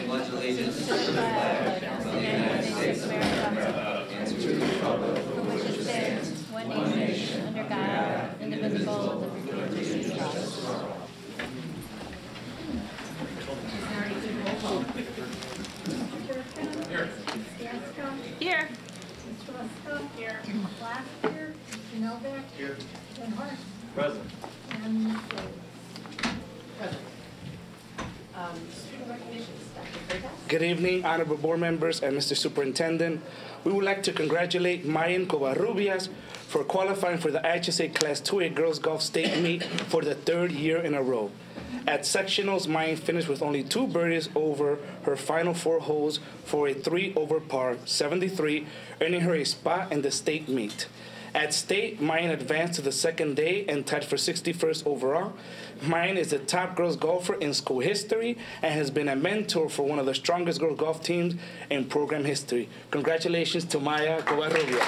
Pledge allegiance to the flag of the United States of America and to the republic for which it stands, one nation, under God, indivisible, with liberty and justice for all. Here. Mr. Rusko? Here. Black here. Mr. Novak? Here. Ben Hart? Present. And Ms. Davis. Present. Student recognitions, Dr. Freitas. Good evening, honorable board members and Mr. Superintendent. We would like to congratulate Mayan Covarrubias for qualifying for the IHSA Class 2A Girls Golf State Meet for the third year in a row. At sectionals, Mayan finished with only 2 birdies over her final 4 holes for a 3 over par 73, earning her a spot in the state meet. At state, Mayan advanced to the second day and tied for 61st overall. Mayan is the top girls golfer in school history and has been a mentor for one of the strongest girls golf teams in program history. Congratulations to Maya Covarrubias.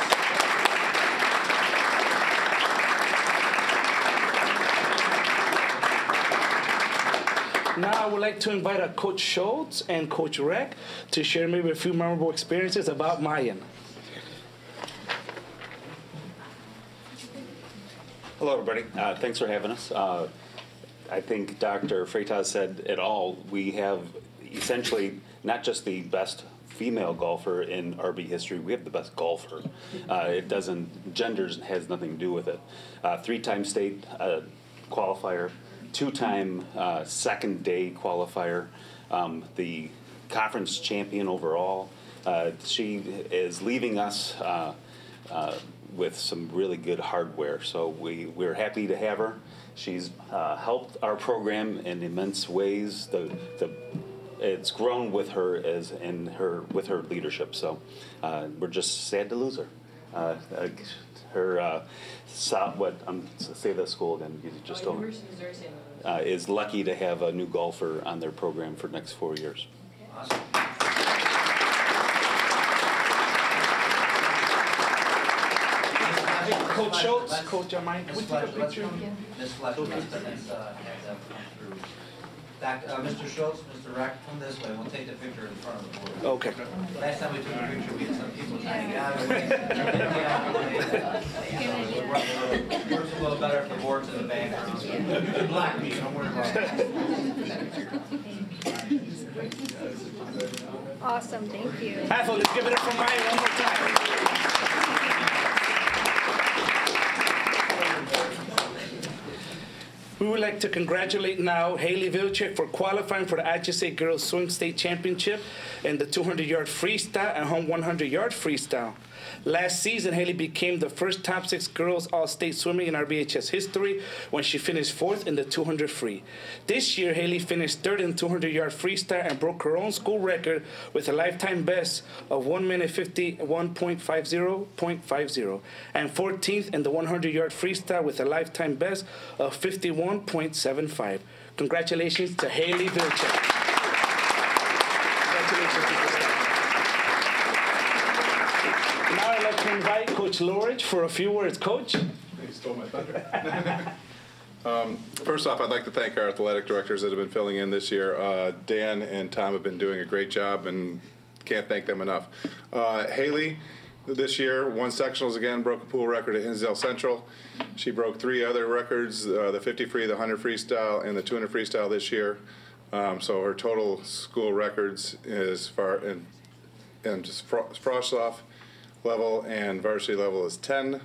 Now I would like to invite Coach Schultz and Coach Reck to share maybe a few memorable experiences about Mayan. Hello, everybody. Thanks for having us. I think Dr. Freitas said it all. We have essentially not just the best female golfer in RB history, we have the best golfer. It doesn't, genders has nothing to do with it. 3-time state qualifier, 2-time second day qualifier, the conference champion overall. She is leaving us with some really good hardware, so we're happy to have her. She's helped our program in immense ways. It's grown with her with her leadership. So we're just sad to lose her. Say the school again. You just don't. University of Missouri Is lucky to have a new golfer on their program for the next 4 years. Awesome. Coach Schultz, Coach Mike, can we take a picture? Ms. Fletcher, has them come through. Mr. Schultz, Mr. Reck, come this way. We'll take the picture in front of the board. Okay. Last time we took a picture, we had some people trying to get out of it. Works a little better for boards in the background. You can block me, don't worry about it. Awesome, thank you. Alright, let's give it up for Maya one more time. We would like to congratulate now Haley Vilcek for qualifying for the IHSA Girls Swing State Championship in the 200-yard freestyle and home 100-yard freestyle. Last season, Haley became the first top 6 girls all-state swimming in RBHS history when she finished 4th in the 200 free. This year, Haley finished 3rd in 200-yard freestyle and broke her own school record with a lifetime best of 1 minute 51.50.50 and 14th in the 100-yard freestyle with a lifetime best of 51.75. Congratulations to Haley Vilcek. Congratulations. Now I'd like to invite Coach Lorich for a few words. Coach? You stole my thunder. First off, I'd like to thank our athletic directors that have been filling in this year. Dan and Tom have been doing a great job, and can't thank them enough. Haley, this year, won sectionals again, broke a pool record at Hinsdale Central. She broke 3 other records, the 50 free, the 100 freestyle, and the 200 freestyle this year. So her total school records is just frost-off level and varsity level is 10.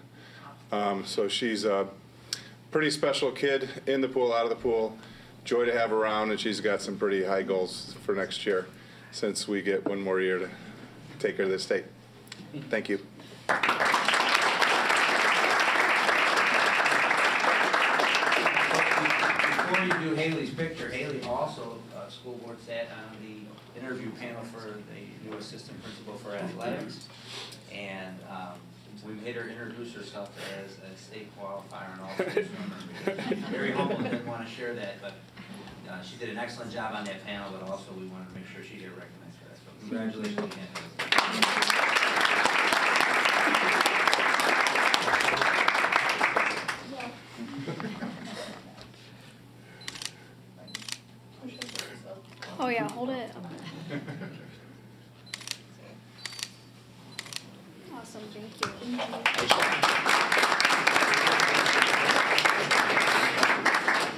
So she's a pretty special kid in the pool, out of the pool. Joy to have around, and she's got some pretty high goals for next year since we get 1 more year to take her to the state. Thank you. Before you do Haley's picture, Haley also, school board sat on the interview panel for the new assistant principal for athletics. And we made her introduce herself as a state qualifier and all state swimmer. Very humble and didn't want to share that, but she did an excellent job on that panel, but also we wanted to make sure she got recognized for that. So congratulations again. Oh yeah, hold it. Awesome, thank you.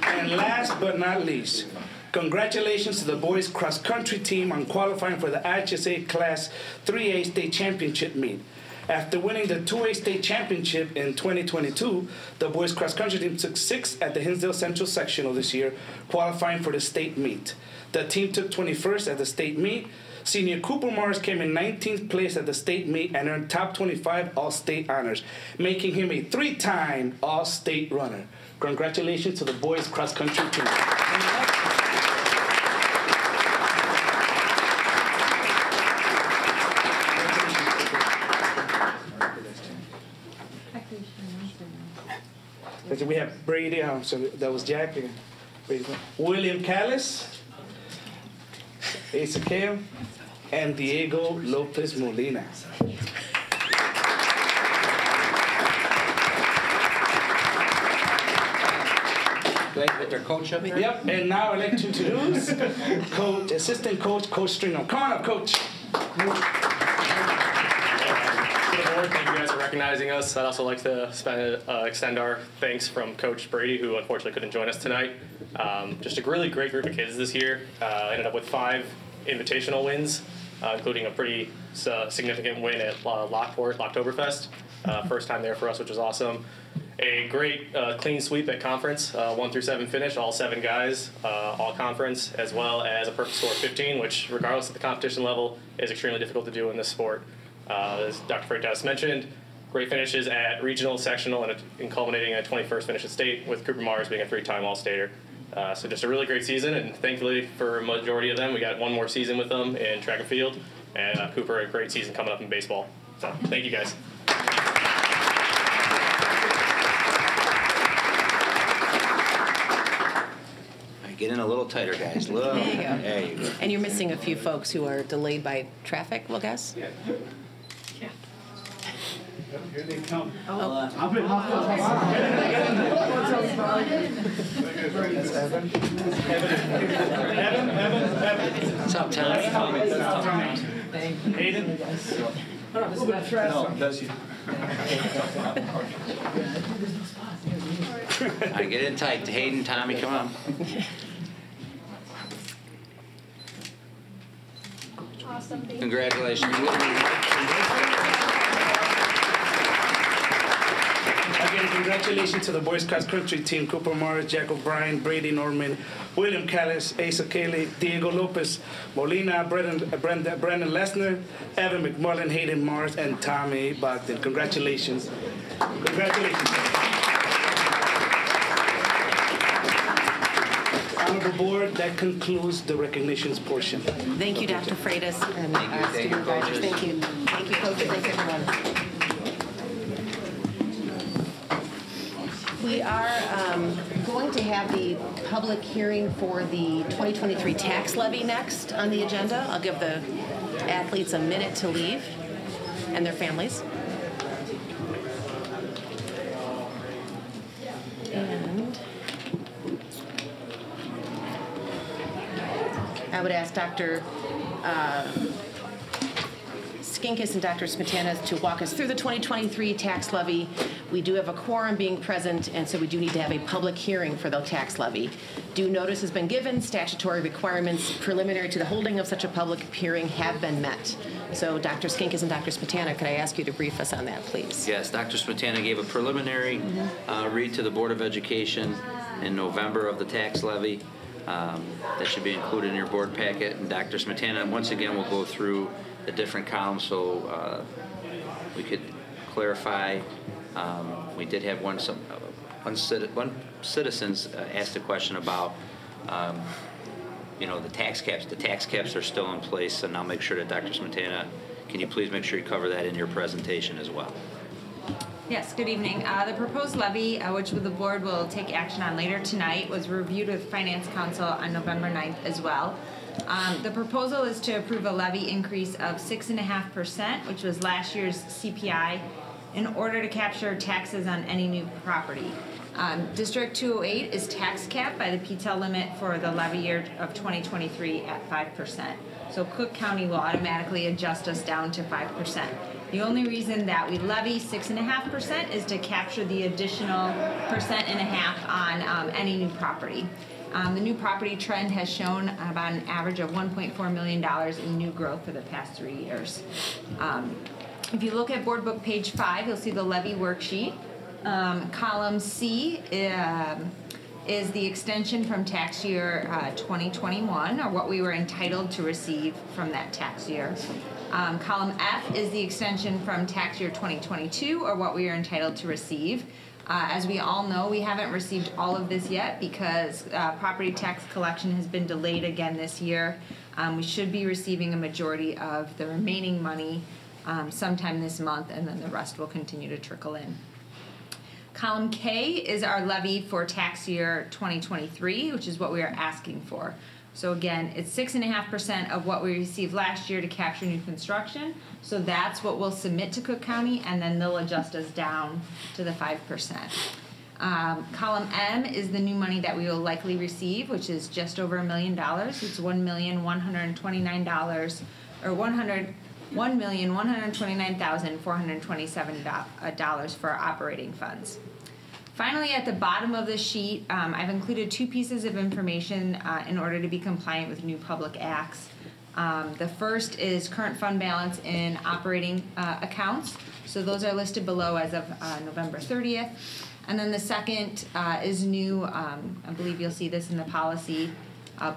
And last but not least, congratulations to the boys cross country team on qualifying for the HSA Class 3A State Championship meet. After winning the 2A State Championship in 2022, the boys cross country team took 6th at the Hinsdale Central Sectional this year, qualifying for the state meet. The team took 21st at the state meet. Senior Cooper Morris came in 19th place at the state meet and earned top 25 All-State honors, making him a 3-time All-State runner. Congratulations to the boys cross country team. We have Brady, so that was Jack. William Callis, Asa Kale, and Diego Lopez Molina. Do I get their coach up here? Yep, and now I'd like to introduce Coach, Assistant Coach, Coach Stringham. Come on up, Coach. Thank you guys for recognizing us. I'd also like to extend our thanks from Coach Brady, who unfortunately couldn't join us tonight. Just a really great group of kids this year. Ended up with 5 invitational wins, including a pretty significant win at Lockport, Locktoberfest. First time there for us, which was awesome. A great clean sweep at conference, 1 through 7 finish, all 7 guys, all conference, as well as a perfect score of 15, which regardless of the competition level is extremely difficult to do in this sport. As Dr. Freitas mentioned, great finishes at regional, sectional, and culminating in a 21st finish at state, with Cooper Mars being a 3-time All-Stater. So just a really great season, and thankfully for a majority of them, we got 1 more season with them in track and field, and Cooper a great season coming up in baseball. So thank you guys. Get in a little tighter, guys. Little. There you go. There you go. And you're missing a few folks who are delayed by traffic, we'll guess? Here they come. Oh. Evan. What's up, Tom? Hayden. All right, get in tight. Hayden, Tommy, come on. Awesome, thank you. Congratulations. Again, congratulations to the boys cross country team: Cooper Morris, Jack O'Brien, Brady Norman, William Callis, Asa Cayley, Diego Lopez Molina, Brendan Lesner, Evan McMullen, Hayden Mars, and Tommy Bogdan. Congratulations. Congratulations. Honorable Board, that concludes the recognitions portion. Thank you, Dr. Freitas and Thank you, student advisors. coaches. Thank you. Thank you, coaches. Thank you, everyone. We are going to have the public hearing for the 2023 tax levy next on the agenda. I'll give the athletes a minute to leave and their families. And I would ask Dr. Skinkis and Dr. Smetana to walk us through the 2023 tax levy. We do have a quorum being present, and so we do need to have a public hearing for the tax levy. Due notice has been given. Statutory requirements preliminary to the holding of such a public hearing have been met. So Dr. Skinkis and Dr. Smetana, could I ask you to brief us on that, please? Yes, Dr. Smetana gave a preliminary read to the Board of Education in November of the tax levy. That should be included in your board packet. And Dr. Smetana, once again, will go through the different columns so we could clarify. We did have one citizens asked a question about, the tax caps. The tax caps are still in place, and I'll make sure that Dr. Smetana, can you please make sure you cover that in your presentation as well? Yes, good evening. The proposed levy, which the board will take action on later tonight, was reviewed with Finance Council on November 9th as well. The proposal is to approve a levy increase of 6.5%, which was last year's CPI in order to capture taxes on any new property. District 208 is tax capped by the PTEL limit for the levy year of 2023 at 5%. So Cook County will automatically adjust us down to 5%. The only reason that we levy 6.5% is to capture the additional 1.5% on any new property. The new property trend has shown about an average of $1.4 million in new growth for the past 3 years. If you look at Board Book page 5, you'll see the levy worksheet. Column C is the extension from tax year 2021, or what we were entitled to receive from that tax year. Column F is the extension from tax year 2022, or what we are entitled to receive. As we all know, we haven't received all of this yet because property tax collection has been delayed again this year. We should be receiving a majority of the remaining money sometime this month, and then the rest will continue to trickle in. Column K is our levy for tax year 2023, which is what we are asking for. So again, it's 6.5% of what we received last year to capture new construction. So that's what we'll submit to Cook County, and then they'll adjust us down to the 5%. Column M is the new money that we will likely receive, which is just over $1 million. It's $1,129,000, or $1,129,427 for our operating funds. Finally, at the bottom of the sheet, I've included 2 pieces of information in order to be compliant with new public acts. The first is current fund balance in operating accounts. So those are listed below as of November 30th. And then the second is new. I believe you'll see this in the policy,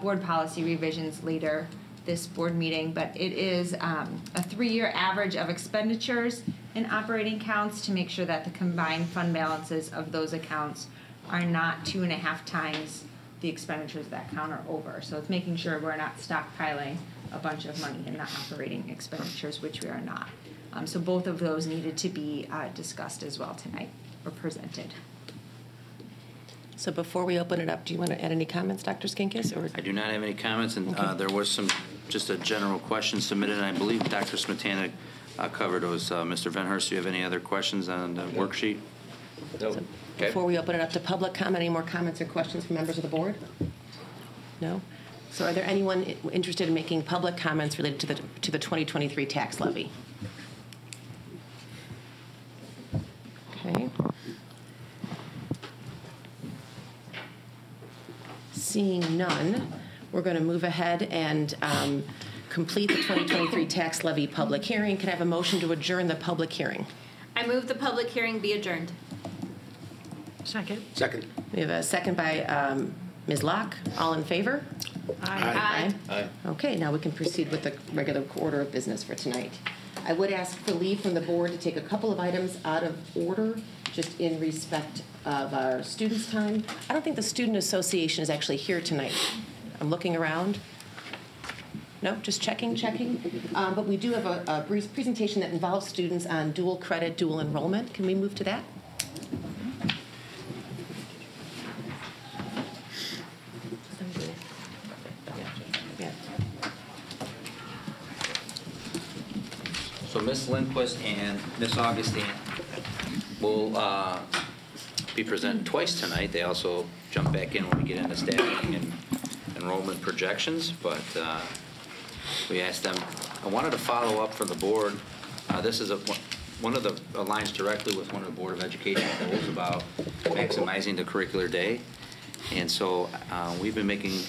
board policy revisions later this board meeting, but it is a 3-year average of expenditures in operating accounts to make sure that the combined fund balances of those accounts are not 2.5 times the expenditures of that account are over. So it's making sure we're not stockpiling a bunch of money in the operating expenditures, which we are not. So both of those needed to be discussed as well tonight, or presented. So before we open it up, do you want to add any comments, Dr. Skinkis? Or? I do not have any comments, and Okay. there was just a general question submitted, and I believe Dr. Smetana covered those. Mr. Venhurst, do you have any other questions on the worksheet? No. So before we open it up to public comment, any more comments or questions from members of the board? No? So are there anyone interested in making public comments related to the 2023 tax levy? Okay. Seeing none, we're going to move ahead and complete the 2023 tax levy public hearing. Can I have a motion to adjourn the public hearing? I move the public hearing be adjourned. Second. We have a second by Ms. Locke. All in favor? Aye. Aye. Okay, now we can proceed with the regular order of business for tonight. I would ask for leave from the board to take a couple of items out of order, just in respect of our students' time. I don't think the Student Association is actually here tonight. I'm looking around. No, just checking. But we do have a brief presentation that involves students on dual credit, dual enrollment. Can we move to that? So Ms. Lindquist and Ms. Augustine will be presenting twice tonight. They also jump back in when we get into staffing and enrollment projections, but we asked them. I wanted to follow up for the board. This is one of the aligns directly with one of the Board of Education goals about maximizing the curricular day, and so we've been making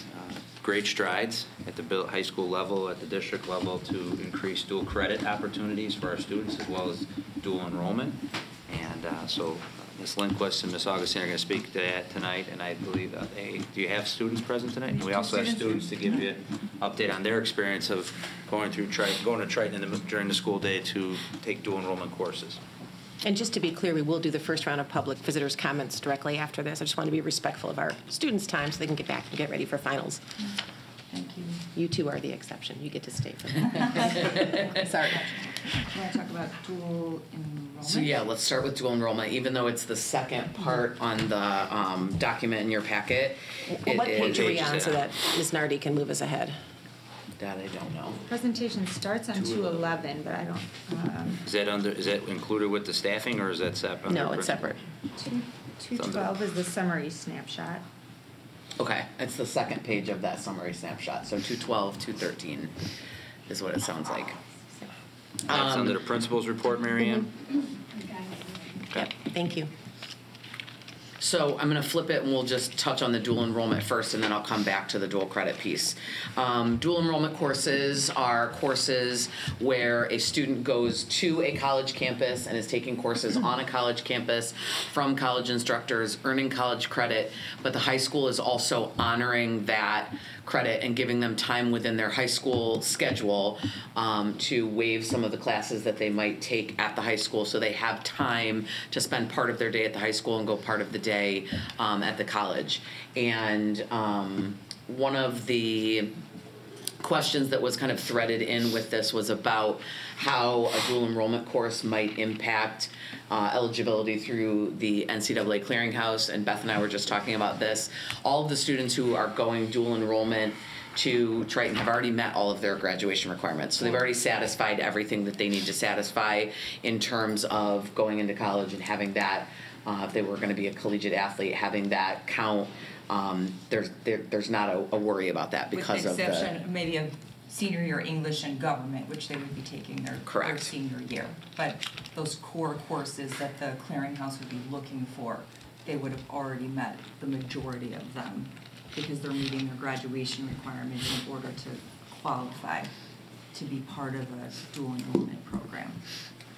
great strides at the high school level, at the district level, to increase dual credit opportunities for our students as well as dual enrollment. And so Ms. Lindquist and Ms. Augustine are going to speak to that tonight, and I believe do you have students present tonight? And we also have students to give you an update on their experience of going to Triton during the school day to take dual enrollment courses. And just to be clear, we will do the first round of public visitors' comments directly after this. I just want to be respectful of our students' time so they can get back and get ready for finals. Thank you. You two are the exception. You get to stay for that. Sorry. You want to talk about dual enrollment? So yeah, let's start with dual enrollment. Even though it's the second part on the document in your packet. What page are we on so that Ms. Nardi can move us ahead? That I don't know. Presentation starts on 2:11, but I don't, Is that included with the staffing, or is that separate? No, it's separate. 2:12 is the summary snapshot. Okay, it's the second page of that summary snapshot. So 212, 213 is what it sounds like. That's under the principal's report, Mary Ann? Yep, thank you. So I'm going to flip it and we'll just touch on the dual enrollment first, and then I'll come back to the dual credit piece. Dual enrollment courses are courses where a student goes to a college campus and is taking courses on a college campus from college instructors, earning college credit, but the high school is also honoring that credit and giving them time within their high school schedule to waive some of the classes that they might take at the high school, so they have time to spend part of their day at the high school and go part of the day at the college. And one of the questions that was kind of threaded in with this was about how a dual enrollment course might impact eligibility through the NCAA clearinghouse, and Beth and I were just talking about this. All of the students who are going dual enrollment to Triton have already met all of their graduation requirements. So they've already satisfied everything that they need to satisfy in terms of going into college and having that, if they were going to be a collegiate athlete, having that count. There's not a worry about that because of the... With the exception maybe of senior year English and government, which they would be taking their senior year. But those core courses that the clearinghouse would be looking for, they would have already met the majority of them because they're meeting their graduation requirements in order to qualify to be part of a dual enrollment program.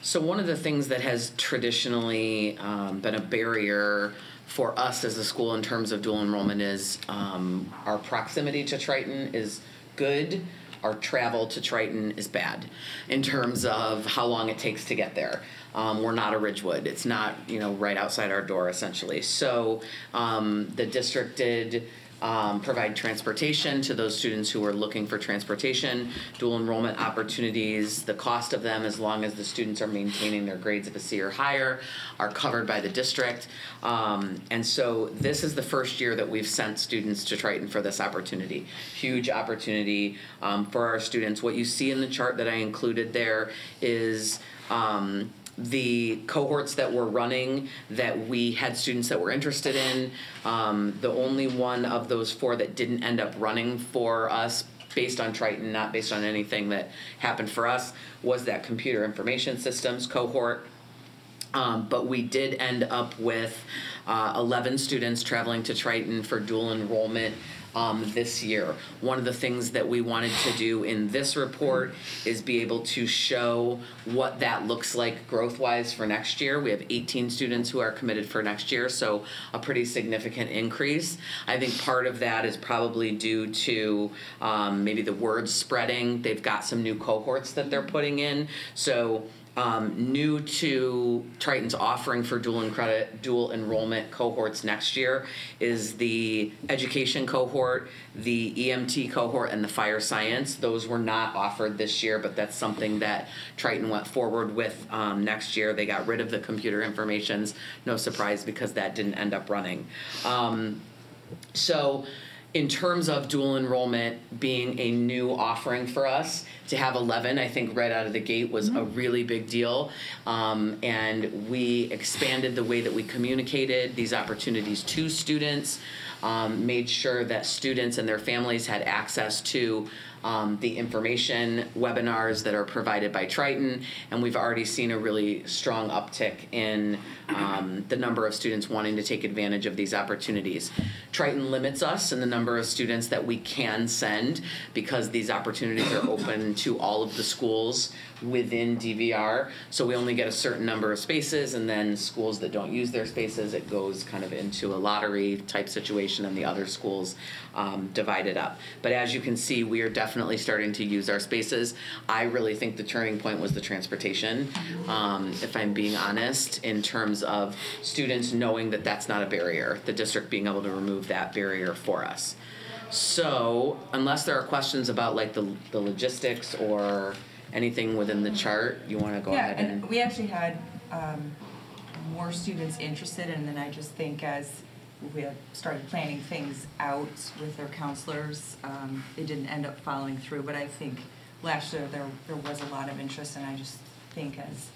So one of the things that has traditionally been a barrier for us as a school in terms of dual enrollment is our proximity to Triton is good. Our travel to Triton is bad in terms of how long it takes to get there. We're not a Ridgewood. It's not, right outside our door essentially. So the district did provide transportation to those students who were looking for transportation, dual enrollment opportunities. The cost of them, as long as the students are maintaining their grades of a C or higher, are covered by the district. And so this is the first year that we've sent students to Triton for this opportunity. Huge opportunity for our students. What you see in the chart that I included there is the cohorts that we're running that we had students that were interested in. The only one of those 4 that didn't end up running for us based on Triton, not based on anything that happened for us, was that computer information systems cohort. But we did end up with 11 students traveling to Triton for dual enrollment this year. One of the things that we wanted to do in this report is be able to show what that looks like growth-wise for next year. We have 18 students who are committed for next year, so a pretty significant increase. I think part of that is probably due to maybe the word spreading. They've got some new cohorts that they're putting in, so new to Triton's offering for dual enrollment cohorts next year is the education cohort, the EMT cohort, and the fire science. Those were not offered this year, but that's something that Triton went forward with next year. They got rid of the computer informations, no surprise, because that didn't end up running. So in terms of dual enrollment being a new offering for us, to have 11, I think right out of the gate was a really big deal. And we expanded the way that we communicated these opportunities to students, made sure that students and their families had access to the information webinars that are provided by Triton, and we've already seen a really strong uptick in the number of students wanting to take advantage of these opportunities. Triton limits us in the number of students that we can send because these opportunities are open to all of the schools within DVR, so we only get a certain number of spaces, and then schools that don't use their spaces, it goes kind of into a lottery type situation, and the other schools divide it up. But as you can see, we are definitely starting to use our spaces. I really think the turning point was the transportation, if I'm being honest, in terms of students knowing that that's not a barrier, the district being able to remove that barrier for us. So unless there are questions about like the logistics or anything within the chart, you want to go ahead and... we actually had more students interested, and then I just think as we had started planning things out with their counselors. It didn't end up following through, but I think last year there was a lot of interest, and I just think as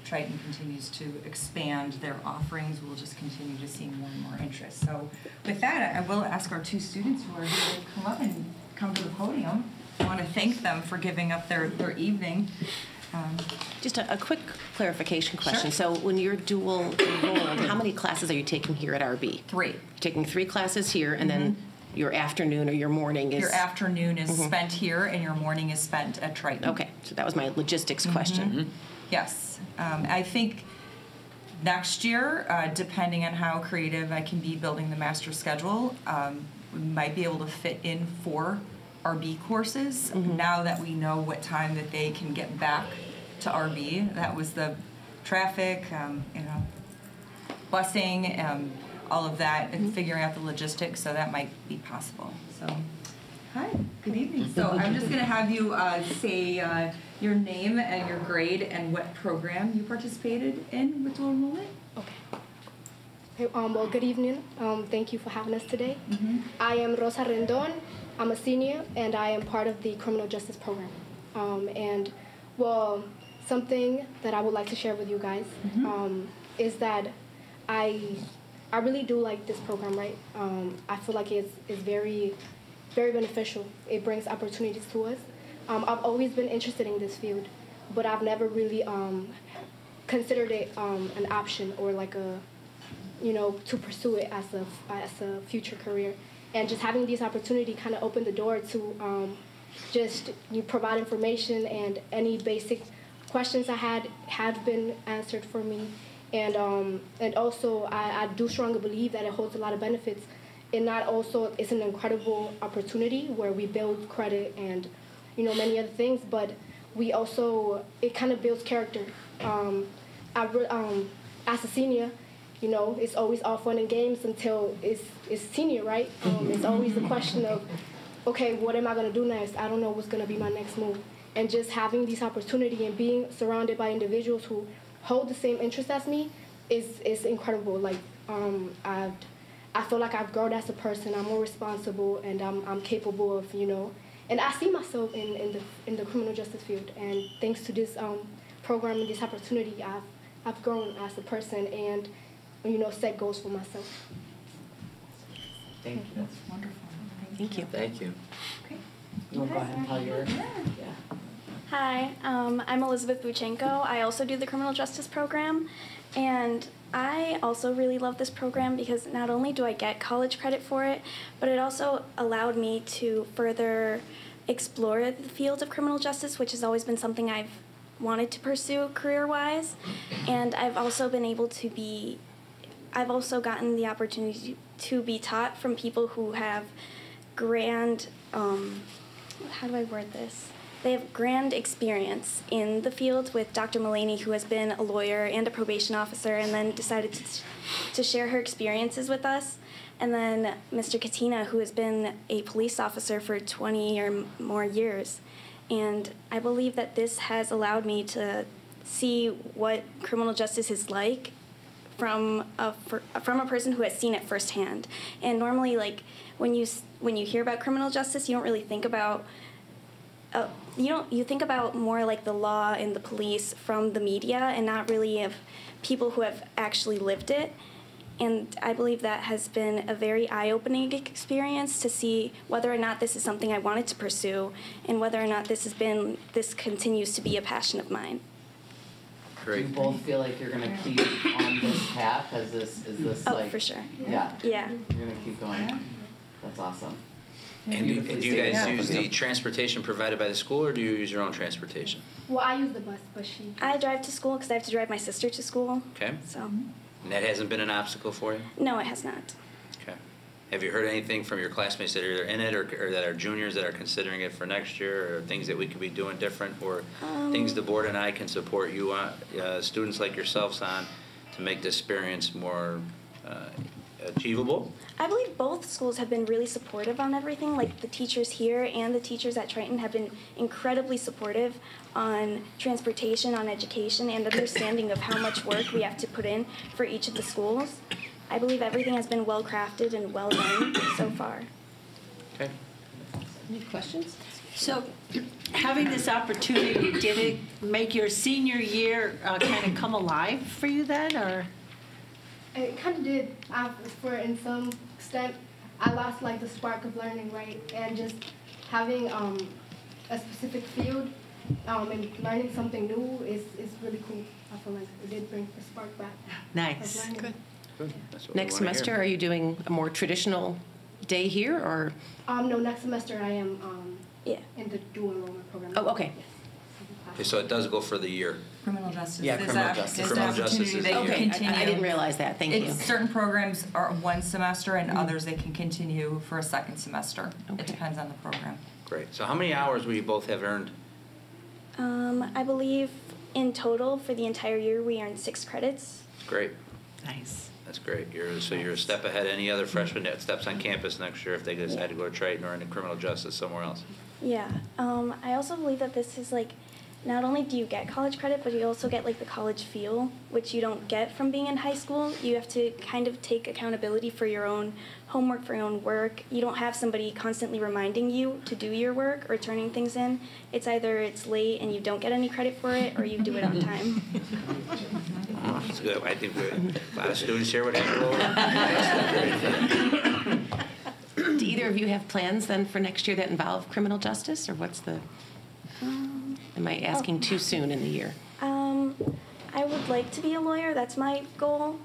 Triton continues to expand their offerings, we'll just continue to see more and more interest. So with that, I will ask our two students who are here to come up and come to the podium. I want to thank them for giving up their evening. Just a quick clarification question. Sure. So when you're dual enrolled, how many classes are you taking here at RB? 3. You're taking 3 classes here, and then your afternoon or your morning is... Your afternoon is spent here, and your morning is spent at Triton. Okay, so that was my logistics question. Yes. I think next year, depending on how creative I can be building the master schedule, we might be able to fit in 4 RB courses now that we know what time that they can get back to RB. That was the traffic, busing, all of that, and figuring out the logistics, so that might be possible. So, hi, good evening. So I'm just going to have you say your name and your grade and what program you participated in with dual enrollment. Okay. Hey, well, good evening. Thank you for having us today. I am Rosa Rendon. I'm a senior, and I am part of the criminal justice program. And, well, something that I would like to share with you guys is that I really do like this program, right? I feel like it's very, very beneficial. It brings opportunities to us. I've always been interested in this field, but I've never really considered it an option or like a, to pursue it as a future career. And just having this opportunity kind of opened the door to just provide information, and any basic questions I had been answered for me. And also I do strongly believe that it holds a lot of benefits. And that also is an incredible opportunity where we build credit and many other things, but we also, it kind of builds character. As a senior, it's always all fun and games until it's senior, right? It's always the question of, okay, what am I going to do next? I don't know what's going to be my next move. And just having this opportunity and being surrounded by individuals who hold the same interest as me is incredible. Like, I feel like I've grown as a person. I'm more responsible, and I'm capable of, and I see myself in the criminal justice field. And thanks to this program and this opportunity, I've grown as a person and set goals for myself. Thank you. That's wonderful. Thank you. Thank you. Okay. You want to go ahead and tell your... Hi, I'm Elizabeth Buchenko. I also do the criminal justice program, and I also really love this program because not only do I get college credit for it, but it also allowed me to further explore the field of criminal justice, which has always been something I've wanted to pursue career-wise. And I've also gotten the opportunity to be taught from people who have grand, how do I word this? They have grand experience in the field, with Dr. Mullaney, who has been a lawyer and a probation officer, and then decided to share her experiences with us. And then Mr. Katina, who has been a police officer for 20 or more years. And I believe that this has allowed me to see what criminal justice is like from a person who has seen it firsthand. And normally, like, when you hear about criminal justice, you don't really think about you think about more like the law and the police from the media, and not really of people who have actually lived it. And I believe that has been a very eye-opening experience to see whether or not this is something I wanted to pursue, and whether or not this continues to be a passion of mine. Do you both feel like you're going to keep on this path? Is this like... for sure. Yeah. Yeah. You're going to keep going. That's awesome. And do you guys use the transportation provided by the school, or do you use your own transportation? Well, I use the bus, but I drive to school because I have to drive my sister to school. Okay. So. And that hasn't been an obstacle for you? No, it has not. Okay. Have you heard anything from your classmates that are either in it or that are juniors that are considering it for next year, or things that we could be doing different, or things the board and I can support you on, students like yourselves on, to make the experience more achievable? I believe both schools have been really supportive on everything. Like, the teachers here and the teachers at Triton have been incredibly supportive on transportation, on education, and understanding of how much work we have to put in for each of the schools. I believe everything has been well crafted and well done so far. Okay. Any questions? So, having this opportunity, did it make your senior year kind of come alive for you then, or? It kind of did. In some extent, I lost like the spark of learning, right? And just having a specific field and learning something new is really cool. I feel like it did bring the spark back. Nice. Good. Next semester, are you doing a more traditional day here, or? No, next semester I am in the dual enrollment program. Oh, okay. Okay, so it does go for the year. Criminal justice. Yeah, is criminal a- justice. is an Criminal justice opportunity is- that you Okay, continue. I didn't realize that. Thank you. Certain programs are one semester and others they can continue for a second semester. Okay. It depends on the program. Great. So how many hours will you both have earned? I believe in total for the entire year we earned 6 credits. Great. Nice. That's great. You're a step ahead of any other freshman that steps on campus next year if they decide to go to Triton or into criminal justice somewhere else. Yeah. I also believe that this is like, not only do you get college credit, but you also get like the college feel, which you don't get from being in high school. You have to kind of take accountability for your own homework, for your own work. You don't have somebody constantly reminding you to do your work or turning things in. It's either it's late and you don't get any credit for it, or you do it on time. That's good. I think a lot of students here would have to Do either of you have plans then for next year that involve criminal justice, or what's the? Am I asking too soon in the year? I would like to be a lawyer. That's my goal.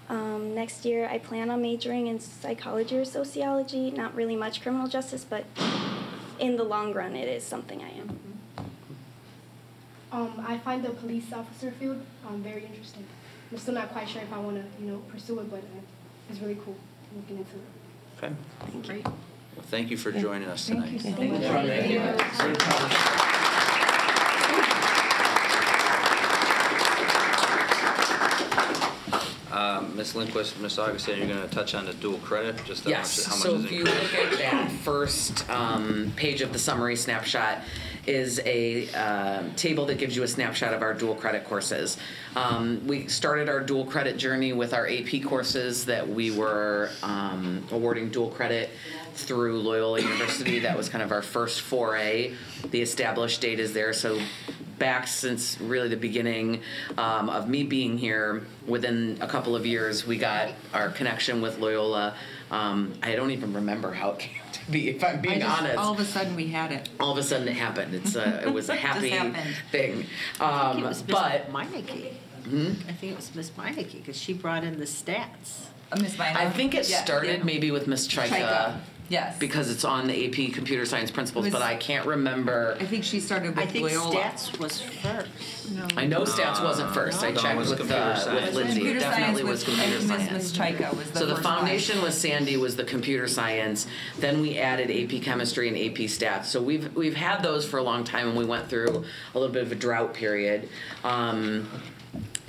Next year, I plan on majoring in psychology or sociology. Not really much criminal justice, but in the long run, it is something I am. I find the police officer field very interesting. I'm still not quite sure if I want to, pursue it, but it's really cool looking into it. Okay. Thank you. Well, thank you for joining us tonight. Thank you. Ms. Lindquist, Ms. Augustine, you're going to touch on the dual credit? Just Yes, how much so is if it? you look at that first page of the summary snapshot is a table that gives you a snapshot of our dual credit courses. We started our dual credit journey with our AP courses that we were awarding dual credit through Loyola University. That was kind of our first foray. The established date is there, so back since really the beginning of me being here, within a couple of years, we got our connection with Loyola. I don't even remember how it came to be, if I'm being honest. All of a sudden we had it. All of a sudden it happened. It was a happy thing. I think it was Miss But Meineke. I think it was Miss Meineke because she brought in the stats. Miss Meineke. I think it Yeah, started yeah. maybe with Miss Chaika. Yes. Because it's on the AP Computer Science Principles, but I can't remember. I think she started with I think Loyola. stats was first. No. I know stats wasn't first. I No, it checked was with computer science. Lindsay. It Computer definitely science was computer Miss science. Chaika was the So the first one. foundation was Sandy, was the computer science. Then we added AP chemistry and AP stats. So we've had those for a long time, and we went through a little bit of a drought period.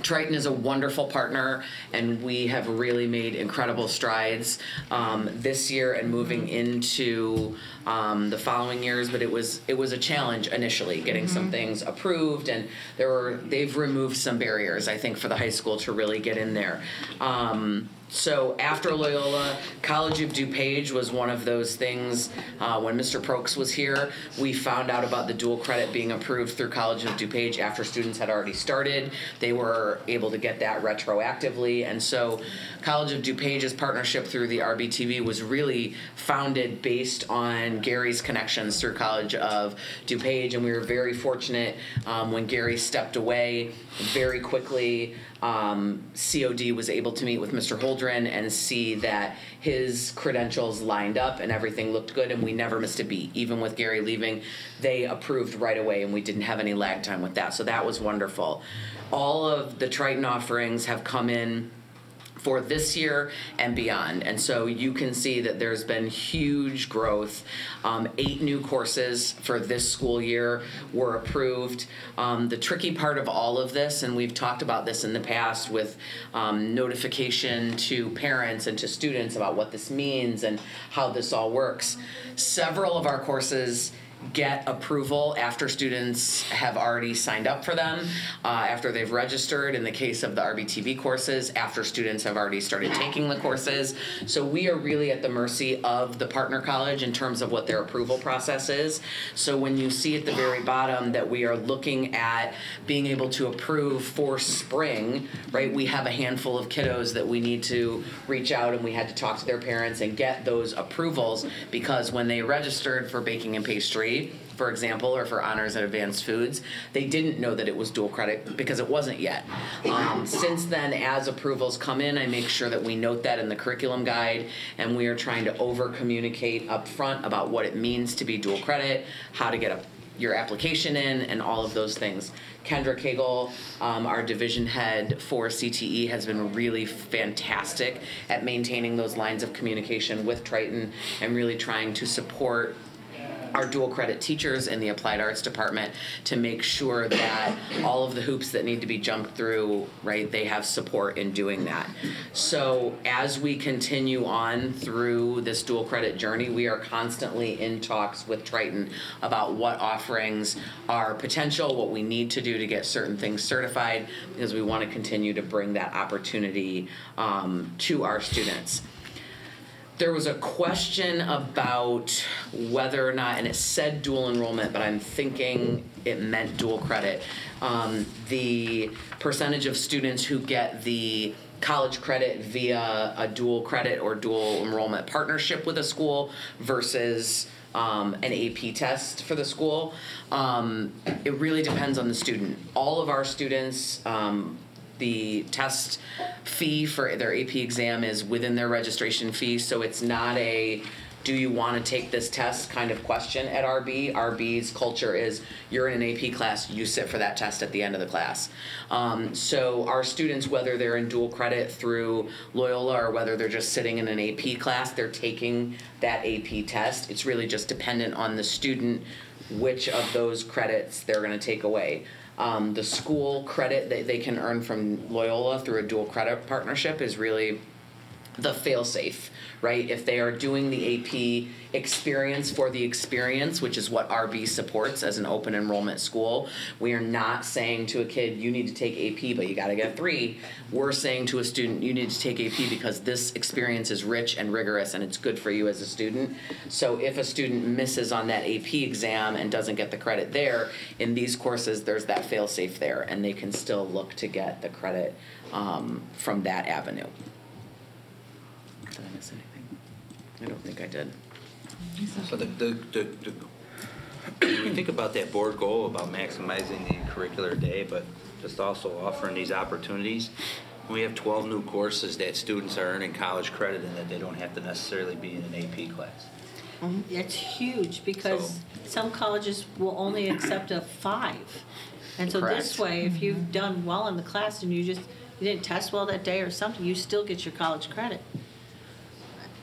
Triton is a wonderful partner, and we have really made incredible strides this year and moving into the following years. But it was a challenge initially getting some things approved, and they've removed some barriers, I think, for the high school to really get in there. So after Loyola, College of DuPage was one of those things. When Mr. Prokes was here, we found out about the dual credit being approved through College of DuPage after students had already started. They were able to get that retroactively, and so College of DuPage's partnership through the RBTV was really founded based on Gary's connections through College of DuPage, and we were very fortunate when Gary stepped away very quickly. COD was able to meet with Mr. Holdren and see that his credentials lined up and everything looked good, and we never missed a beat. Even with Gary leaving, they approved right away, and we didn't have any lag time with that, so that was wonderful. All of the Triton offerings have come in for this year and beyond. And so you can see that there's been huge growth. 8 new courses for this school year were approved. The tricky part of all of this, and we've talked about this in the past with notification to parents and to students about what this means and how this all works. Several of our courses get approval after students have already signed up for them, after they've registered in the case of the RBTV courses, after students have already started taking the courses. So we are really at the mercy of the partner college in terms of what their approval process is. So when you see at the very bottom that we are looking at being able to approve for spring, right, we have a handful of kiddos that we need to reach out, and we had to talk to their parents and get those approvals, because when they registered for baking and pastry, for example, or for honors and advanced foods, they didn't know that it was dual credit because it wasn't yet. Since then, as approvals come in, I make sure that we note that in the curriculum guide, and we are trying to over-communicate up front about what it means to be dual credit, how to get your application in, and all of those things. Kendra Cagle, our division head for CTE, has been really fantastic at maintaining those lines of communication with Triton and really trying to support our dual credit teachers in the applied arts department to make sure that all of the hoops that need to be jumped through, right, they have support in doing that. So as we continue on through this dual credit journey, we are constantly in talks with Triton about what offerings are potential, what we need to do to get certain things certified, because we want to continue to bring that opportunity to our students. There was a question about whether or not, and it said dual enrollment, but I'm thinking it meant dual credit. The percentage of students who get the college credit via a dual credit or dual enrollment partnership with a school versus an AP test for the school. It really depends on the student. All of our students, the test fee for their AP exam is within their registration fee, so it's not a do you want to take this test kind of question at RB. RB's culture is you're in an AP class, you sit for that test at the end of the class. So our students, whether they're in dual credit through Loyola or whether they're just sitting in an AP class, they're taking that AP test. It's really just dependent on the student which of those credits they're going to take away. The school credit that they can earn from Loyola through a dual credit partnership is really the fail-safe, right? If they are doing the AP experience for the experience, which is what RB supports as an open enrollment school, we are not saying to a kid, you need to take AP, but you got to get a 3. We're saying to a student, you need to take AP because this experience is rich and rigorous and it's good for you as a student. So if a student misses on that AP exam and doesn't get the credit there, in these courses, there's that fail-safe there, and they can still look to get the credit from that avenue. Did I miss anything? I don't think I did. So when we think about that board goal about maximizing the curricular day, but just also offering these opportunities, we have 12 new courses that students are earning college credit in that they don't have to necessarily be in an AP class. It's huge because some colleges will only accept a 5. And so this way, if you've done well in the class and you didn't test well that day or something, you still get your college credit.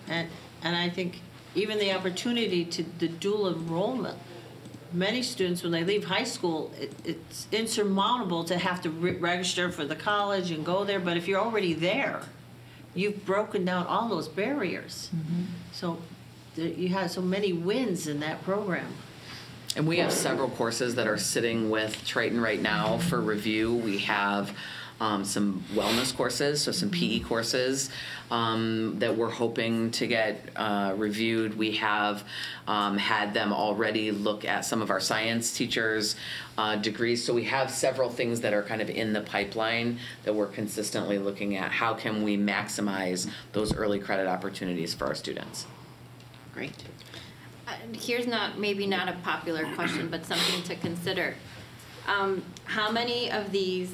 And I think even the opportunity to the dual enrollment, many students, when they leave high school, it's insurmountable to have to register for the college and go there. But if you're already there, you've broken down all those barriers. So you have so many wins in that program. And we have several courses that are sitting with Triton right now for review. We have some wellness courses, so some PE courses that we're hoping to get reviewed. We have had them already look at some of our science teachers' degrees. So we have several things that are kind of in the pipeline that we're consistently looking at. How can we maximize those early credit opportunities for our students? Great. Here's maybe not a popular question, but something to consider. How many of these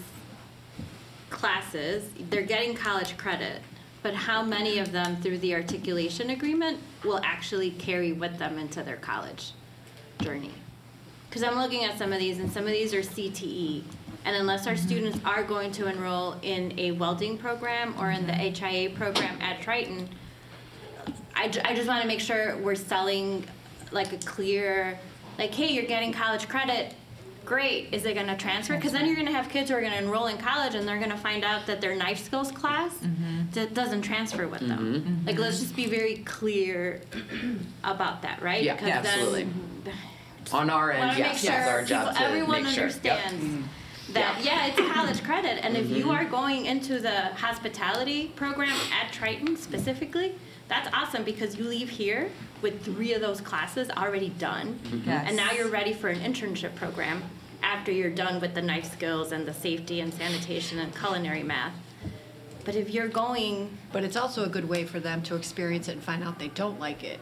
classes, they're getting college credit, but how many of them through the articulation agreement will actually carry with them into their college journey? Because I'm looking at some of these, and some of these are CTE, and unless our students are going to enroll in a welding program or in the HIA program at Triton, I just want to make sure we're selling like a clear, like, hey, you're getting college credit, great, is it going to transfer? Because then you're going to have kids who are going to enroll in college and they're going to find out that their knife skills class doesn't transfer with them. Like, let's just be very clear about that, right? Yeah, because absolutely. Then On our end, wanna make yes, it's our job to everyone make sure. understands that, yeah, it's a college credit, and if you are going into the hospitality program at Triton specifically, that's awesome because you leave here with 3 of those classes already done, and now you're ready for an internship program after you're done with the knife skills and the safety and sanitation and culinary math. But if you're going... But it's also a good way for them to experience it and find out they don't like it.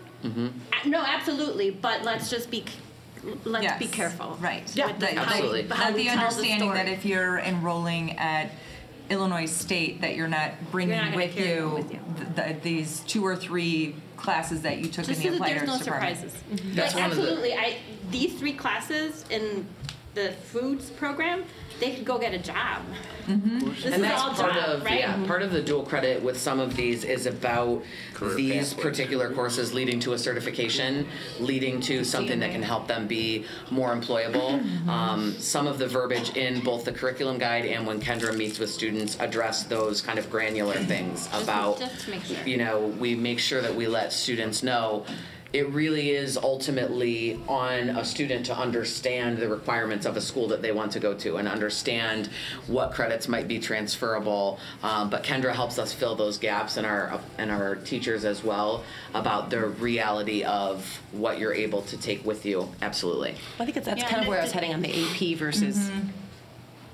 No, absolutely, but let's just be... Let's be careful. Right. with the- absolutely. how we The tell understanding story. that if you're enrolling at Illinois State, that you're not bringing You're not gonna with carry you, them with you. these 2 or 3 classes that you took Just in the so that applied there's no arts department. surprises. That's Like, one of the- absolutely, these 3 classes in the foods program, they could go get a job. This And is that's all part job, of right? part of the dual credit with some of these is about these particular courses leading to a certification, leading to something that can help them be more employable. Some of the verbiage in both the curriculum guide and when Kendra meets with students address those kind of granular things about, just to make sure. you know, we make sure that we let students know it really is ultimately on a student to understand the requirements of a school that they want to go to and understand what credits might be transferable. But Kendra helps us fill those gaps, and our teachers as well, about the reality of what you're able to take with you. Absolutely. I think that's Yeah, kind of and where I it- was heading on the AP versus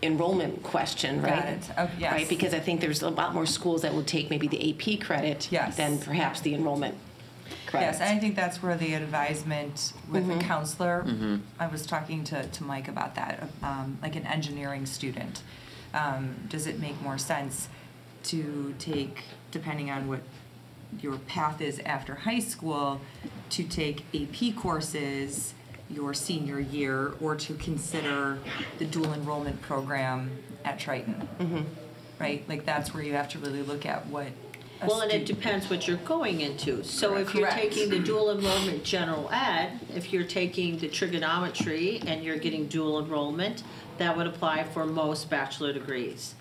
enrollment question, right? Got it. Oh, yes. Right, because I think there's a lot more schools that will take maybe the AP credit Yes. than perhaps the enrollment credit. Yes, and I think that's where the advisement with the counselor, I was talking to Mike about that, like an engineering student. Does it make more sense to take, depending on what your path is after high school, to take AP courses your senior year, or to consider the dual enrollment program at Triton? Right, like that's where you have to really look at what a Well, and it student- depends what you're going into. So if you're Correct. taking the dual enrollment general ed, if you're taking the trigonometry and you're getting dual enrollment, that would apply for most bachelor degrees.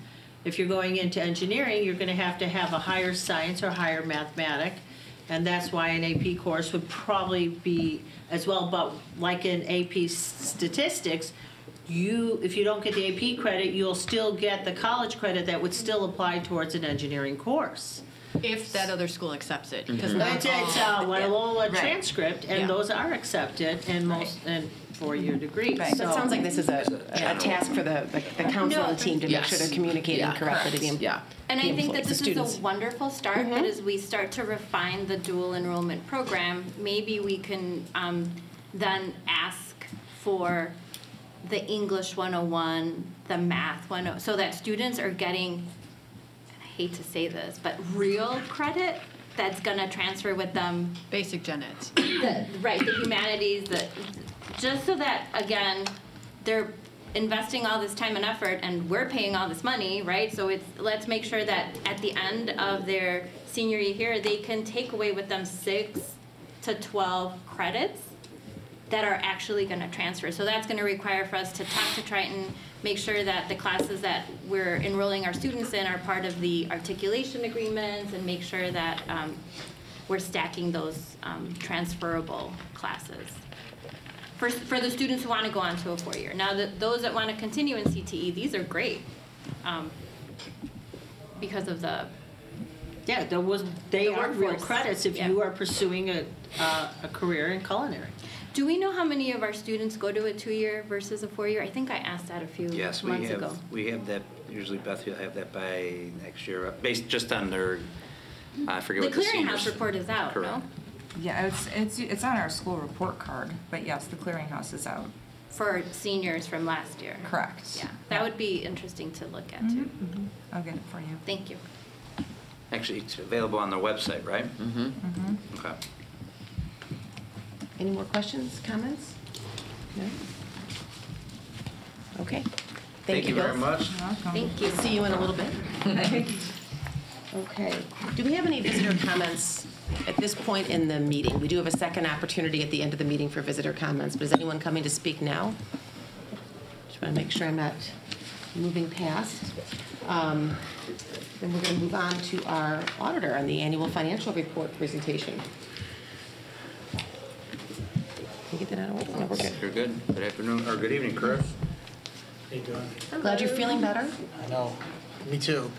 If you're going into engineering, you're gonna have to have a higher science or higher mathematic, and that's why an AP course would probably be as well. But like in AP statistics, if you don't get the AP credit, you'll still get the college credit that would still apply towards an engineering course. If that other school accepts it. Because It's a Loyola Right. transcript, and Yeah. those are accepted in most, and 4-year degrees. Right. So it sounds like this is a task for the council and the team to make sure they're communicating Yeah. correctly to the Yeah. And I think that employees, the this is students. a wonderful start, but as we start to refine the dual enrollment program, maybe we can then ask for the English 101, the math 101, so that students are getting, I hate to say this, but real credit that's gonna transfer with them. Basic gen eds. The humanities, just so that, again, they're investing all this time and effort and we're paying all this money, right? So let's make sure that at the end of their senior year, they can take away with them 6 to 12 credits that are actually gonna transfer. So that's gonna require for us to talk to Triton, make sure that the classes that we're enrolling our students in are part of the articulation agreements, and make sure that we're stacking those transferable classes. For the students who want to go on to a 4-year. Now, those that want to continue in CTE, these are great because of the... Yeah, they The are real workforce. credits if Yeah. you are pursuing a career in culinary. Do we know how many of our students go to a 2-year versus a 4-year? I think I asked that a few Yes, we months ago. have that, usually Beth, you'll have that by next year, based just on their, I forget The what the clearinghouse seniors. report is out, no? Correct. Yeah, it's on our school report card, but yes, the clearinghouse is out. For seniors from last year. Correct. Yeah, that would be interesting to look at too. I'll get it for you. Thank you. Actually, it's available on their website, right? Okay. Any more questions, comments? No? Okay. Thank you very both. much. Thank you. See you in a little bit. Okay. Do we have any visitor comments at this point in the meeting? We do have a second opportunity at the end of the meeting for visitor comments, but is anyone coming to speak now? Just want to make sure I'm not moving past. Then we're going to move on to our auditor on the annual financial report presentation. Can you get anything I don't want to work at. You're good. Good afternoon, or good evening, Chris. How you doing? Glad you're feeling better. I know. Me too.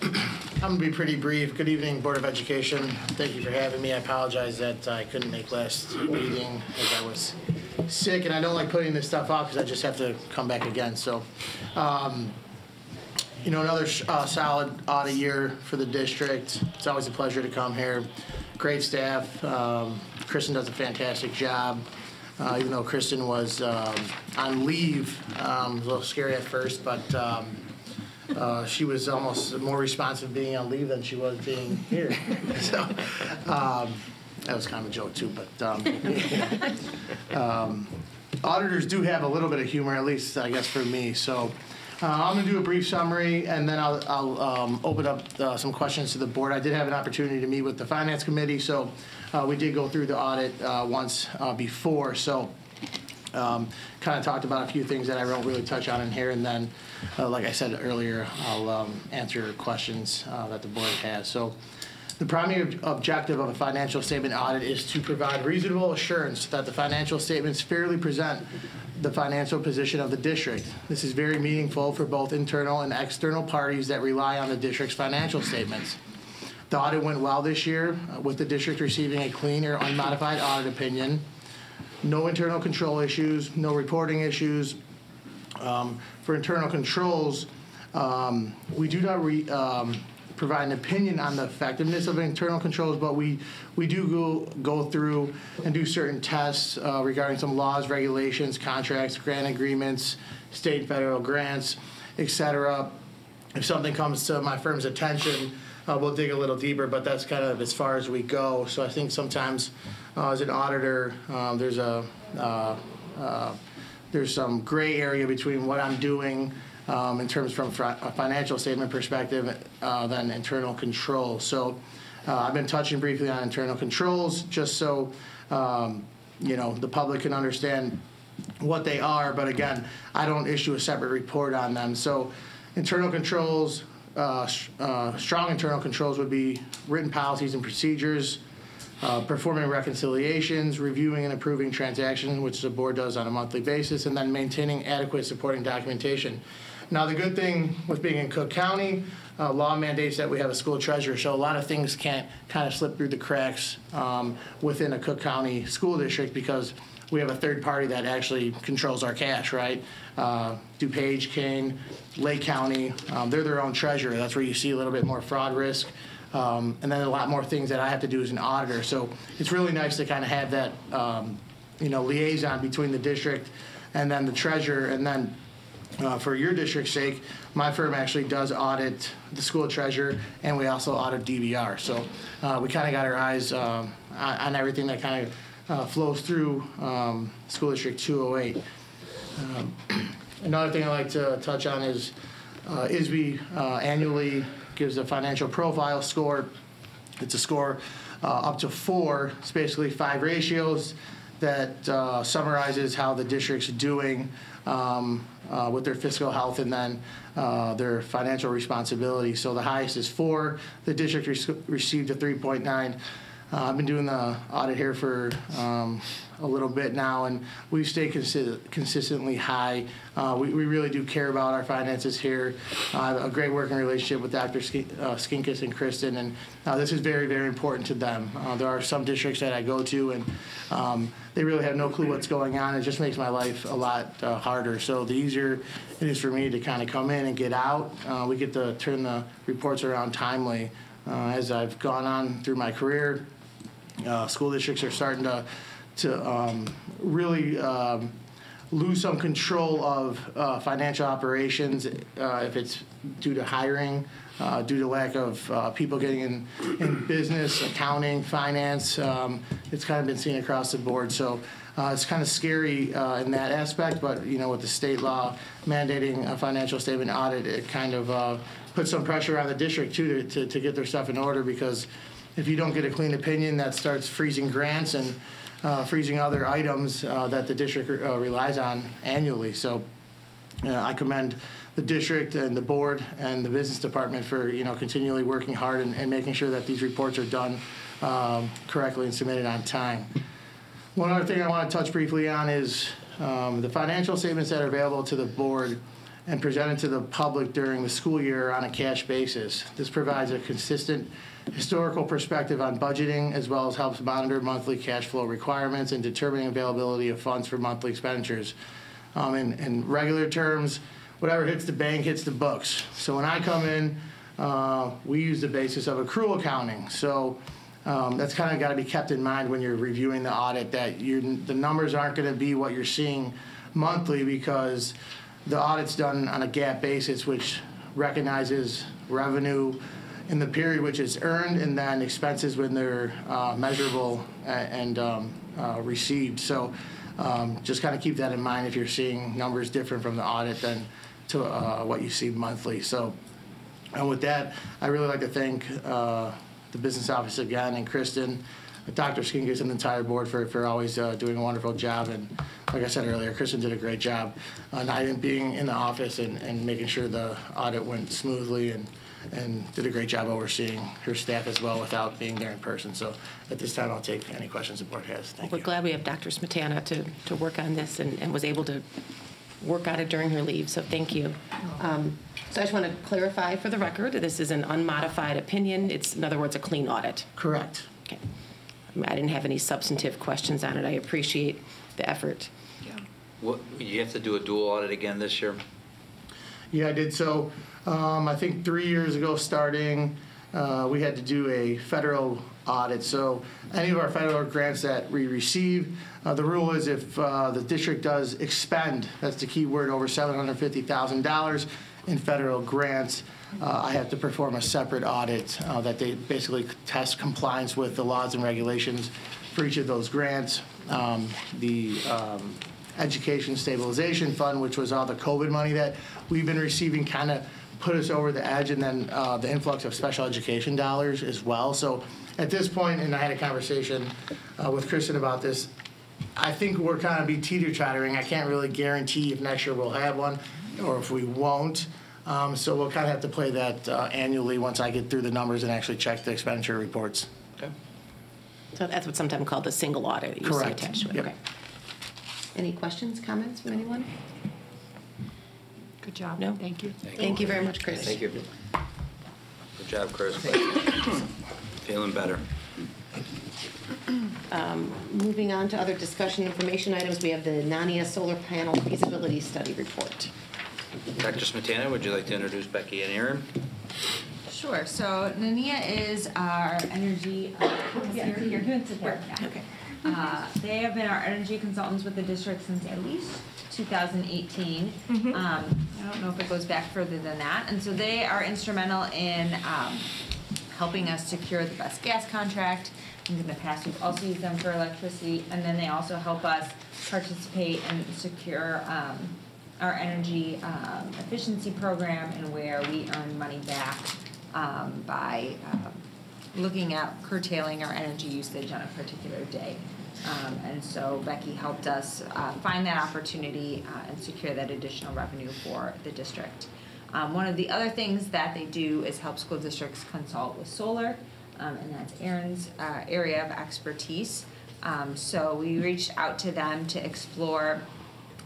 I'm going to be pretty brief. Good evening, Board of Education. Thank you for having me. I apologize that I couldn't make last meeting as I was sick, and I don't like putting this stuff off because I just have to come back again. So, you know, another solid audit year for the district. It's always a pleasure to come here. Great staff. Kristen does a fantastic job. Even though Kristen was on leave, it was a little scary at first, but she was almost more responsive being on leave than she was being here. So that was kind of a joke too, but auditors do have a little bit of humor, at least I guess for me. So I'm going to do a brief summary, and then I'll open up some questions to the board. I did have an opportunity to meet with the Finance Committee, so we did go through the audit once before. So kind of talked about a few things that I won't really touch on in here, and then, like I said earlier, I'll answer questions that the board has. So the primary objective of a financial statement audit is to provide reasonable assurance that the financial statements fairly present the financial position of the district. This is very meaningful for both internal and external parties that rely on the district's financial statements. The audit went well this year, with the district receiving a clean or unmodified audit opinion. No internal control issues, no reporting issues. For internal controls, we do not provide an opinion on the effectiveness of internal controls, but we do go through and do certain tests regarding some laws, regulations, contracts, grant agreements, state and federal grants, etc. If something comes to my firm's attention, we'll dig a little deeper, but that's kind of as far as we go. So I think sometimes as an auditor, there's some gray area between what I'm doing in terms from a financial statement perspective than internal controls. So I've been touching briefly on internal controls just so you know, the public can understand what they are, but again, I don't issue a separate report on them. So internal controls, strong internal controls would be written policies and procedures, performing reconciliations, reviewing and approving transactions, which the board does on a monthly basis, and then maintaining adequate supporting documentation. Now, the good thing with being in Cook County, law mandates that we have a school treasurer, so a lot of things can't kind of slip through the cracks within a Cook County school district because we have a third party that actually controls our cash, right? DuPage, Kane, Lake County, they're their own treasurer. That's where you see a little bit more fraud risk. And then a lot more things that I have to do as an auditor. So it's really nice to kind of have that, you know, liaison between the district and then the treasurer. And then for your district's sake, my firm actually does audit the school treasurer, and we also audit DVR. So we kind of got our eyes on everything that kind of flows through School District 208. Another thing I like to touch on is ISB annually gives a financial profile score. It's a score up to 4. It's basically 5 ratios that summarizes how the district's doing with their fiscal health and then their financial responsibility. So the highest is 4. The district received a 3.9. I've been doing the audit here for a little bit now, and we've stayed consistently high. We really do care about our finances here. I have a great working relationship with Dr. Skinkus and Kristen, and this is very, very important to them. There are some districts that I go to, and they really have no clue what's going on. It just makes my life a lot harder. So the easier it is for me to kind of come in and get out, we get to turn the reports around timely. As I've gone on through my career, school districts are starting to really lose some control of financial operations if it's due to hiring, due to lack of people getting in business, accounting, finance. It's kind of been seen across the board. So it's kind of scary in that aspect, but you know, with the state law mandating a financial statement audit, it kind of puts some pressure on the district too to get their stuff in order, because if you don't get a clean opinion, that starts freezing grants and freezing other items that the district relies on annually. So I commend the district and the board and the business department for continually working hard and making sure that these reports are done correctly and submitted on time. One other thing I want to touch briefly on is the financial statements that are available to the board and presented to the public during the school year on a cash basis. This provides a consistent historical perspective on budgeting, as well as helps monitor monthly cash flow requirements and determining availability of funds for monthly expenditures. In regular terms, whatever hits the bank hits the books. So when I come in, we use the basis of accrual accounting. So that's kind of got to be kept in mind when you're reviewing the audit, that the numbers aren't going to be what you're seeing monthly, because the audit's done on a GAAP basis, which recognizes revenue in the period which is earned, and then expenses when they're measurable and received. So just kind of keep that in mind if you're seeing numbers different from the audit than to what you see monthly. So, and with that, I really like to thank the business office again, and Kristen, Dr. Skinkis, and the entire board for always doing a wonderful job. And like I said earlier, Kristen did a great job not even being in the office and making sure the audit went smoothly, and did a great job overseeing her staff as well without being there in person. So at this time, I'll take any questions the board has. Thank you. We're glad we have Dr. Smetana to work on this and was able to work on it during her leave, so thank you. So I just want to clarify for the record, this is an unmodified opinion. It's, in other words, a clean audit. Correct. Okay. I didn't have any substantive questions on it. I appreciate the effort. What, you have to do a dual audit again this year? Yeah, I did. So I think 3 years ago starting, we had to do a federal audit. So any of our federal grants that we receive, the rule is if the district does expend, that's the key word, over $750,000 in federal grants, I have to perform a separate audit that they basically test compliance with the laws and regulations for each of those grants. The Education Stabilization Fund, which was all the COVID money that we've been receiving, kind of put us over the edge, and then the influx of special education dollars as well. So at this point, and I had a conversation with Kristen about this, I think we're kind of be teeter-tottering. I can't really guarantee if next year we'll have one or if we won't. So we'll kind of have to play that annually once I get through the numbers and actually check the expenditure reports. Okay. So that's what's sometimes called the single audit that you see Correct. attached to it. Yep. Okay. Any questions, comments from anyone? Good job. No? Thank you. Thank you very much, Chris. Thank you. Good job, Chris. Feeling better. Moving on to other discussion information items, we have the NANIA solar panel feasibility study report. Dr. Smetana, would you like to introduce Becky and Aaron? Sure. So NANIA is our energy. You're good to there. Okay. They have been our energy consultants with the district since at least 2018. I don't know if it goes back further than that. And so they are instrumental in helping us secure the best gas contract. In the past, we've also used them for electricity, and then they also help us participate and secure our energy efficiency program, and where we earn money back by looking at curtailing our energy usage on a particular day. And so Becky helped us find that opportunity and secure that additional revenue for the district. One of the other things that they do is help school districts consult with solar, and that's Aaron's area of expertise. So we reached out to them to explore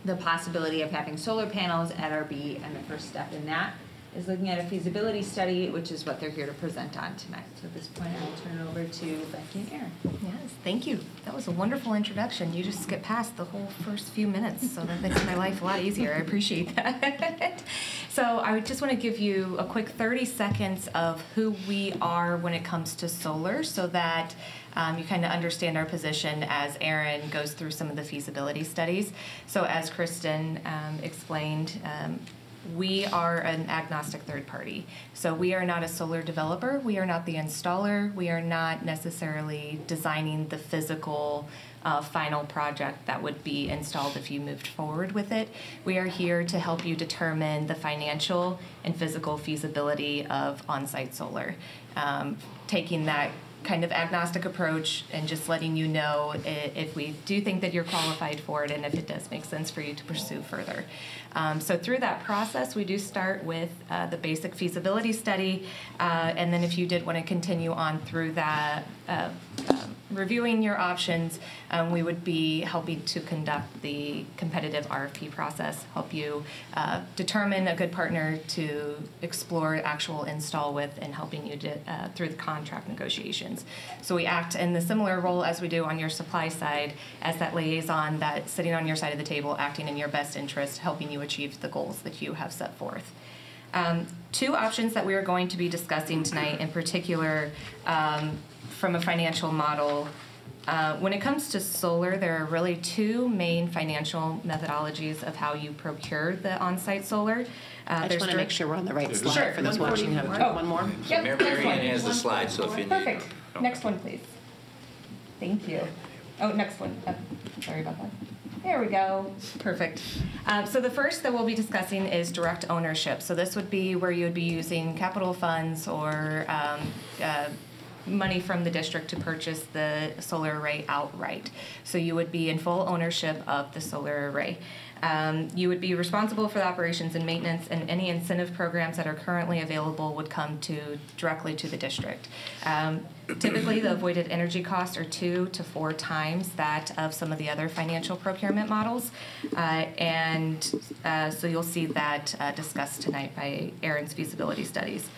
the possibility of having solar panels at RB, and the first step in that is looking at a feasibility study, which is what they're here to present on tonight. So at this point, I'll turn it over to Becky and Aaron. Yes, thank you. That was a wonderful introduction. You just skipped past the whole first few minutes, so that makes my life a lot easier. I appreciate that. So I just want to give you a quick 30 seconds of who we are when it comes to solar, so that you kind of understand our position as Aaron goes through some of the feasibility studies. So as Kristen explained, we are an agnostic third party. So we are not a solar developer. We are not the installer. We are not necessarily designing the physical final project that would be installed if you moved forward with it. We are here to help you determine the financial and physical feasibility of on-site solar. Taking that kind of agnostic approach and just letting you know if we do think that you're qualified for it, and if it does make sense for you to pursue further. So through that process, we do start with the basic feasibility study, and then if you did want to continue on through that reviewing your options, we would be helping to conduct the competitive RFP process, help you determine a good partner to explore actual install with, and helping you through the contract negotiations. So we act in the similar role as we do on your supply side as that liaison that sitting on your side of the table, acting in your best interest, helping you achieve the goals that you have set forth. Two options that we are going to be discussing tonight in particular from a financial model. When it comes to solar, there are really two main financial methodologies of how you procure the on-site solar. I just want to make sure we're on the right slide Sure. for those watching. One more? Yep, Mary next one. Ann has the slide, so if you need. Perfect. Next one, please. Thank you. Oh, next one. Oh, sorry about that. There we go. Perfect. So the first that we'll be discussing is direct ownership. So this would be where you would be using capital funds or money from the district to purchase the solar array outright. So you would be in full ownership of the solar array. You would be responsible for the operations and maintenance, and any incentive programs that are currently available would come directly to the district. Typically, the avoided energy costs are 2 to 4 times that of some of the other financial procurement models, so you'll see that discussed tonight by Aaron's feasibility studies.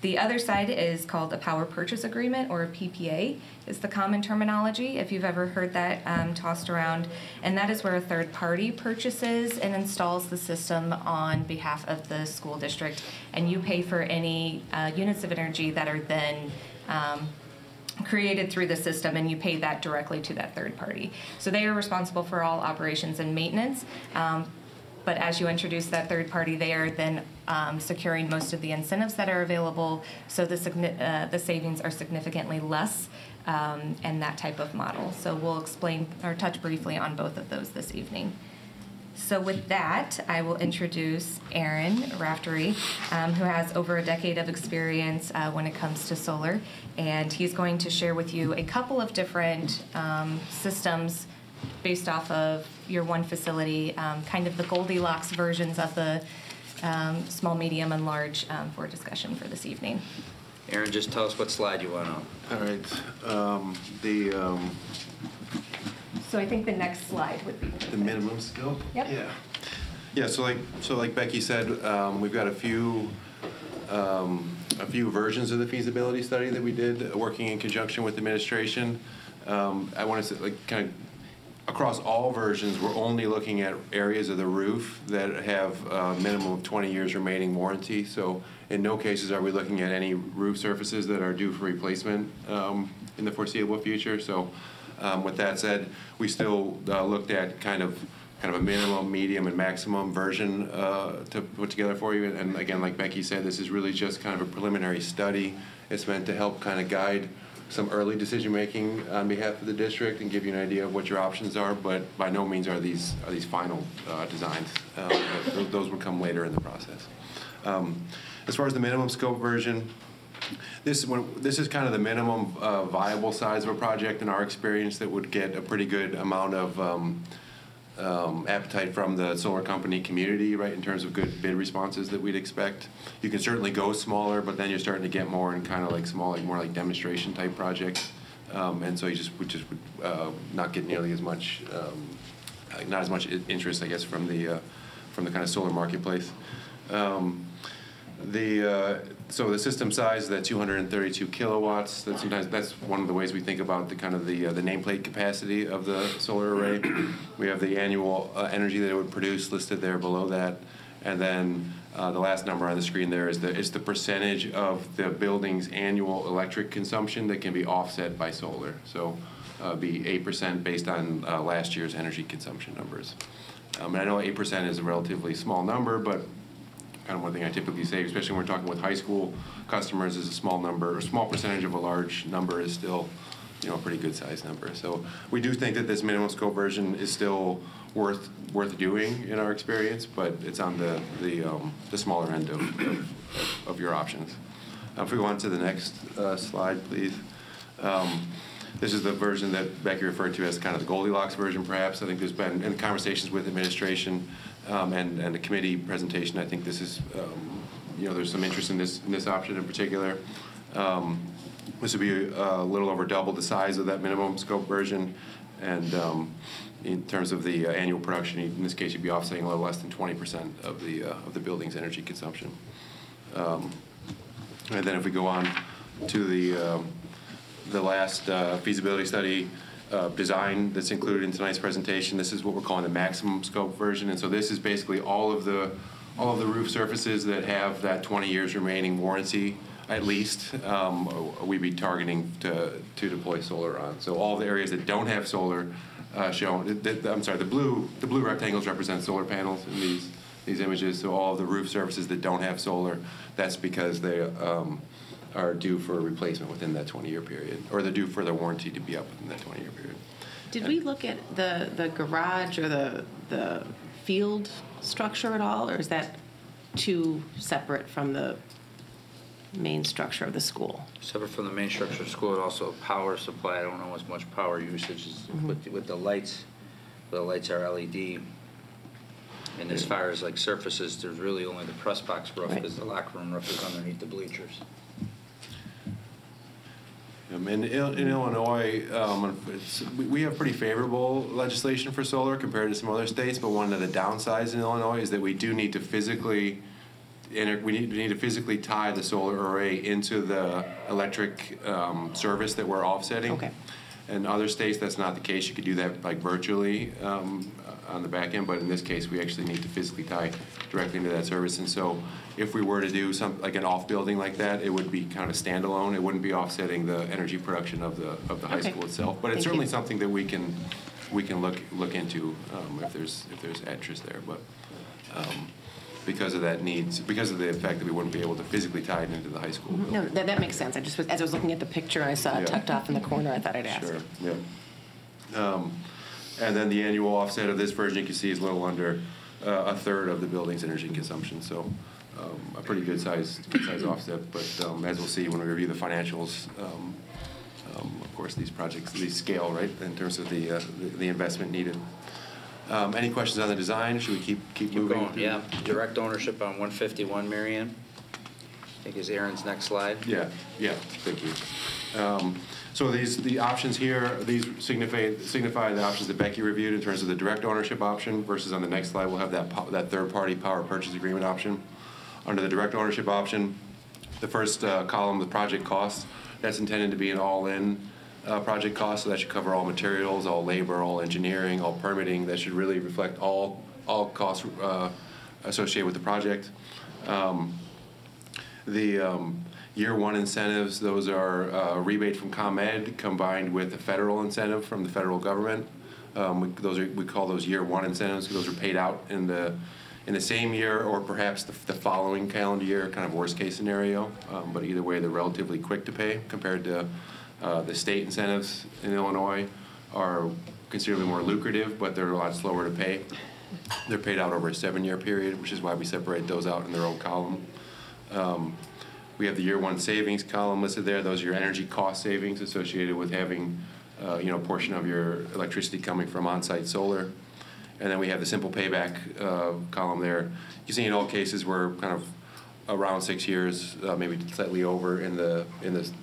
The other side is called a power purchase agreement, or a PPA is the common terminology, if you've ever heard that tossed around. And that is where a third party purchases and installs the system on behalf of the school district, and you pay for any units of energy that are then created through the system, and you pay that directly to that third party. So they are responsible for all operations and maintenance. But as you introduce that third party, they are then securing most of the incentives that are available, so the savings are significantly less in that type of model. So we'll explain or touch briefly on both of those this evening. So with that, I will introduce Aaron Raftery, who has over a decade of experience when it comes to solar, and he's going to share with you a couple of different systems based off of your one facility, kind of the Goldilocks versions of the small, medium, and large for discussion for this evening. Aaron, just tell us what slide you want on. All right. So I think the next slide would be the minimum scope. Yep. Yeah. Yeah. So like Becky said, we've got a few versions of the feasibility study that we did working in conjunction with administration. I want to say, kind of across all versions, we're only looking at areas of the roof that have a minimum of 20 years remaining warranty. So in no cases are we looking at any roof surfaces that are due for replacement in the foreseeable future. So with that said, we still looked at kind of a minimum, medium, and maximum version to put together for you. And again, like Becky said, this is really just kind of a preliminary study. It's meant to help kind of guide some early decision making on behalf of the district and give you an idea of what your options are, but by no means are these final designs. Those would come later in the process. As far as the minimum scope version, this is kind of the minimum viable size of a project in our experience that would get a pretty good amount of appetite from the solar company community, right, in terms of good bid responses that we'd expect. You can certainly go smaller, but then you're starting to get more in kind of like small, like more like demonstration type projects, and so we just would not get nearly as much, not as much interest, I guess, from the kind of solar marketplace. So the system size, that 232 kilowatts, that's one of the ways we think about the kind of the nameplate capacity of the solar array. We have the annual energy that it would produce listed there below that, and then the last number on the screen there is the percentage of the building's annual electric consumption that can be offset by solar. So be 8% based on last year's energy consumption numbers. And I know 8% is a relatively small number, but kind of one thing I typically say, especially when we're talking with high school customers, is a small number, a small percentage of a large number is still, a pretty good sized number. So we do think that this minimum scope version is still worth doing in our experience, but it's on the smaller end of your options. If we go on to the next slide, please. This is the version that Becky referred to as kind of the Goldilocks version, perhaps. I think there's been, in conversations with administration and the committee presentation, I think this is, there's some interest in this option in particular. This would be a little over double the size of that minimum scope version, and in terms of the annual production, in this case, you'd be offsetting a little less than 20% of the building's energy consumption. And then if we go on to the last feasibility study design that's included in tonight's presentation, this is what we're calling the maximum scope version, and so this is basically all of the roof surfaces that have that 20 years remaining warranty. At least we'd be targeting to deploy solar on. So all the areas that don't have solar shown. I'm sorry, the blue rectangles represent solar panels in these images. So all of the roof surfaces that don't have solar, that's because they are due for a replacement within that 20-year period, or they're due for their warranty to be up within that 20-year period. Did we look at the garage or the field structure at all, or is that too separate from the main structure of the school? Separate from the main structure of the school, and also power supply. I don't know as much power usage is with the lights. The lights are LED. And as far as like surfaces, there's really only the press box roof, because the locker room roof is underneath the bleachers. In Illinois, we have pretty favorable legislation for solar compared to some other states, but one of the downsides in Illinois is that we do need to physically tie the solar array into the electric service that we're offsetting. Okay. In other states, that's not the case. You could do that like virtually on the back end, but in this case, we actually need to physically tie directly into that service. And so, if we were to do some like an off building like that, it would be kind of standalone. It wouldn't be offsetting the energy production of the high school itself. But it's certainly something that we can look into if there's interest there. But because of the fact that we wouldn't be able to physically tie it into the high school building. No, that makes sense. I just was, as I was looking at the picture and I saw it tucked off in the corner, I thought I'd ask. Sure. Yeah. And then the annual offset of this version, you can see, is a little under a third of the building's energy consumption. So a pretty good size offset. But as we'll see when we review the financials, of course, these projects, these scale, right, in terms of the investment needed. Any questions on the design? Should we keep moving? Going, yeah. Direct ownership on 151, Marianne. I think is Aaron's next slide. Yeah. Thank you. So the options here, these signify the options that Becky reviewed in terms of the direct ownership option versus on the next slide we'll have that third-party power purchase agreement option. Under the direct ownership option, the first column, the project costs, that's intended to be an all-in project cost, so that should cover all materials, all labor, all engineering, all permitting. That should really reflect all costs associated with the project. Year one incentives, those are a rebate from ComEd combined with a federal incentive from the federal government. We call those year one incentives, because those are paid out in the same year or perhaps the following calendar year, kind of worst case scenario. But either way, they're relatively quick to pay compared to the state incentives in Illinois are considerably more lucrative, but they're a lot slower to pay. They're paid out over a 7-year period, which is why we separate those out in their own column. We have the year one savings column listed there. Those are your energy cost savings associated with having a portion of your electricity coming from on-site solar. And then we have the simple payback column there. You see in all cases we're kind of around 6 years, maybe slightly over in the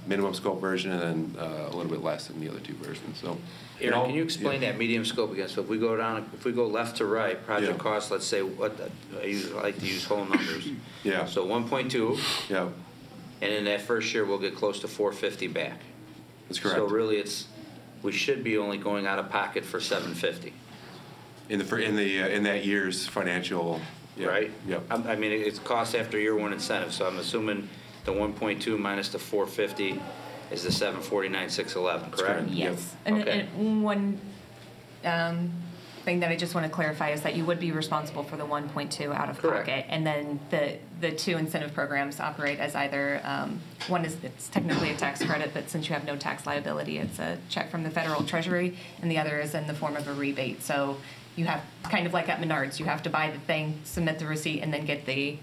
minimum scope version, and then a little bit less in the other two versions. So, Aaron, can you explain that medium scope again? So if we go left to right, project cost, let's say I like to use whole numbers. Yeah. So 1.2. Yeah. And in that first year, we'll get close to 450 back. That's correct. So really, we should be only going out of pocket for 750. In that year's financial. Yeah. Right? Yep. I mean, it's cost after year one incentive, so I'm assuming the 1.2 minus the 450 is the 749,611, correct? Yes. Okay. And one thing that I just want to clarify is that you would be responsible for the 1.2 out of pocket, and then the two incentive programs operate as either one is it's technically a tax credit, but since you have no tax liability, it's a check from the federal treasury, and the other is in the form of a rebate. So you have kind of like at Menards, you have to buy the thing, submit the receipt, and then get the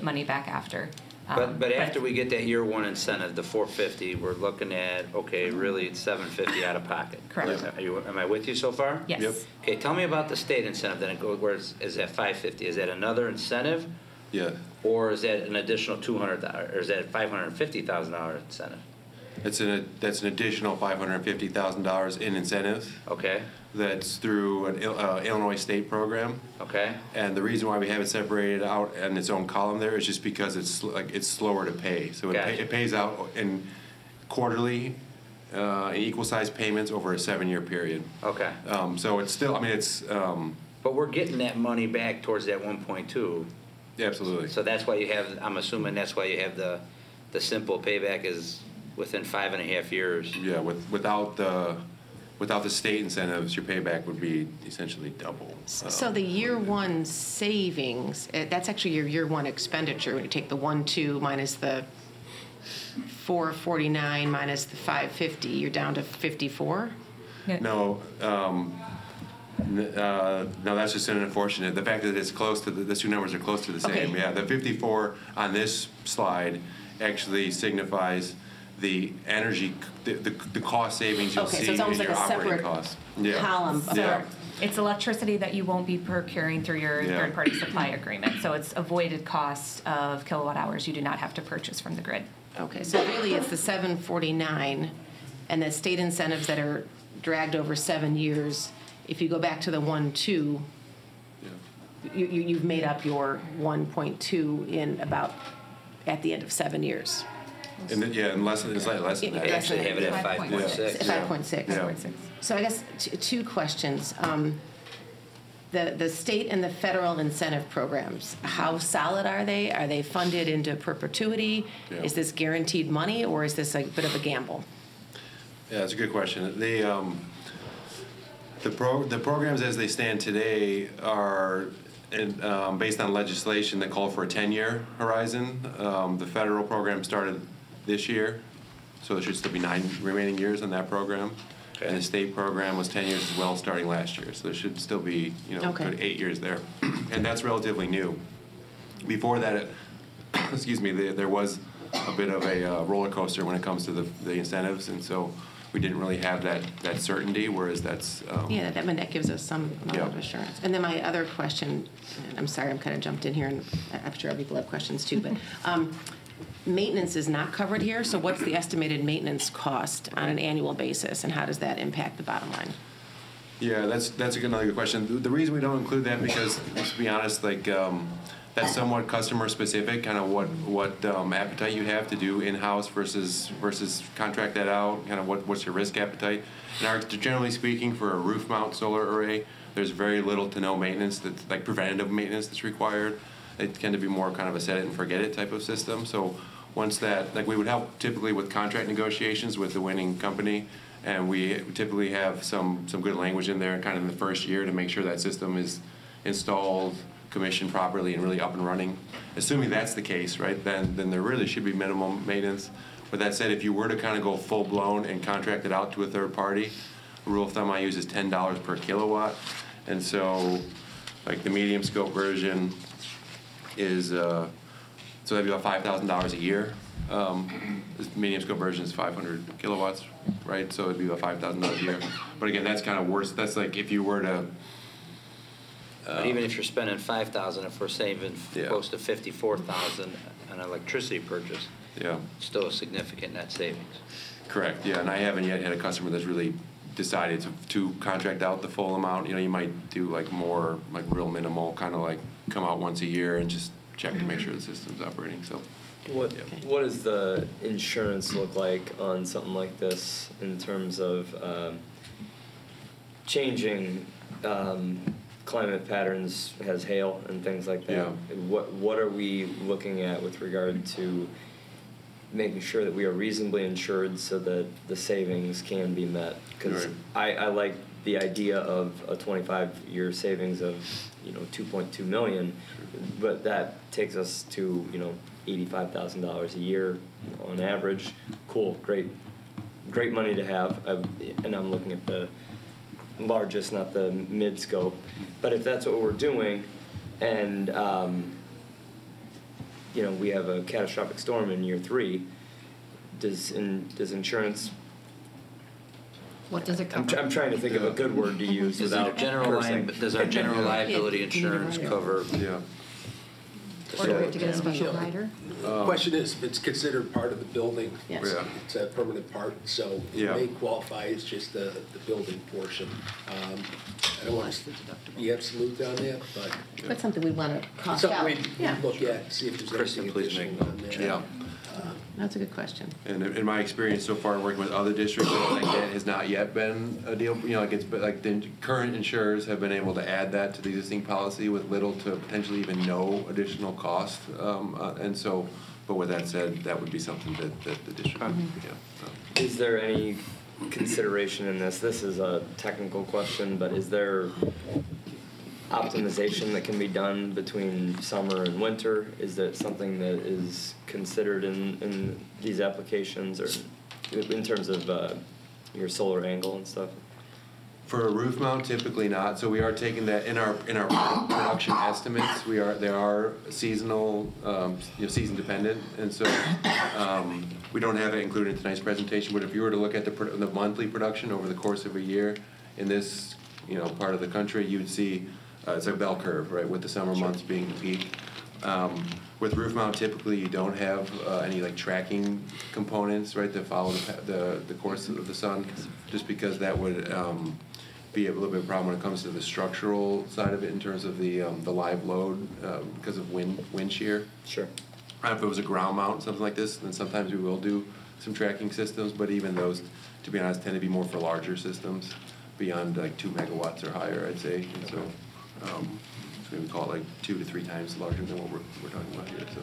money back after. But after we get that year one incentive, the 450, we're looking at, okay, really it's 750 out of pocket. Correct. Am I with you so far? Yes. Yep. Okay, tell me about the state incentive. Then it goes where is that 550? Is that another incentive? Yeah. Or is that an additional $200? Or is that $550,000 incentive? That's an additional $550,000 in incentives. Okay. That's through an Illinois state program. Okay. And the reason why we have it separated out in its own column there is just because it's slower to pay. So it pays out in quarterly, in equal-sized payments over a 7-year period. Okay. So it's still, I mean, it's. But we're getting that money back towards that 1.2. Absolutely. So that's why you have. I'm assuming that's why you have the simple payback is within 5.5 years. Yeah, without the state incentives, your payback would be essentially double. So the year one savings, that's actually your year one expenditure. When you take the 1.2 minus the 449 minus the 550, you're down to 54. No, no, that's just unfortunate. The fact that it's close to the two numbers are close to the same. Okay. Yeah, the 54 on this slide actually signifies the energy, the cost savings you'll see so it's almost in like your a operating separate costs. column. Yeah. It's electricity that you won't be procuring through your third-party supply agreement. So it's avoided cost of kilowatt hours you do not have to purchase from the grid. Okay, so really it's the 749 and the state incentives that are dragged over 7 years. If you go back to the 1.2, you've made up your 1.2 in about at the end of 7 years. And less than that. They actually have it at 5.6. 5.6. Yeah. So I guess two questions. The state and the federal incentive programs, how solid are they? Are they funded into perpetuity? Yeah. Is this guaranteed money, or is this a bit of a gamble? Yeah, that's a good question. The programs as they stand today are based on legislation that called for a 10-year horizon. The federal program started this year, so there should still be 9 remaining years in that program. Okay. And the state program was 10 years as well, starting last year. So there should still be, good 8 years there, and that's relatively new. Before that, excuse me, there was a bit of a roller coaster when it comes to the incentives, and so we didn't really have that certainty. Whereas that's that gives us some amount of assurance. And then my other question, and I'm sorry, I'm kind of jumped in here, and I'm sure other people have questions too, but. Maintenance is not covered here, so what's the estimated maintenance cost on an annual basis, and how does that impact the bottom line? Yeah, that's another good question. The reason we don't include that because, to be honest, that's somewhat customer specific, kind of what appetite you have to do in-house versus contract that out, kind of what's your risk appetite. And generally speaking, for a roof mount solar array, there's very little to no maintenance, that's like preventative maintenance that's required. They tend to be more kind of a set it and forget it type of system. So once that, we would help typically with contract negotiations with the winning company, and we typically have some good language in there kind of in the first year to make sure that system is installed, commissioned properly, and really up and running. Assuming that's the case, right, then there really should be minimum maintenance. With that said, if you were to kind of go full-blown and contract it out to a third party, a rule of thumb I use is $10 per kilowatt. And so the medium scope version is so that'd be about $5,000 a year. This medium scope version is 500 kilowatts, right? So it'd be about $5,000 a year. But again, that's kind of worse. That's like if you were to. But even if you're spending $5,000, if we're saving close to $54,000 on electricity purchase, still a significant net savings. Correct. Yeah, and I haven't yet had a customer that's really decided to contract out the full amount. You might do more real minimal, kind of come out once a year and just check to make sure the system's operating. So, what does the insurance look like on something like this in terms of changing climate patterns, has hail and things like that? Yeah. What are we looking at with regard to making sure that we are reasonably insured so that the savings can be met? Because I like the idea of a 25-year savings of $2.2 million, but that takes us to $85,000 a year on average. Cool, great money to have. And I'm looking at the largest, not the mid scope. But if that's what we're doing, and we have a catastrophic storm in year 3, does insurance? What does it cover? I'm trying to think of a good word to use without does our general liability insurance cover the Or do we have to get a special rider? Question is, if it's considered part of the building, Yes. yeah, it's a permanent part, so it Yeah. may qualify as just the building portion. I don't want to be absolute on that, but. That's something we want to cost Something out. we'd look at, see if there's anything additional on that. Yeah. That's a good question. And in my experience so far working with other districts, like that has not yet been a deal, you know, like it's, but like the current insurers have been able to add that to the existing policy with little to potentially even no additional cost. And so, but with that said, that would be something that the district would, yeah. Is there any consideration in this? This is a technical question, but is there optimization that can be done between summer and winter? Is that something that is considered in these applications, or in terms of your solar angle and stuff? For a roof mount, typically not. So we are taking that in our production estimates. They are seasonal, season dependent, and so we don't have it included in tonight's presentation. But if you were to look at the monthly production over the course of a year in this part of the country, you'd see it's a bell curve, right, with the summer months being the peak. With roof mount, typically you don't have any like tracking components, right, that follow the course of the sun, just because that would be a little bit of a problem when it comes to the structural side of it in terms of the live load because of wind shear. Sure. If it was a ground mount, something like this, then sometimes we will do some tracking systems, but even those, to be honest, tend to be more for larger systems, beyond like 2 megawatts or higher, I'd say. And so we would call it like 2 to 3 times larger than what we're talking about here. So.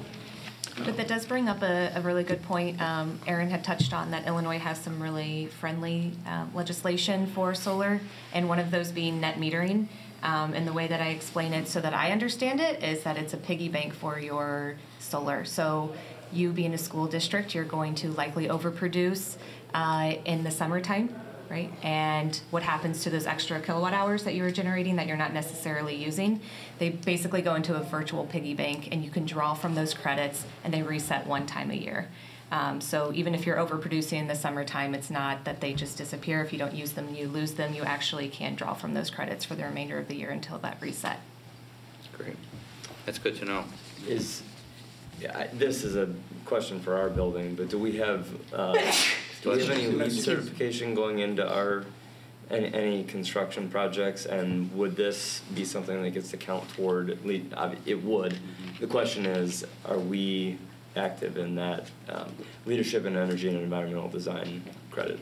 But that does bring up a really good point. Aaron had touched on that Illinois has some really friendly legislation for solar, and one of those being net metering. And the way that I explain it so that I understand it is that it's a piggy bank for your solar. So you being a school district, you're going to likely overproduce in the summertime, right? And what happens to those extra kilowatt hours that you were generating that you're not necessarily using? They basically go into a virtual piggy bank, and you can draw from those credits, and they reset one time a year. So even if you're overproducing in the summertime, it's not that they just disappear. If you don't use them, you lose them. You actually can draw from those credits for the remainder of the year until that reset. Great. That's good to know. This is a question for our building, but do we have any LEED certification going into any construction projects, and would this be something that gets to count toward LEED? It would. The question is, are we active in that leadership in energy and environmental design credit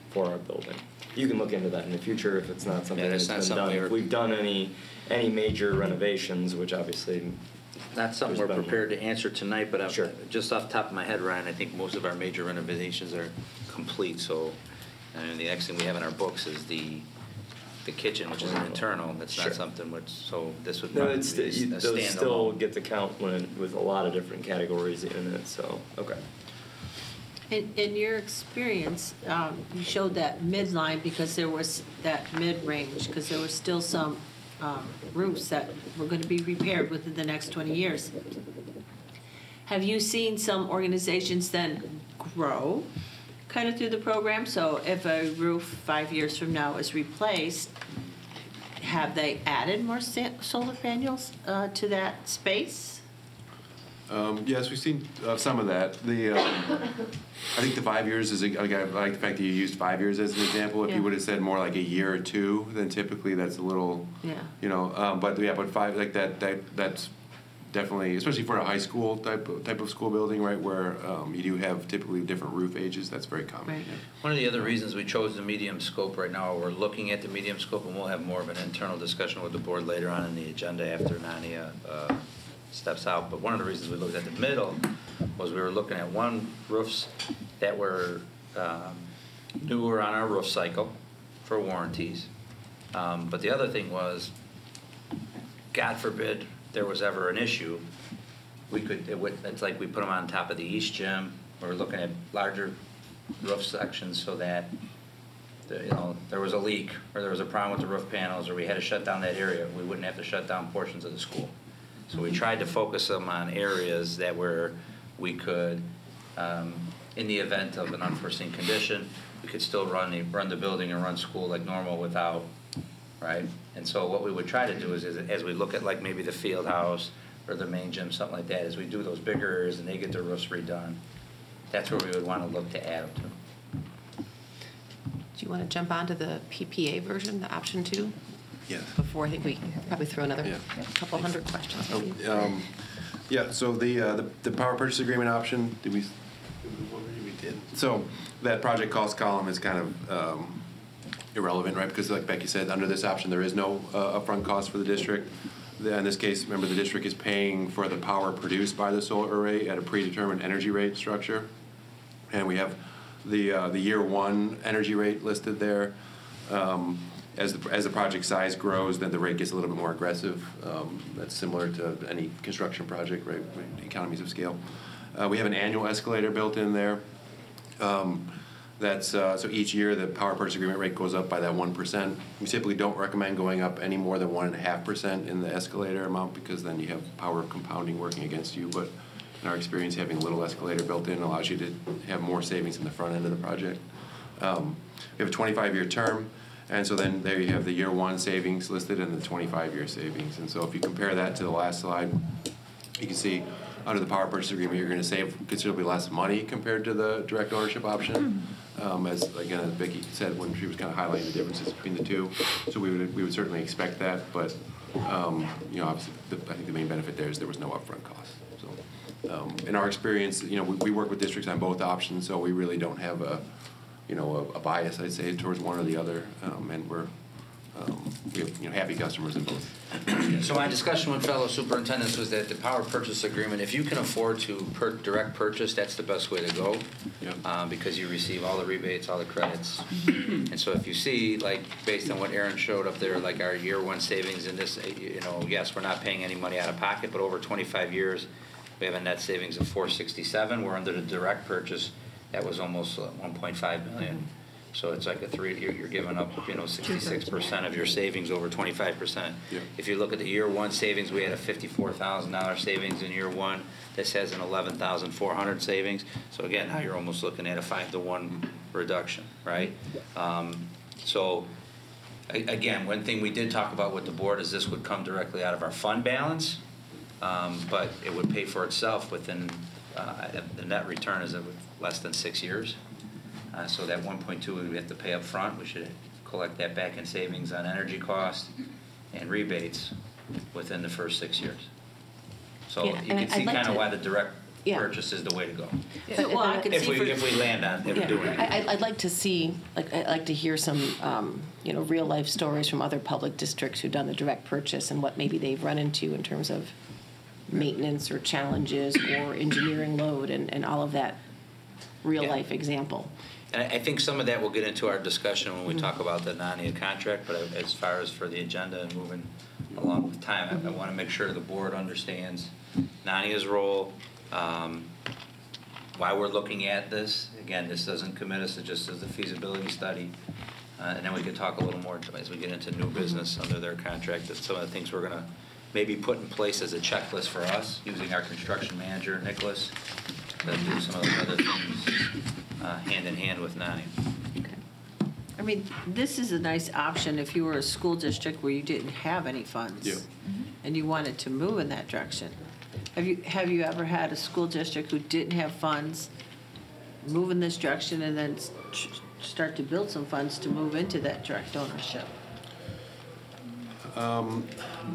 for our building? You can look into that in the future if it's not something that's been done. If we've done any major renovations, which obviously not something we're prepared to answer tonight, but sure. Just off the top of my head, Ryan, I think most of our major renovations are complete. So, and the next thing we have in our books is the kitchen, which is an internal. That's not something which. So this would probably be a standalone. Those still get to count with a lot of different categories in it. So okay. In your experience, you showed that midline because there was that mid-range, because there were still some roofs that were going to be repaired within the next 20 years. Have you seen some organizations then grow kind of through the program? So if a roof 5 years from now is replaced, have they added more solar panels to that space? Yes, we've seen some of that. I think the 5 years is, I like the fact that you used 5 years as an example. If you would have said more like a year or two, then typically that's a little, but 5, like that's definitely, especially for a high school type of school building, right, where you do have typically different roof ages. That's very common. Right. Yeah. One of the other reasons we chose the medium scope right now, we're looking at the medium scope, and we'll have more of an internal discussion with the board later on in the agenda after Nania steps out. But one of the reasons we looked at the middle was we were looking at roofs that were newer on our roof cycle for warranties. But the other thing was, God forbid there was ever an issue, it's like we put them on top of the East Gym. We're looking at larger roof sections so that there was a leak or there was a problem with the roof panels or we had to shut down that area. We wouldn't have to shut down portions of the school. So we tried to focus them on areas that where we could, in the event of an unforeseen condition, we could still run the building and run school like normal without, right? And so what we would try to do is as we look at like maybe the field house or the main gym, something like that. As we do those bigger areas and they get their roofs redone, that's where we would want to look to add them to. Do you want to jump onto the PPA version, the option 2? Yes. Before I think we probably throw another couple hundred questions at you. Yeah, so the power purchase agreement option, we did. So that project cost column is kind of irrelevant, right? Because like Becky said, under this option, there is no upfront cost for the district. In this case, remember, the district is paying for the power produced by the solar array at a predetermined energy rate structure. And we have the year 1 energy rate listed there. As the project size grows, then the rate gets a little bit more aggressive. That's similar to any construction project, right? Economies of scale. We have an annual escalator built in there. So each year the power purchase agreement rate goes up by that 1%. We typically don't recommend going up any more than 1.5% in the escalator amount, because then you have power of compounding working against you. But in our experience, having a little escalator built in allows you to have more savings in the front end of the project. We have a 25-year term. And so then there you have the year 1 savings listed and the 25-year savings. And so if you compare that to the last slide, you can see under the power purchase agreement, you're going to save considerably less money compared to the direct ownership option. As Vicki said when she was kind of highlighting the differences between the two. So we would certainly expect that, but obviously I think the main benefit there is there was no upfront cost. So in our experience, we work with districts on both options, so we really don't have a bias, I'd say, towards one or the other, and we have happy customers in both. So my discussion with fellow superintendents was that the power purchase agreement, if you can afford to direct purchase, that's the best way to go, because you receive all the rebates, all the credits. And so if you see, like, based on what Aaron showed up there, like our year 1 savings in this, yes, we're not paying any money out of pocket, but over 25 years, we have a net savings of $467. We're under the direct purchase. That was almost 1.5 million. So it's like you're giving up, 66% of your savings over 25%. Yeah. If you look at the year 1 savings, we had a $54,000 savings in year 1. This has an $11,400 savings. So again, now you're almost looking at a 5-to-1 reduction, right? So again, one thing we did talk about with the board is this would come directly out of our fund balance, but it would pay for itself within, the net return is less than 6 years. So that 1.2 we have to pay up front. We should collect that back in savings on energy costs and rebates within the first 6 years. So you can see kind of why the direct purchase is the way to go. Well, I could see if we land on doing it. I'd like to see, I'd like to hear some, real life stories from other public districts who've done the direct purchase and what maybe they've run into in terms of maintenance or challenges or engineering load and all of that real life example. And I think some of that we'll get into our discussion when we talk about the NANIA contract, but as far as for the agenda and moving along with time, I want to make sure the board understands NANIA's role, why we're looking at this. Again, this doesn't commit us, it just is a feasibility study. And then we can talk a little more as we get into new business under their contract, that some of the things we're going to maybe put in place as a checklist for us, using our construction manager, Nicholas, to do some of those other things hand in hand with NANI. Okay. I mean, this is a nice option if you were a school district where you didn't have any funds and you wanted to move in that direction. Have you ever had a school district who didn't have funds move in this direction and then start to build some funds to move into that direct ownership?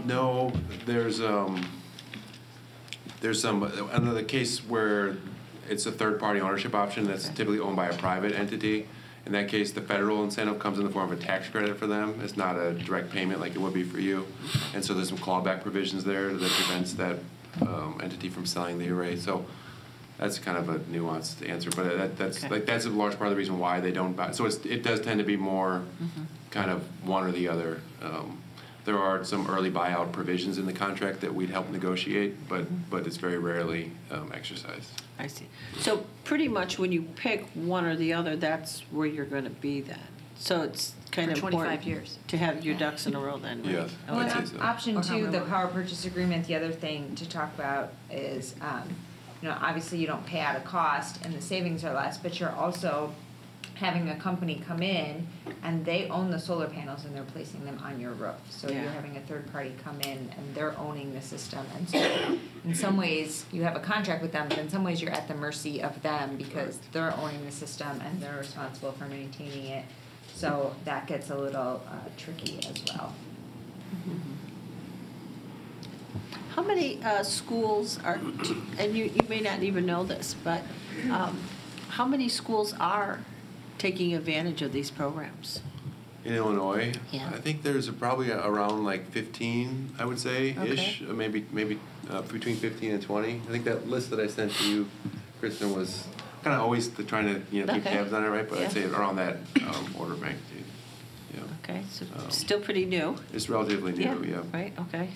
No, there's some another case where it's a third-party ownership option that's typically owned by a private entity. In that case, the federal incentive comes in the form of a tax credit for them. It's not a direct payment like it would be for you, and so there's some clawback provisions there that prevents that entity from selling the array. So that's kind of a nuanced answer, but that's a large part of the reason why they don't buy. So it does tend to be more kind of one or the other. There are some early buyout provisions in the contract that we'd help negotiate, but it's very rarely exercised. I see. So pretty much when you pick one or the other, that's where you're going to be then. So it's kind of 25 important years. To have your ducks in a row then, right? Yes. Well, I'd say so. option 2, the power purchase agreement, the other thing to talk about is, obviously you don't pay out of cost and the savings are less, but you're also having a company come in and they own the solar panels and they're placing them on your roof. So Yeah. you're having a third party come in and they're owning the system. And so in some ways you have a contract with them, but in some ways you're at the mercy of them because they're owning the system and they're responsible for maintaining it. So that gets a little tricky as well. How many schools are, and you may not even know this, but how many schools are taking advantage of these programs? In Illinois, Yeah. I think there's probably around like 15, I would say, ish, Okay. maybe between 15 and 20. I think that list that I sent to you, Kristen, was kind of always trying to keep Okay. tabs on it, right? But Yeah. I'd say around that order of magnitude. Yeah. Okay, so still pretty new. It's relatively new, yeah. Right, okay.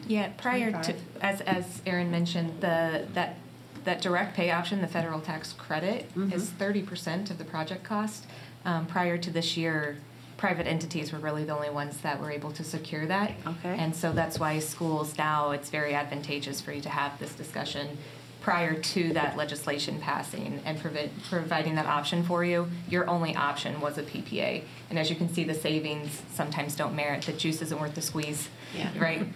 Yeah, prior to, as Erin mentioned, that direct pay option, the federal tax credit, is 30% of the project cost. Prior to this year, private entities were really the only ones that were able to secure that. Okay. And so that's why schools now, it's very advantageous for you to have this discussion prior to that legislation passing and providing that option for you. Your only option was a PPA. And as you can see, the savings sometimes don't merit, the juice isn't worth the squeeze, right?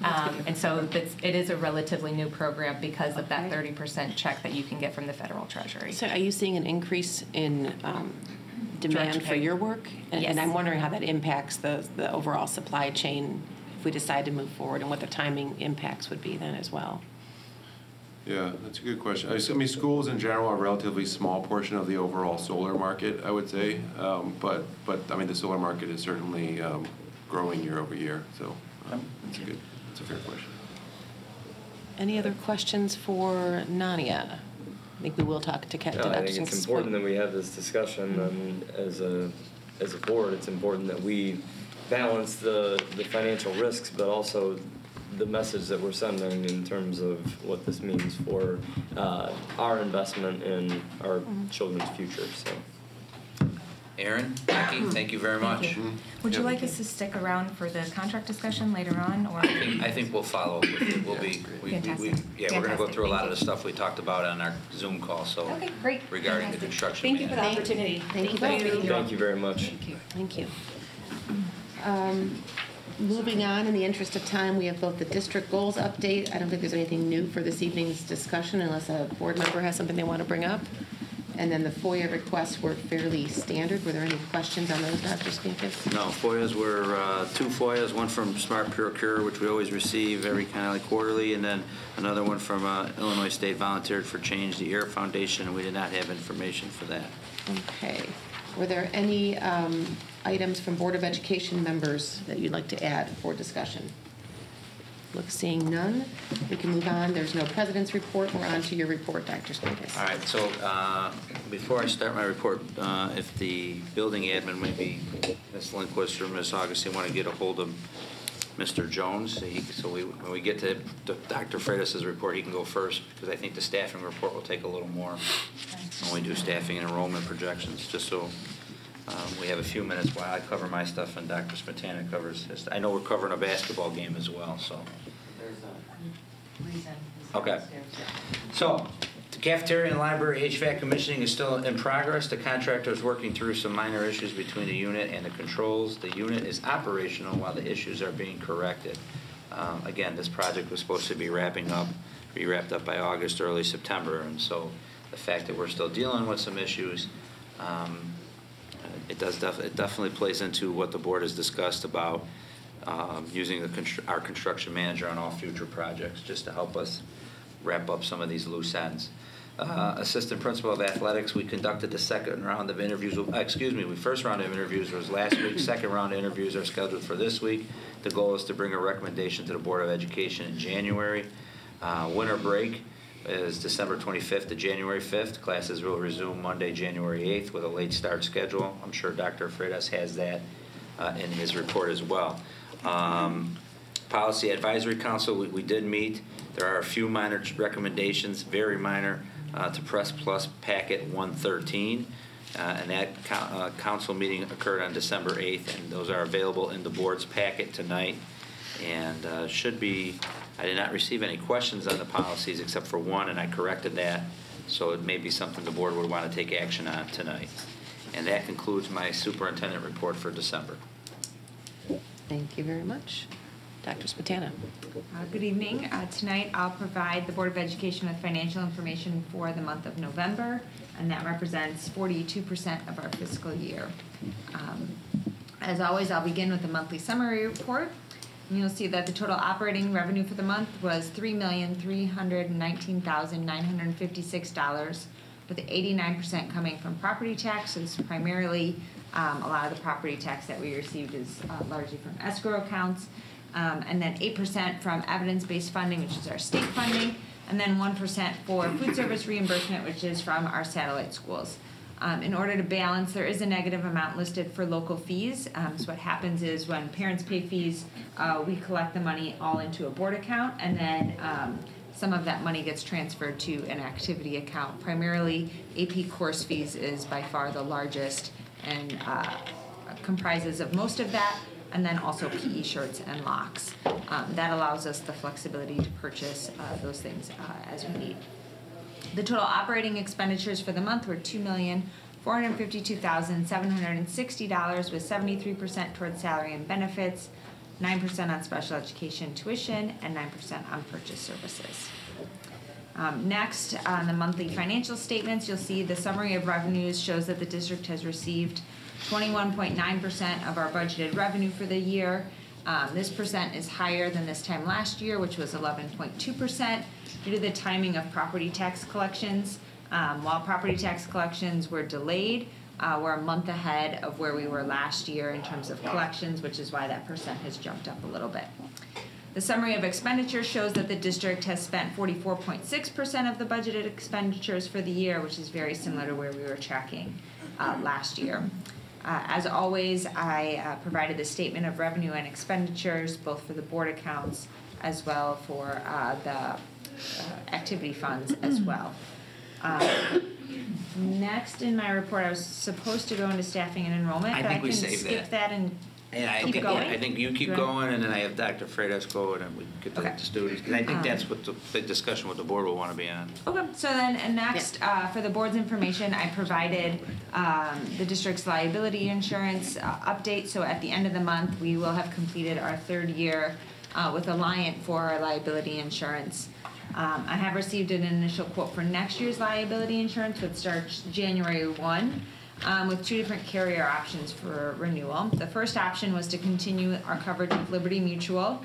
And so it is a relatively new program because of that 30% check that you can get from the federal treasury. So are you seeing an increase in demand Direct for pay. your work? Yes. And I'm wondering how that impacts the overall supply chain if we decide to move forward, and what the timing impacts would be then as well. Yeah, that's a good question. I mean, schools in general are a relatively small portion of the overall solar market, I would say. But I mean, the solar market is certainly growing year over year. So it's a fair question. Any other questions for Nadia? I think we will talk to Kat. No, I think it's important that we have this discussion, and as a board, it's important that we balance the financial risks, but also the message that we're sending in terms of what this means for our investment in our children's future. So, Erin, Becky, thank you very much. Thank you. Would you like us to stick around for the contract discussion later on, or? I think we'll follow up with it. We'll be, Fantastic. we're going to go through a lot of the stuff we talked about on our Zoom call. So Okay, great. regarding the construction. Thank you for the opportunity. Thank you. thank you very much. Thank you. Moving on, in the interest of time, we have both the district goals update. I don't think there's anything new for this evening's discussion unless a board member has something they want to bring up. And then the FOIA requests were fairly standard. Were there any questions on those, Dr. Spinkus? No, FOIAs were two FOIAs, one from Smart Procure, which we always receive every kind of like quarterly, and then another one from Illinois State Volunteered for Change, the AIR Foundation, and we did not have information for that. Okay. Were there any items from Board of Education members that you'd like to add for discussion? Look, seeing none, we can move on. There's no president's report. We're on to your report, Dr. Spinkus. All right, so before I start my report, if the building admin, maybe Ms. Lindquist or Ms. Augustine, want to get a hold of Mr. Jones, when we get to Dr. Freitas' report, he can go first, because I think the staffing report will take a little more when we do staffing and enrollment projections, just so we have a few minutes while I cover my stuff and Dr. Smetana covers his. I know we're covering a basketball game as well, so. Okay. So, the cafeteria and library HVAC commissioning is still in progress. The contractor is working through some minor issues between the unit and the controls. The unit is operational while the issues are being corrected. Again, this project was supposed to be wrapped up by August, early September, and so the fact that we're still dealing with some issues, it definitely plays into what the board has discussed about using our construction manager on all future projects, just to help us wrap up some of these loose ends. Assistant principal of athletics, we conducted the second round of interviews. First round of interviews was last week. Second round of interviews are scheduled for this week. The goal is to bring a recommendation to the Board of Education in January. Winter break is December 25th to January 5th. Classes will resume Monday, January 8th with a late start schedule. I'm sure Dr. Freitas has that in his report as well. Policy Advisory Council, we did meet. There are a few minor recommendations, very minor, to Press Plus Packet 113. And that council meeting occurred on December 8th, and those are available in the board's packet tonight. And should be, I did not receive any questions on the policies except for one, and I corrected that. So it may be something the board would want to take action on tonight. And that concludes my superintendent report for December. Thank you very much. Dr. Smetana. Good evening. Tonight I'll provide the Board of Education with financial information for the month of November, and that represents 42% of our fiscal year. As always, I'll begin with the monthly summary report. And you'll see that the total operating revenue for the month was $3,319,956, with 89% coming from property taxes, primarily a lot of the property tax that we received is largely from escrow accounts, and then 8% from evidence-based funding, which is our state funding, and then 1% for food service reimbursement, which is from our satellite schools. In order to balance, there is a negative amount listed for local fees. So what happens is when parents pay fees, we collect the money all into a board account, and then some of that money gets transferred to an activity account. Primarily, AP course fees is by far the largest and comprises of most of that, and then also PE shirts and locks. That allows us the flexibility to purchase those things as we need. The total operating expenditures for the month were $2,452,760, with 73% towards salary and benefits, 9% on special education tuition, and 9% on purchase services. Next, on the monthly financial statements, you'll see the summary of revenues shows that the district has received 21.9% of our budgeted revenue for the year. This percent is higher than this time last year, which was 11.2%, due to the timing of property tax collections. While property tax collections were delayed, we're a month ahead of where we were last year in terms of collections, which is why that percent has jumped up a little bit. The summary of expenditures shows that the district has spent 44.6% of the budgeted expenditures for the year, which is very similar to where we were tracking last year. As always, I provided the statement of revenue and expenditures, both for the board accounts as well for the activity funds as well. Next in my report, I was supposed to go into staffing and enrollment, but I can skip that and keep going. I think you keep going, and then I have Dr. Fredesco, and then we get to the students, because I think that's what the big discussion with the board will want to be on. Okay, so then next, for the board's information, I provided the district's liability insurance update. So at the end of the month, we will have completed our third year with Alliant for our liability insurance. I have received an initial quote for next year's liability insurance, which starts January 1. With two different carrier options for renewal. The first option was to continue our coverage with Liberty Mutual,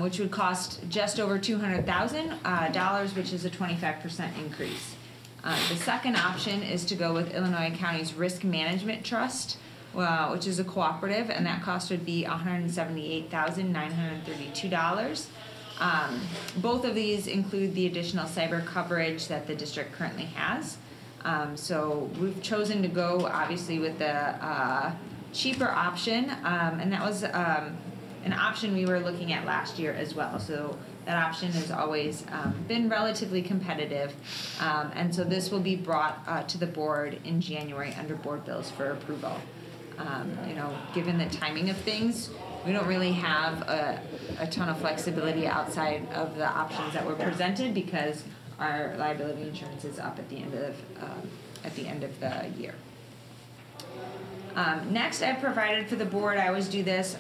which would cost just over $200,000, which is a 25% increase. The second option is to go with Illinois County's Risk Management Trust, which is a cooperative, and that cost would be $178,932. Both of these include the additional cyber coverage that the district currently has. So we've chosen to go, obviously, with the cheaper option, and that was an option we were looking at last year as well. So that option has always been relatively competitive, and so this will be brought to the board in January under board bills for approval. Given the timing of things, we don't really have a ton of flexibility outside of the options that were presented because our liability insurance is up at the end of the year. Next, I've provided for the board, I always do this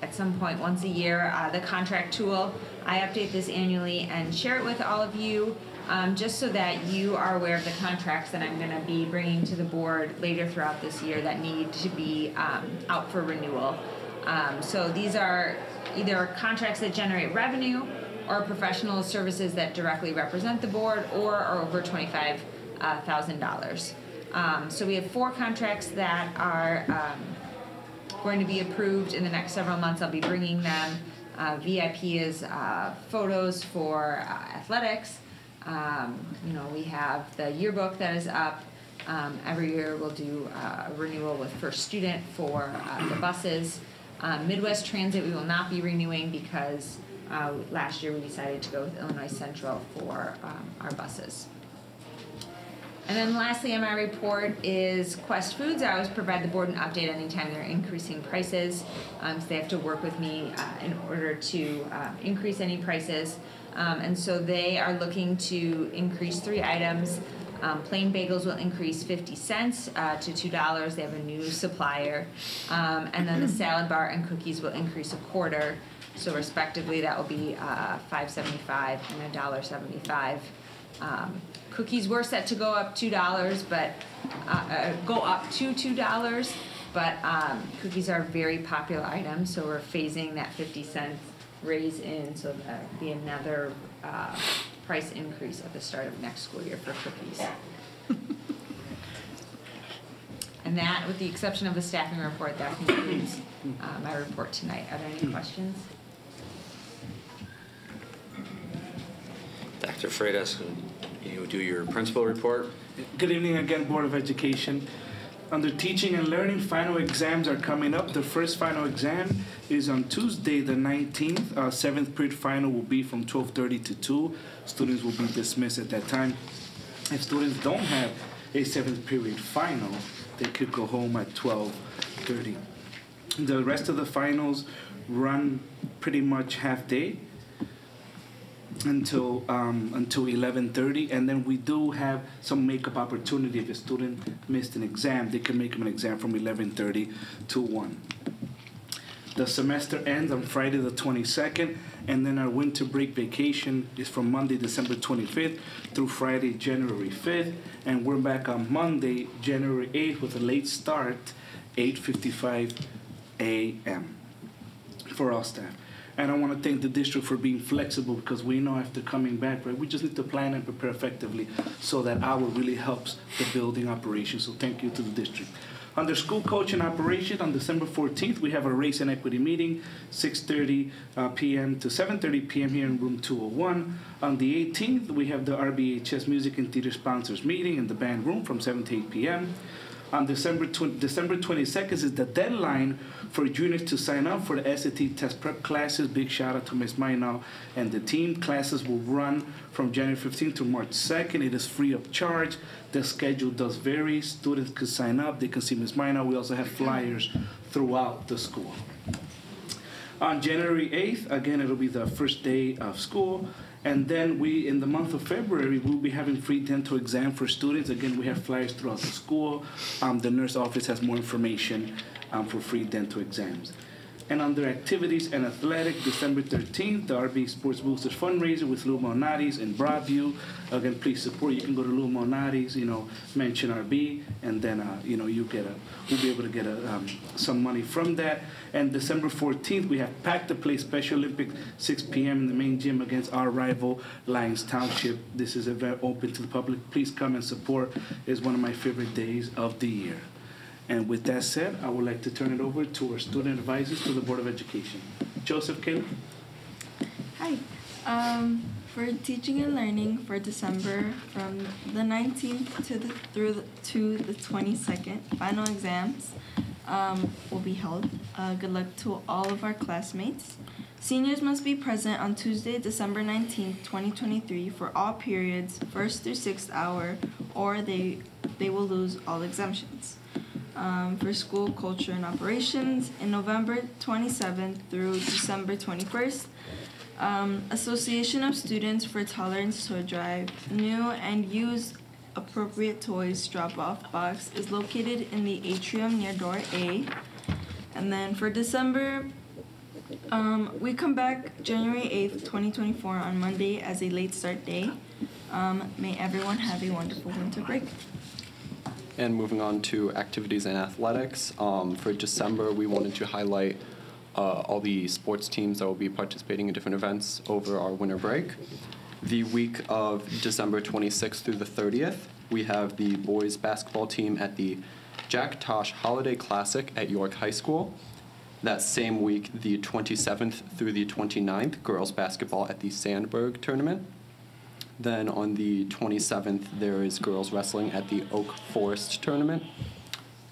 at some point once a year, the contract tool. I update this annually and share it with all of you just so that you are aware of the contracts that I'm going to be bringing to the board later throughout this year that need to be out for renewal. So these are either contracts that generate revenue or professional services that directly represent the board or are over $25,000. So we have 4 contracts that are going to be approved in the next several months. I'll be bringing them. VIP is photos for athletics. We have the yearbook that is up. Every year we'll do a renewal with First Student for the buses. Midwest Transit we will not be renewing because last year we decided to go with Illinois Central for our buses. And then lastly in my report is Quest Foods. I always provide the board an update anytime they're increasing prices. So they have to work with me in order to increase any prices. And so they are looking to increase 3 items. Plain bagels will increase 50 cents to $2. They have a new supplier. And then the salad bar and cookies will increase a quarter. So respectively, that will be $5.75 and $1.75. Cookies were set to go up $2, but go up to $2. But cookies are a very popular item, so we're phasing that 50 cents raise in, so that'll be another price increase at the start of next school year for cookies. And that, with the exception of the staffing report, that concludes my report tonight. Are there any questions? Dr. Freitas, you do your principal report. Good evening again, Board of Education. Under teaching and learning, final exams are coming up. The first final exam is on Tuesday, the 19th. Our 7th period final will be from 12:30 to 2. Students will be dismissed at that time. If students don't have a 7th period final, they could go home at 12:30. The rest of the finals run pretty much half day until 11:30, and then we do have some makeup opportunity. If a student missed an exam, they can make them an exam from 11:30 to 1. The semester ends on Friday the 22nd, and then our winter break vacation is from Monday, December 25th through Friday, January 5th, and we're back on Monday, January 8th with a late start, 8:55 a.m. for all staff. And I want to thank the district for being flexible, because we know after coming back, right, we just need to plan and prepare effectively so that hour really helps the building operation. So thank you to the district. Under school coach and operation, on December 14th, we have a race and equity meeting, 6:30 p.m. to 7:30 p.m. here in room 201. On the 18th, we have the RBHS Music and Theater Sponsors meeting in the band room from 7 to 8 p.m. On December 22nd is the deadline for juniors to sign up for the SAT test prep classes. Big shout out to Ms. Mainau and the team. Classes will run from January 15th to March 2nd. It is free of charge. The schedule does vary. Students can sign up. They can see Ms. Mainau. We also have flyers throughout the school. On January 8th, again, it'll be the first day of school. And then we, in the month of February, we'll be having free dental exam for students. Again, we have flyers throughout the school. The nurse office has more information for free dental exams. And under activities and athletic, December 13th, the RB Sports Boosters fundraiser with Lou Malnati's in Broadview. Again, please support. You can go to Lou Malnati's, mention RB, and then, we'll be able to get some money from that. And December 14th, we have Pack the Play Special Olympics, 6 p.m. in the main gym against our rival, Lyons Township. This is event open to the public. Please come and support. It's one of my favorite days of the year. And with that said, I would like to turn it over to our student advisors to the Board of Education. Joseph, Caleb. Hi. For teaching and learning for December, from the 19th to the 22nd, final exams will be held. Good luck to all of our classmates. Seniors must be present on Tuesday, December 19th, 2023 for all periods, 1st through 6th hour, or they will lose all exemptions. For school culture and operations, in November 27th through December 21st, Association of Students for Tolerance Toy Drive, new and used appropriate toys drop-off box is located in the atrium near door A. And then for December, we come back January 8th, 2024 on Monday as a late start day. May everyone have a wonderful winter break. And moving on to activities and athletics, for December, we wanted to highlight all the sports teams that will be participating in different events over our winter break. The week of December 26th through the 30th, we have the boys basketball team at the Jack Tosh Holiday Classic at York High School. That same week, the 27th through the 29th, girls basketball at the Sandberg Tournament. Then on the 27th, there is girls wrestling at the Oak Forest Tournament.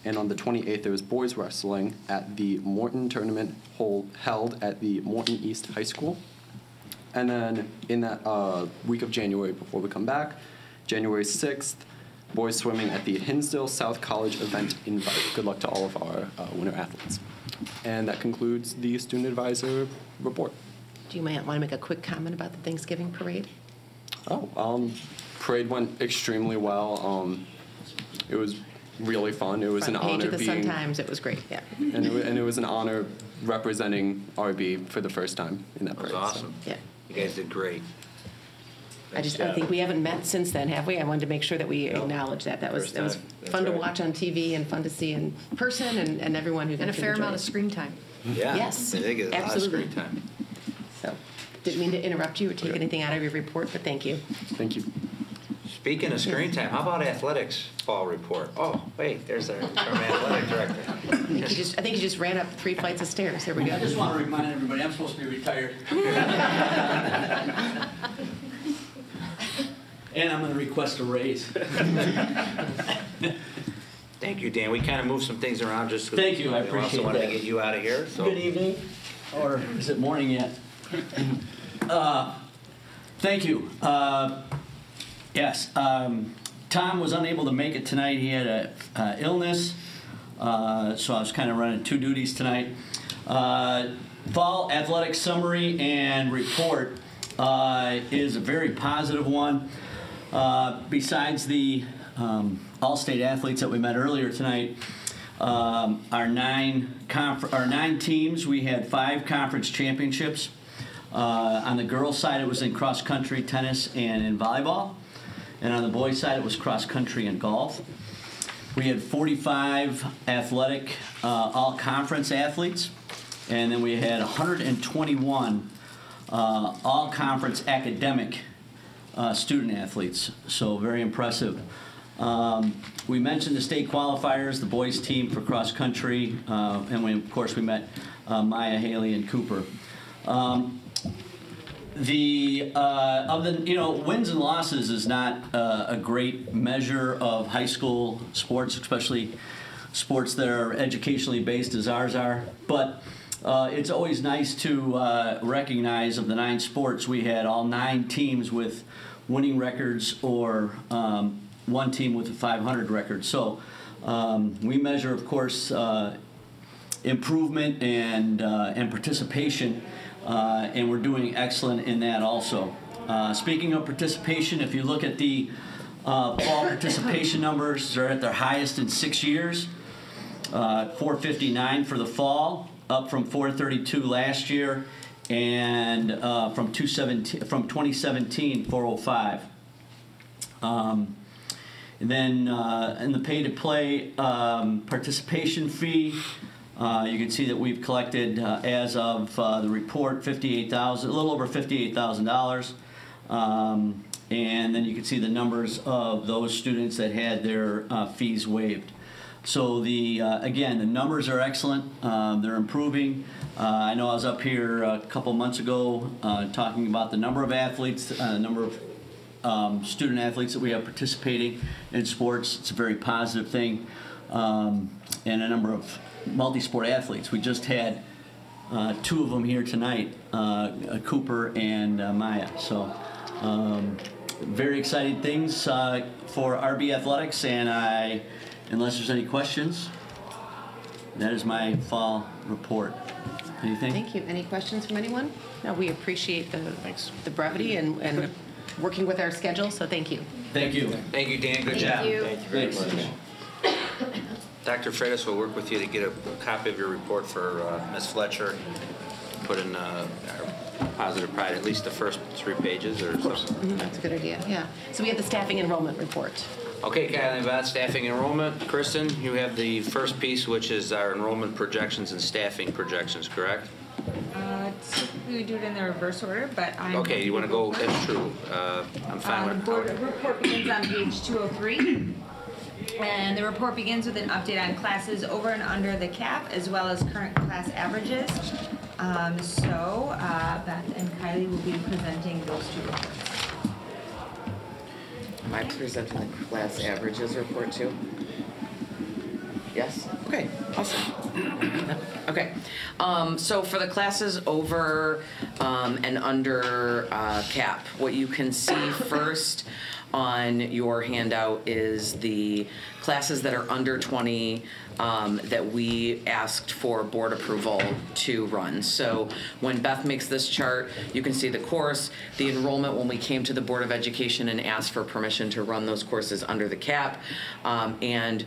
And on the 28th, there is boys wrestling at the Morton Tournament held at the Morton East High School. And then in that week of January, before we come back, January 6th, boys swimming at the Hinsdale South College event invite. Good luck to all of our winter athletes. And that concludes the student advisor report. Do you might want to make a quick comment about the Thanksgiving parade? Parade went extremely well. It was really fun. It was an Front page honor of the being, Sun-Times, it was great, yeah. and it was an honor representing RB for the first time in that That was parade. awesome. Yeah. You guys did great. I think we haven't met since then, have we? I wanted to make sure that we acknowledge that. That was First it was time. That's fun to right. watch on TV and fun to see in person and everyone who And a fair amount of screen time. Yeah. Yes, They did get a lot of absolutely. screen time. So, didn't mean to interrupt you or take anything out of your report, but thank you. Thank you. Speaking of screen time, how about athletics fall report? Oh, wait, there's our athletic director. I think you just ran up 3 flights of stairs. There we go. I just want to remind everybody, I'm supposed to be retired. And I'm going to request a raise. Thank you, Dan. We kind of moved some things around just because Thank you, I we also appreciate wanted that. to get you out of here. So. Good evening, or is it morning yet? Thank you. Yes, Tom was unable to make it tonight. He had a illness, so I was kind of running 2 duties tonight. Fall athletic summary and report is a very positive one. Besides the all-state athletes that we met earlier tonight, our 9 teams, we had 5 conference championships. On the girls' side, it was in cross-country, tennis, and in volleyball. And on the boys' side, it was cross-country and golf. We had 45 athletic all-conference athletes. And then we had 121 all-conference academic student athletes. So very impressive. We mentioned the state qualifiers, the boys' team for cross-country, and of course we met Maya, Haley, and Cooper. Wins and losses is not a great measure of high school sports, especially sports that are educationally based as ours are. But it's always nice to recognize of the 9 sports, we had all 9 teams with winning records or 1 team with a 500 record. So we measure, of course, improvement and participation. And we're doing excellent in that also. Speaking of participation, if you look at the fall participation numbers, they're at their highest in 6 years. 459 for the fall, up from 432 last year, and from 2017, 405. And then in the pay-to-play participation fee, you can see that we've collected, as of the report, a little over $58,000. And then you can see the numbers of those students that had their fees waived. So again, the numbers are excellent. They're improving. I know I was up here a couple months ago talking about the number of athletes, number of student athletes that we have participating in sports. It's a very positive thing. And a number of multi-sport athletes. We just had 2 of them here tonight, Cooper and Maya. So very exciting things for RB Athletics, and unless there's any questions, that is my fall report. Anything? Thank you. Any questions from anyone? No, we appreciate the brevity and working with our schedule, so thank you. Thank you. Thank you, Dan. Good job. Thank you. Thank you very much. Dr. Freitas will work with you to get a copy of your report for Ms. Fletcher. Put in our positive pride, at least the first 3 pages or something. That's a good idea, yeah. So we have the staffing enrollment report. Okay, Kathleen, about staffing enrollment. Kristen, you have the first piece, which is our enrollment projections and staffing projections, correct? Typically we do it in the reverse order, but I'm... Okay, you want to go, that's true. I'm fine with The board report begins on page 203. And the report begins with an update on classes over and under the cap, as well as current class averages. Beth and Kylie will be presenting those 2 reports. Am I presenting the class averages report too? Yes? Okay, awesome. Okay, so for the classes over and under cap, what you can see first on your handout is the classes that are under 20 that we asked for board approval to run. So when Beth makes this chart, you can see the course, the enrollment when we came to the Board of Education and asked for permission to run those courses under the cap, and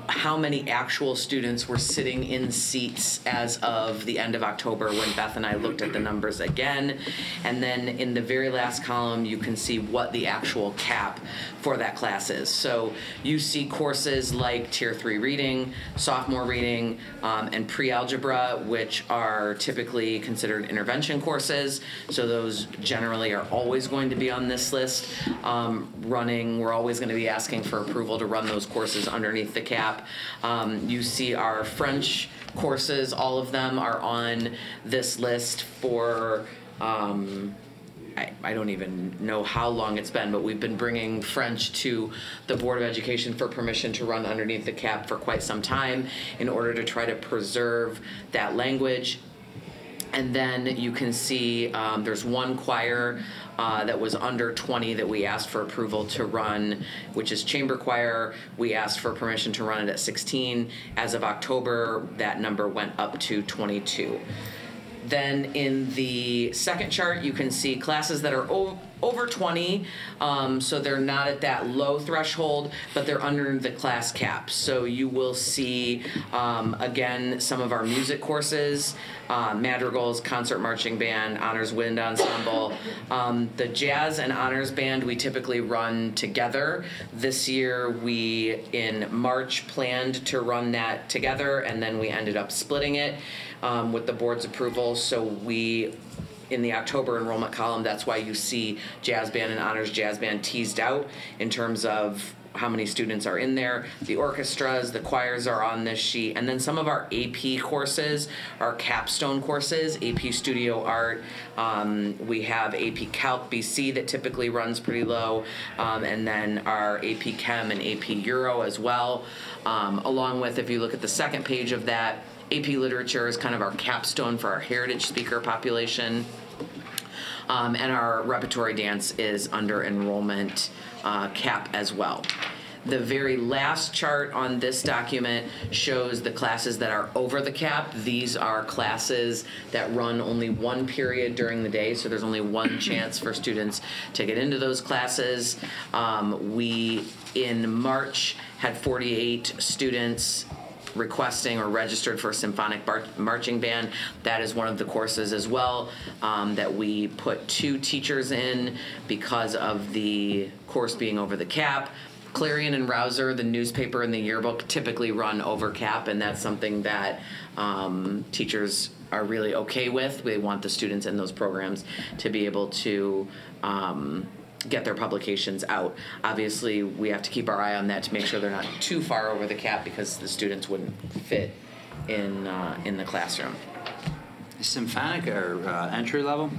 how many actual students were sitting in seats as of the end of October when Beth and I looked at the numbers again. And then in the very last column, you can see what the actual cap for that class is. So you see courses like Tier 3 reading, sophomore reading, and pre-algebra, which are typically considered intervention courses. So those generally are always going to be on this list. We're always going to be asking for approval to run those courses underneath the cap. You see our French courses, all of them are on this list for, I don't even know how long it's been, but we've been bringing French to the Board of Education for permission to run underneath the cap for quite some time in order to try to preserve that language. And then you can see there's one choir that was under 20 that we asked for approval to run, which is chamber choir. We asked for permission to run it at 16. As of October, that number went up to 22. Then in the second chart, you can see classes that are over 20, so they're not at that low threshold, but they're under the class cap. So you will see, again, some of our music courses, madrigals, concert marching band, honors wind ensemble. The jazz and honors band we typically run together. This year we, in March, planned to run that together, and then we ended up splitting it with the board's approval. So we, in the October enrollment column, that's why you see jazz band and honors jazz band teased out in terms of how many students are in there. The orchestras, the choirs are on this sheet. And then some of our AP courses, our capstone courses, AP Studio Art. We have AP Calc BC that typically runs pretty low. And then our AP Chem and AP Euro as well. Along with, if you look at the second page of that, AP Literature is kind of our capstone for our heritage speaker population. And our repertory dance is under enrollment cap as well. The very last chart on this document shows the classes that are over the cap. These are classes that run only one period during the day, so there's only one chance for students to get into those classes. We, in March, had 48 students requesting or registered for a symphonic marching band. That is one of the courses as well that we put 2 teachers in because of the course being over the cap. Clarion and Rouser, the newspaper and the yearbook, typically run over cap, and that's something that teachers are really okay with. They want the students in those programs to be able to get their publications out. Obviously, we have to keep our eye on that to make sure they're not too far over the cap because the students wouldn't fit in the classroom. Is symphonic or entry level?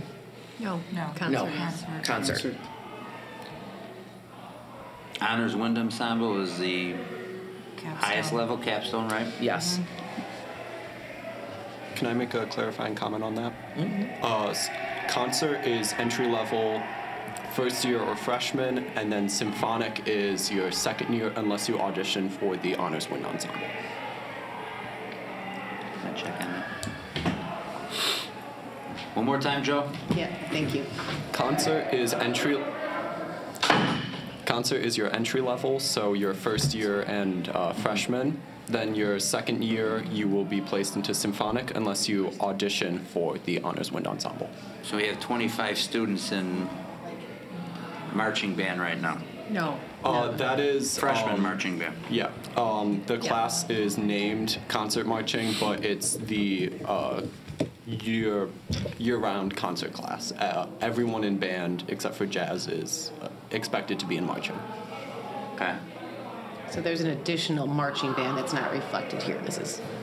No. Concert. No. Concert. Honors wind ensemble is the highest level capstone, right? Yes. Can I make a clarifying comment on that? Mm-hmm. Concert is entry level, first year or freshman, and then symphonic is your second year unless you audition for the honors wind ensemble. Can I check on that? One more time, Joe. Yeah, thank you. Concert is your entry level, so your first year and freshman. Then your second year, you will be placed into symphonic unless you audition for the honors wind ensemble. So we have 25 students in marching band right now. No. That is freshman marching band. Yeah. The class is named concert marching, but it's the year-round concert class. Everyone in band except for jazz is expected to be in marching. Okay. So there's an additional marching band that's not reflected here.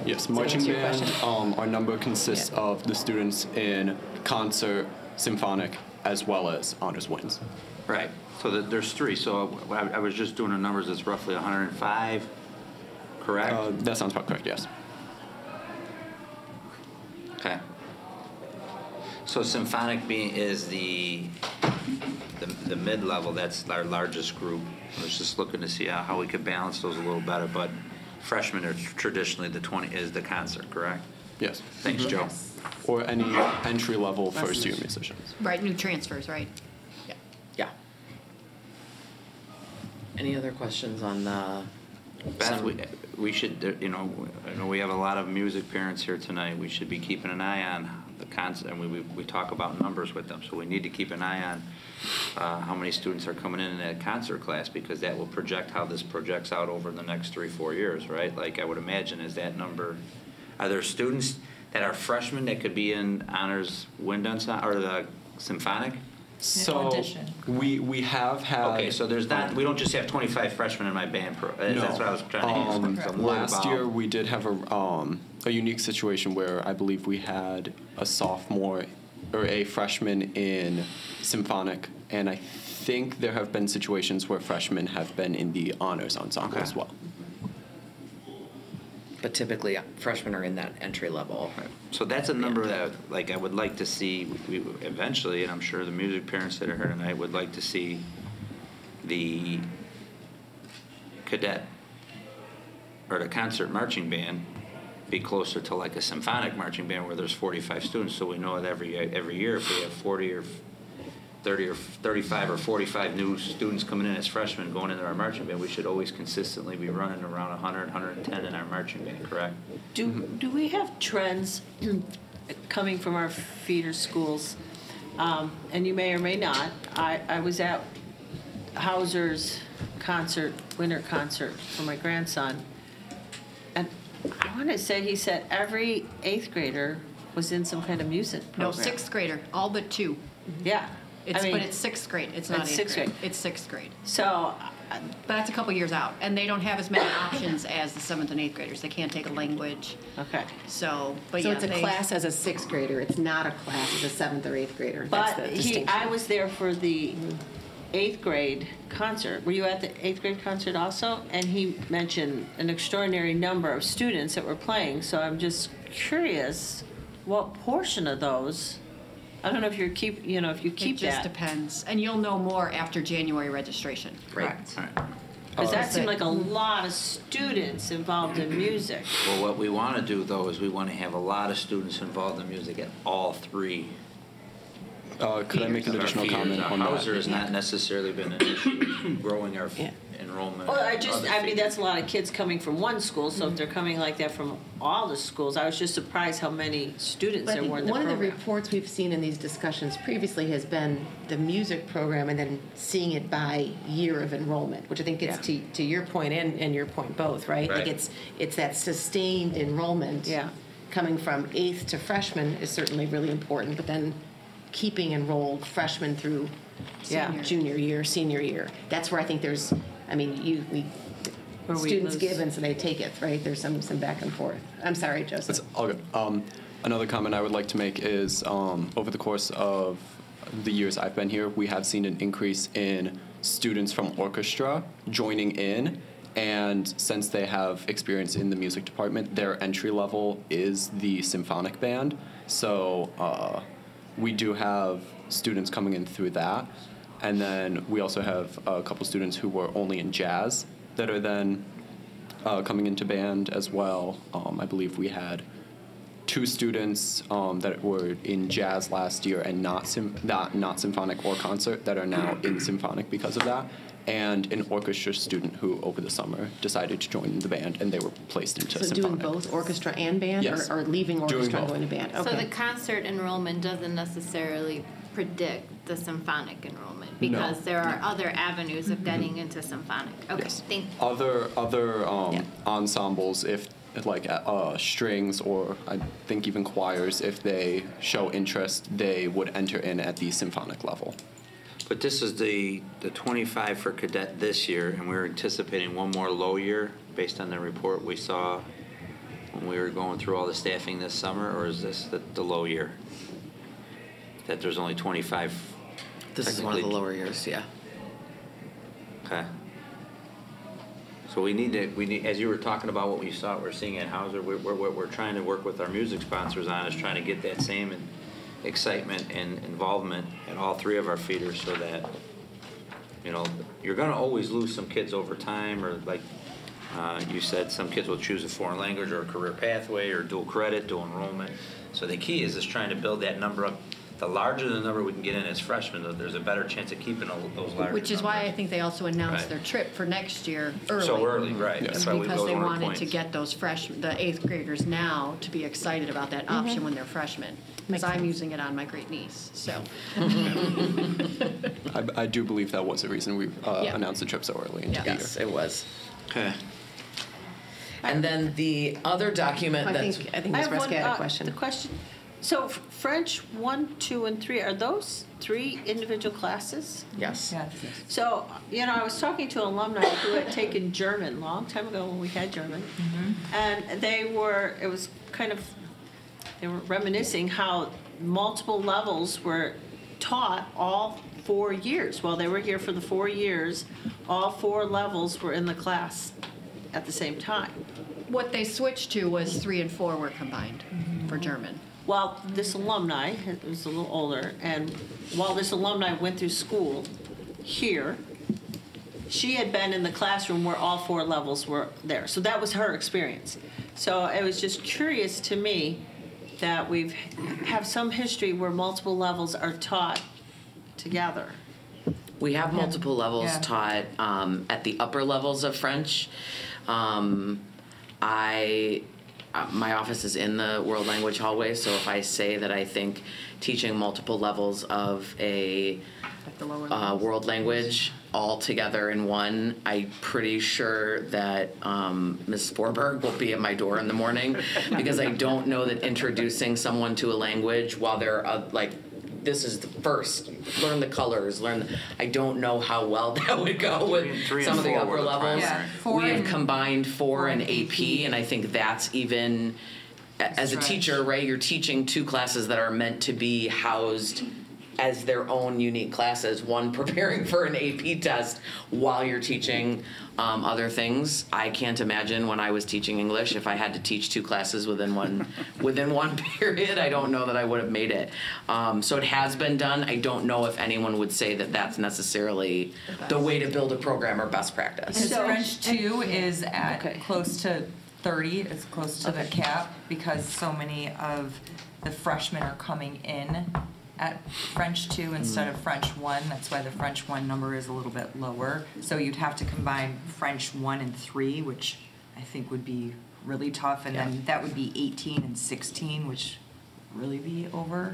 Yes, marching band. Our number consists of the students in concert, symphonic, as well as honors winds. Right. So there's 3. So I was just doing the numbers. It's roughly 105. Correct. That sounds about correct. Yes. Okay. So symphonic is the mid-level. That's our largest group. I was just looking to see how we could balance those a little better, but freshmen are traditionally is the concert, correct? Yes. Thanks, Joe. Or any entry-level first-year musicians. Right, new transfers, right? Yeah. Yeah. Any other questions on the? Beth, we should, I know we have a lot of music parents here tonight. We should be keeping an eye on the concert, and we talk about numbers with them, so we need to keep an eye on how many students are coming in that concert class, because that will project how this projects out over the next 3-4 years, right? Like, I would imagine, is that number, are there students that are freshmen that could be in honors wind ensemble or the symphonic? So we have had. Okay, so there's not. We don't just have 25 freshmen in my band. That's what I was trying to ask. Last year we did have a unique situation where I believe we had a sophomore or a freshman in symphonic, and I think there have been situations where freshmen have been in the honors ensemble as well. But typically, freshmen are in that entry level. Right. So that's a number that, like, I would like to see eventually, and I'm sure the music parents that are here tonight would like to see the cadet or the concert marching band be closer to like a symphonic marching band where there's 45 students, so we know that every year if we have 40 or 30 or 35 or 45 new students coming in as freshmen going into our marching band, we should always consistently be running around 100, 110 in our marching band, correct? Do we have trends coming from our feeder schools? And you may or may not. I was at Hauser's concert, winter concert for my grandson, and I want to say he said every 8th grader was in some kind of music program. No, 6th grader, all but 2. Yeah. But it's 6th grade. It's not 8th grade. It's 6th grade. So, but that's a couple years out, and they don't have as many options as the 7th and 8th graders. They can't take a language. Okay. So, but so yeah, it's a class as a 6th grader. It's not a class as a 7th or 8th grader. But That's the distinction. I was there for the 8th grade concert. Were you at the 8th grade concert also? And he mentioned an extraordinary number of students that were playing. So I'm just curious, what portion of those? I don't know if you keep that. It just depends, and you'll know more after January registration. Correct. Because that seemed like a lot of students involved in music. Well, what we want to do, though, is we want to have a lot of students involved in music at all 3. Could I make an additional comment on that? Hauser has not necessarily been an issue growing our enrollment. Well, that's a lot of kids coming from one school, so if they're coming like that from all the schools, I was just surprised how many students But I there think were in the one program. of the reports we've seen in these discussions previously has been the music program and then seeing it by year of enrollment, which I think gets to your point and your point both, right? Like it's that sustained enrollment coming from 8th to freshman is certainly really important, but then keeping enrolled freshmen through junior year, senior year. That's where I think there's, students give and so they take it, right? There's some back and forth. I'm sorry, Joseph. It's all good. Another comment I would like to make is over the course of the years I've been here, we have seen an increase in students from orchestra joining in, and since they have experience in the music department, their entry level is the symphonic band. So we do have students coming in through that. And then we also have a couple students who were only in jazz that are then coming into band as well. I believe we had 2 students that were in jazz last year and not symphonic or concert that are now in symphonic because of that. And an orchestra student who over the summer decided to join the band and they were placed into so symphonic. doing both orchestra and band, yes. or leaving orchestra and going to band? So the concert enrollment doesn't necessarily predict the symphonic enrollment because there are other avenues of getting into symphonic. Okay, thank you. Other ensembles, if like strings or I think even choirs, if they show interest, they would enter in at the symphonic level. But this is the 25 for cadet this year, and we're anticipating one more low year based on the report we saw when we were going through all the staffing this summer, or is this the low year? That there's only 25? This is one of the lower years, yeah. Okay. So we need, as you were talking about what we're seeing at Hauser, what we're trying to work with our music sponsors on is trying to get that same excitement and involvement at all 3 of our feeders, so that you're going to always lose some kids over time, or like You said some kids will choose a foreign language or a career pathway or dual credit, dual enrollment. So the key is just trying to build that number up. The larger the number we can get in as freshmen, there's a better chance of keeping those larger Which is numbers. why I think they also announced Right. their trip for next year early. So early, right. That's why we Because go they to our wanted points. to get those freshmen, the 8th graders now to be excited about that option when they're freshmen. Because I'm using it on my great niece, so. I do believe that was the reason we Yeah. announced the trip so early into the year. Yes, it was. Okay. And then the other document I that's... think Ms. I have Reska one, had a question. The question, so French 1, 2, and 3, are those 3 individual classes? Yes. So, you know, I was talking to alumni who had taken German a long time ago when we had German. And they were reminiscing how multiple levels were taught all 4 years. While they were here for the 4 years, all 4 levels were in the class at the same time. What they switched to was 3 and 4 were combined for German. Well, this alumni was a little older, and while this alumni went through school here, she had been in the classroom where all 4 levels were there. So that was her experience. So it was just curious to me that we have some history where multiple levels are taught together. We have multiple levels Yeah. taught at the upper levels of French. My office is in the world language hallway, so if I say that I think teaching multiple levels of a world language all together in one, I'm pretty sure that Ms. Forberg will be at my door in the morning, because I don't know that introducing someone to a language while they're this is the first, learn the colors, I don't know how well that would go with Three some and of the four upper were the levels. primary. We have combined 4 and AP, and I think that's even, as a teacher, right, you're teaching 2 classes that are meant to be housed as their own unique classes, one preparing for an AP test while you're teaching other things. I can't imagine when I was teaching English, if I had to teach 2 classes within one period, I don't know that I would have made it. So it has been done. I don't know if anyone would say that that's necessarily the way to build a program or best practice. Because French 2 is at close to 30, it's close to the cap, because so many of the freshmen are coming in at French 2 instead of French 1. That's why the French 1 number is a little bit lower. So you'd have to combine French 1 and 3, which I think would be really tough. And then that would be 18 and 16, which really be over.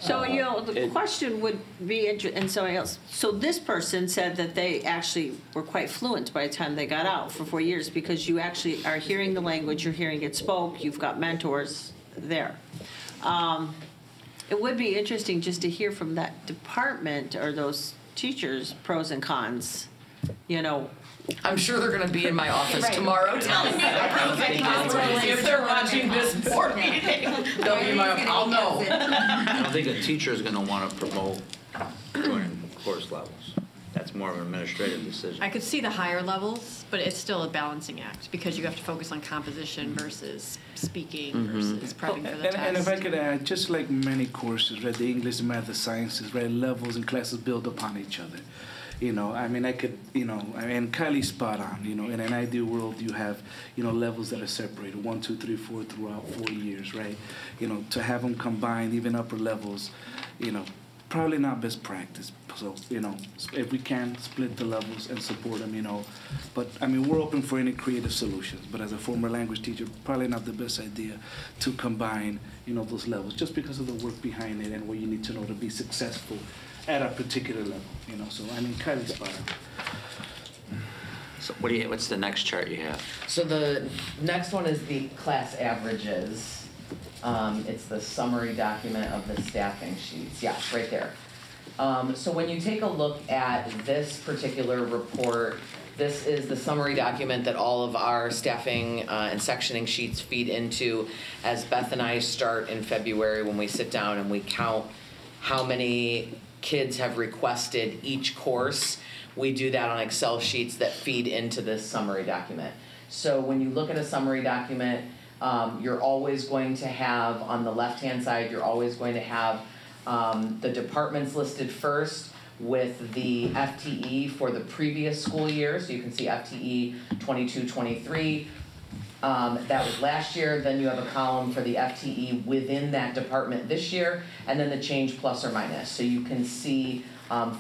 So, you know, the question would be, and somebody else, so this person said that they actually were quite fluent by the time they got out for 4 years, because you actually are hearing the language, you're hearing it spoke, you've got mentors there. It would be interesting just to hear from that department or those teachers, pros and cons, you know. I'm sure they're going to be in my office tomorrow telling me the pros and cons. If they're watching this board meeting, they'll be in my office. I'll know. I don't think a teacher is going to want to promote during course levels. That's more of an administrative decision. I could see the higher levels, but it's still a balancing act because you have to focus on composition versus speaking versus prepping for the test. And if I could add, just like many courses, right, the English, the math, the sciences, right, levels and classes build upon each other. You know, I mean, I could, you know, and Kylie's spot on, you know, in an ideal world, you have, you know, levels that are separated, 1, 2, 3, 4 throughout 4 years, right? You know, to have them combined, even upper levels, you know, probably not best practice. So, you know, if we can split the levels and support them, you know. But, I mean, we're open for any creative solutions. But as a former language teacher, probably not the best idea to combine, you know, those levels just because of the work behind it and what you need to know to be successful at a particular level, you know. So, I mean, Kylie's spot on. So what's the next chart you have? So the next one is the class averages. It's the summary document of the staffing sheets. Yes, right there. So when you take a look at this particular report, this is the summary document that all of our staffing and sectioning sheets feed into as Beth and I start in February when we sit down and we count how many kids have requested each course. We do that on Excel sheets that feed into this summary document. So when you look at a summary document, you're always going to have, on the left-hand side, you're always going to have the departments listed first with the FTE for the previous school year. So you can see FTE 22-23. That was last year. Then you have a column for the FTE within that department this year, and then the change plus or minus. So you can see,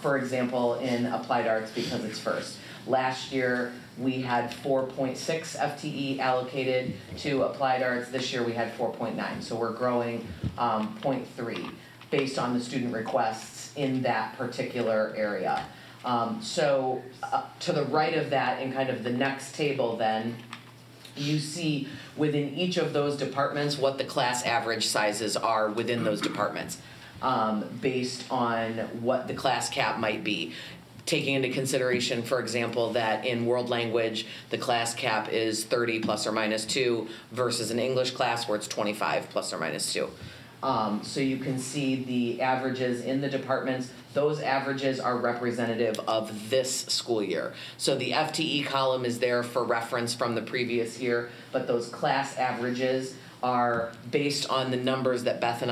for example, in applied arts, because it's first. Last year, we had 4.6 FTE allocated to applied arts. This year, we had 4.9. So we're growing 0.3 based on the student requests in that particular area. To the right of that, in kind of the next table then, you see within each of those departments what the class average sizes are within those departments, based on what the class cap might be. Taking into consideration, for example, that in world language, the class cap is 30 plus or minus 2 versus an English class where it's 25 plus or minus 2. So you can see the averages in the departments. Those averages are representative of this school year. So the FTE column is there for reference from the previous year, but those class averages are based on the numbers that Beth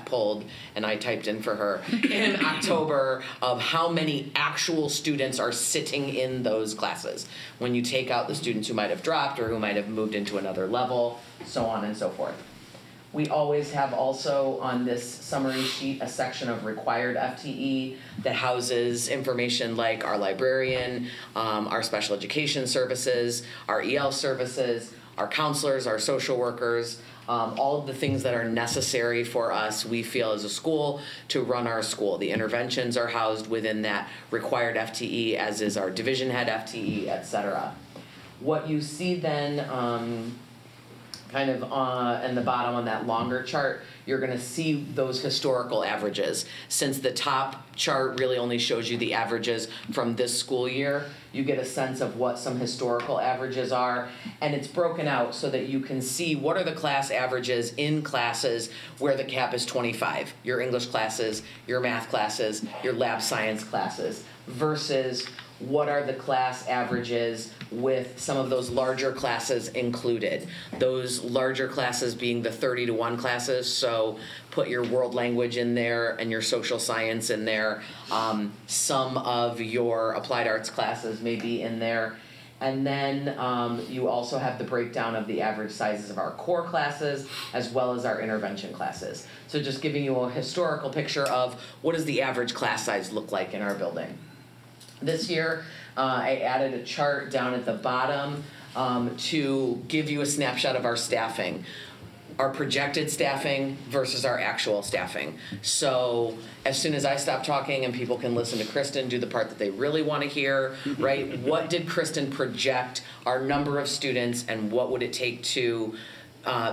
pulled, and I typed in for her in October, of how many actual students are sitting in those classes. When you take out the students who might have dropped or who might have moved into another level, so on and so forth. We always have also on this summary sheet a section of required FTE that houses information like our librarian, our special education services, our EL services, our counselors, our social workers, all of the things that are necessary for us, we feel, as a school to run our school. The interventions are housed within that required FTE, as is our division head FTE, etc. What you see then, kind of in the bottom on that longer chart, you're going to see those historical averages. Since the top chart really only shows you the averages from this school year, you get a sense of what some historical averages are, and it's broken out so that you can see what are the class averages in classes where the cap is 25, your English classes, your math classes, your lab science classes, versus what are the class averages with some of those larger classes included. Those larger classes being the 30-to-1 classes, so put your world language in there and your social science in there. Some of your applied arts classes may be in there. And then you also have the breakdown of the average sizes of our core classes as well as our intervention classes. So just giving you a historical picture of what does the average class size look like in our building. This year, I added a chart down at the bottom to give you a snapshot of our staffing, our projected staffing versus our actual staffing. So as soon as I stop talking and people can listen to Kristen do the part that they really want to hear, right? What did Kristen project our number of students, and what would it take to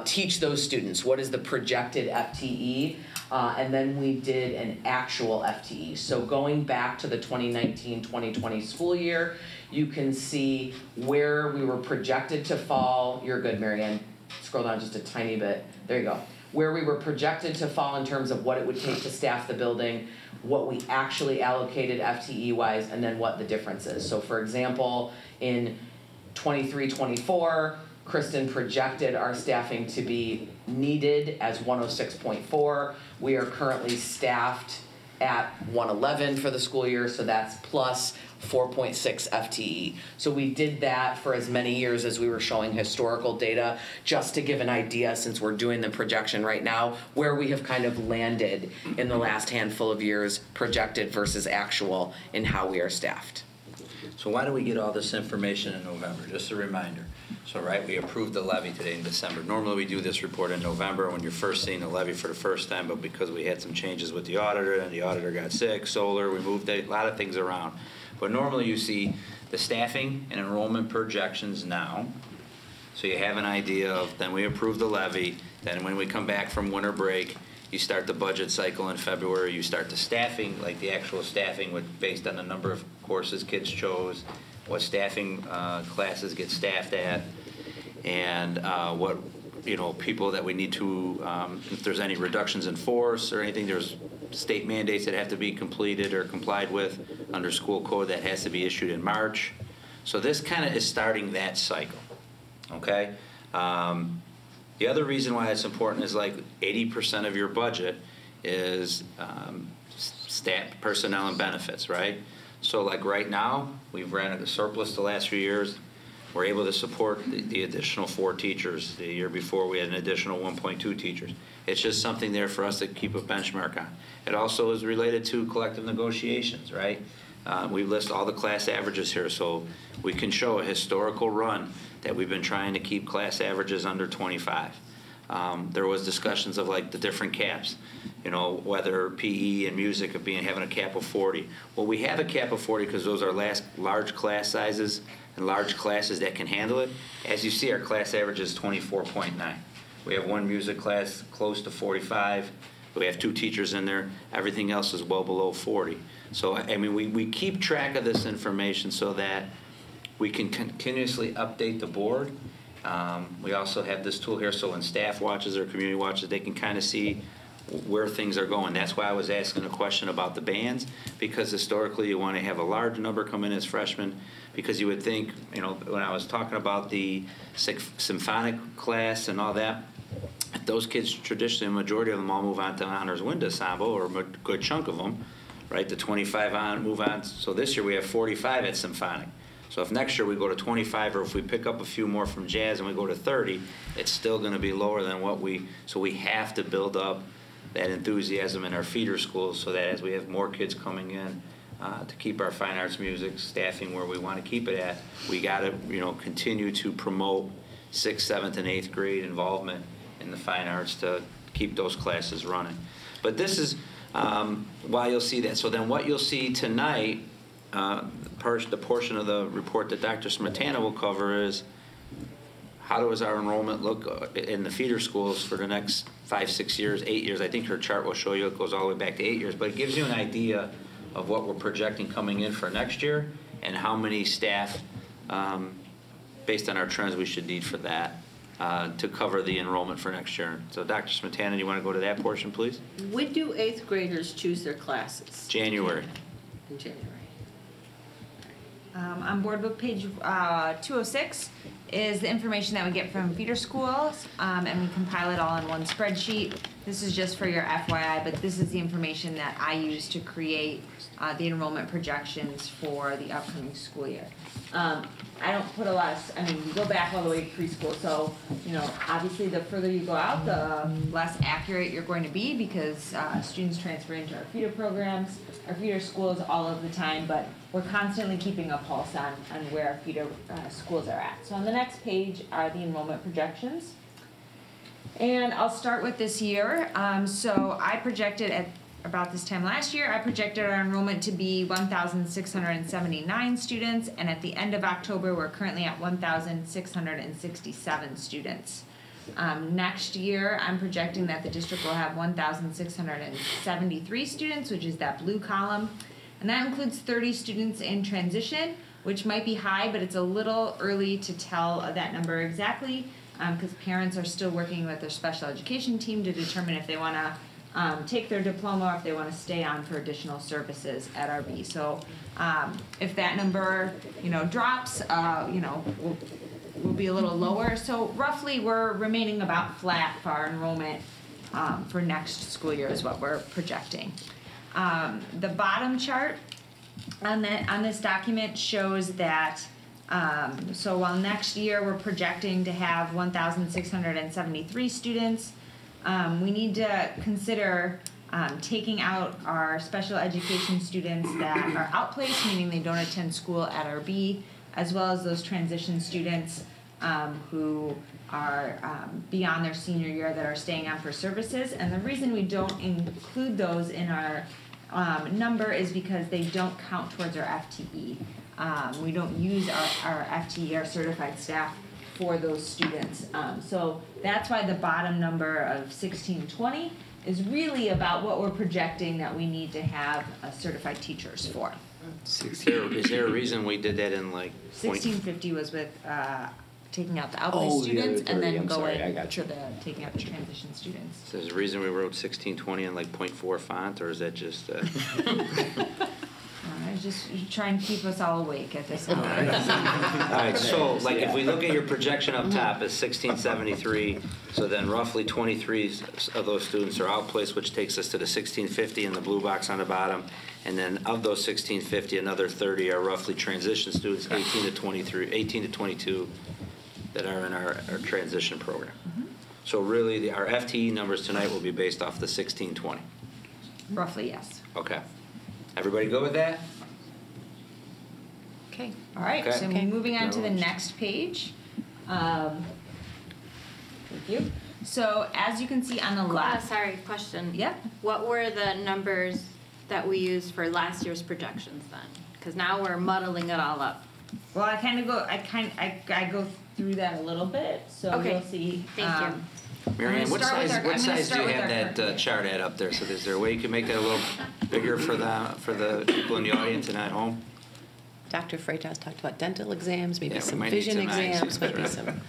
teach those students? What is the projected FTE? And then we did an actual FTE. So going back to the 2019-2020 school year, you can see where we were projected to fall. You're good, Marianne. Scroll down just a tiny bit. There you go. Where we were projected to fall in terms of what it would take to staff the building, what we actually allocated FTE-wise, and then what the difference is. So for example, in 23-24, Kristen projected our staffing to be needed as 106.4. We are currently staffed at 111 for the school year, so that's plus 4.6 FTE. So we did that for as many years as we were showing historical data, just to give an idea, since we're doing the projection right now, where we have kind of landed in the last handful of years, projected versus actual, in how we are staffed. So why do we get all this information in November? Just a reminder. So, right, we approved the levy today in December. Normally we do this report in November when you're first seeing the levy for the first time, but because we had some changes with the auditor and the auditor got sick, solar, we moved a lot of things around. But normally you see the staffing and enrollment projections now. So you have an idea of, then we approve the levy, then when we come back from winter break, you start the budget cycle in February, you start the staffing, like the actual staffing based on the number of courses kids chose, what staffing classes get staffed at, and what people that we need to, if there's any reductions in force or anything, there's state mandates that have to be completed or complied with under school code that has to be issued in March. So this kind of is starting that cycle, okay? The other reason why it's important is like 80% of your budget is staff, personnel and benefits, right? So like right now, we've ran a surplus the last few years. We're able to support the additional 4 teachers. The year before, we had an additional 1.2 teachers. It's just something there for us to keep a benchmark on. It also is related to collective negotiations, right? We list all the class averages here, so we can show a historical run that we've been trying to keep class averages under 25. There was discussions of like the different caps, you know, whether PE and music of having a cap of 40. Well, we have a cap of 40 because those are large class sizes and large classes that can handle it. As you see, our class average is 24.9. We have one music class close to 45. We have 2 teachers in there. Everything else is well below 40. So, I mean, we keep track of this information so that we can continuously update the board. We also have this tool here, so when staff watches or community watches, they can kind of see where things are going. That's why I was asking a question about the bands, because historically you want to have a large number come in as freshmen, because you would think, you know, when I was talking about the symphonic class and all that, those kids traditionally, a majority of them all move on to honors wind ensemble, or a good chunk of them, right? The 25 on, move on. So this year we have 45 at symphonic. So if next year we go to 25, or if we pick up a few more from jazz and we go to 30, it's still going to be lower than what so we have to build up that enthusiasm in our feeder schools so that as we have more kids coming in to keep our fine arts music staffing where we want to keep it at, we got to, you know, continue to promote 6th, 7th, and 8th grade involvement in the fine arts to keep those classes running. But this is why you'll see that. So then what you'll see tonight, the portion of the report that Dr. Smetana will cover is how does our enrollment look in the feeder schools for the next 5, 6 years, 8 years. I think her chart will show you it goes all the way back to 8 years, but it gives you an idea of what we're projecting coming in for next year and how many staff, based on our trends, we should need for that to cover the enrollment for next year. So Dr. Smetana, do you want to go to that portion, please? When do 8th graders choose their classes? January. In January. On board book page 206 is the information that we get from feeder schools, and we compile it all in one spreadsheet. This is just for your FYI, but this is the information that I use to create the enrollment projections for the upcoming school year. I don't put a lot of, I mean, you go back all the way to preschool, so, you know, obviously the further you go out, the less accurate you're going to be, because students transfer into our feeder programs, our feeder schools all of the time, but we're constantly keeping a pulse on where our feeder schools are at. So on the next page are the enrollment projections. And I'll start with this year. So I projected at about this time last year, I projected our enrollment to be 1,679 students, and at the end of October, we're currently at 1,667 students. Next year, I'm projecting that the district will have 1,673 students, which is that blue column, and that includes 30 students in transition, which might be high, but it's a little early to tell that number exactly, because parents are still working with their special education team to determine if they want to take their diploma or if they want to stay on for additional services at RB. So if that number, you know, drops, you know, will be a little lower. So roughly we're remaining about flat for our enrollment for next school year is what we're projecting. The bottom chart on this document shows that so while next year we're projecting to have 1,673 students, we need to consider taking out our special education students that are outplaced, meaning they don't attend school at RB, as well as those transition students who are beyond their senior year that are staying on for services. And the reason we don't include those in our number is because they don't count towards our FTE. We don't use our FTE, our certified staff, for those students. So that's why the bottom number of 1620 is really about what we're projecting that we need to have certified teachers for. Is there a reason we did that in like 1650 was with taking out the outplaced students and then going to the taking out the transition students. So there's a reason we wrote 1620 in like 0.4 font, or is that just I just trying to keep us all awake at this hour. All right, so like if we look at your projection up top is 1673, so then roughly 23 of those students are outplaced, which takes us to the 1650 in the blue box on the bottom. And then of those 1650, another 30 are roughly transition students, 18 to 22 that are in our transition program. So really, our FTE numbers tonight will be based off the 1620. Roughly, yes. Okay. Everybody go with that? Okay. All right. Okay. So moving on to the next page. Thank you. So as you can see on the left. Sorry, question. Yep. What were the numbers that we used for last year's projections then? Because now we're muddling it all up. Well, I go through that a little bit, so Okay. you'll see. Thank you. Marianne, what size do you have that chart at up there? So is there a way you can make that a little bigger for the people in the audience and at home? Dr. Freitas talked about dental exams, maybe Yeah, we some might need vision some exams, access, maybe right. some.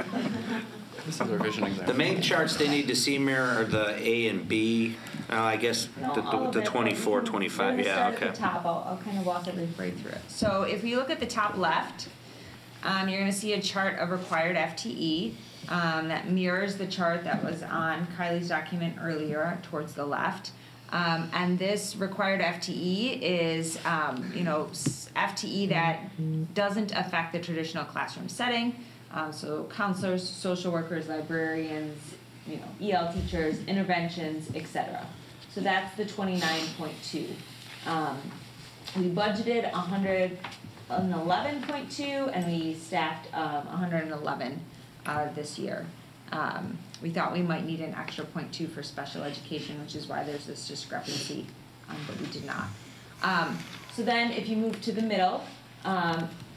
This is our vision exam. The main charts they need to see, Mirror, are the A and B. I guess the 24, 25. Yeah, Start okay. at the top. I'll kind of walk everybody through it. So if we look at the top left, you're going to see a chart of required FTE that mirrors the chart that was on Kylie's document earlier towards the left. And this required FTE is, FTE that doesn't affect the traditional classroom setting. So counselors, social workers, librarians, EL teachers, interventions, etc. So that's the 29.2. We budgeted 111.2, and we staffed 111 this year. We thought we might need an extra 0.2 for special education, which is why there's this discrepancy, but we did not. So then if you move to the middle,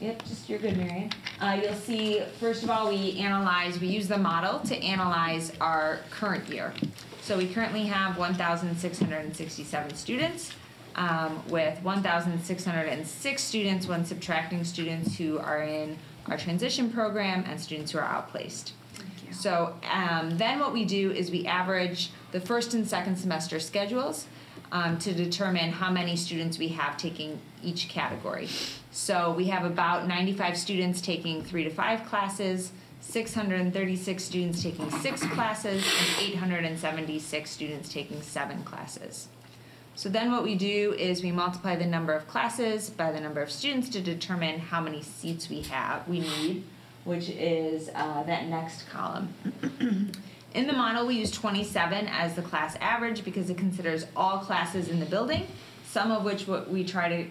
you're good, Marianne. You'll see, first of all, we use the model to analyze our current year. So we currently have 1,667 students, with 1,606 students when subtracting students who are in our transition program and students who are outplaced. So then what we do is we average the first and second semester schedules to determine how many students we have taking each category. So we have about 95 students taking 3 to 5 classes, 636 students taking 6 classes, and 876 students taking 7 classes. So then what we do is we multiply the number of classes by the number of students to determine how many seats we need, which is that next column. In the model, we use 27 as the class average because it considers all classes in the building, some of which we try to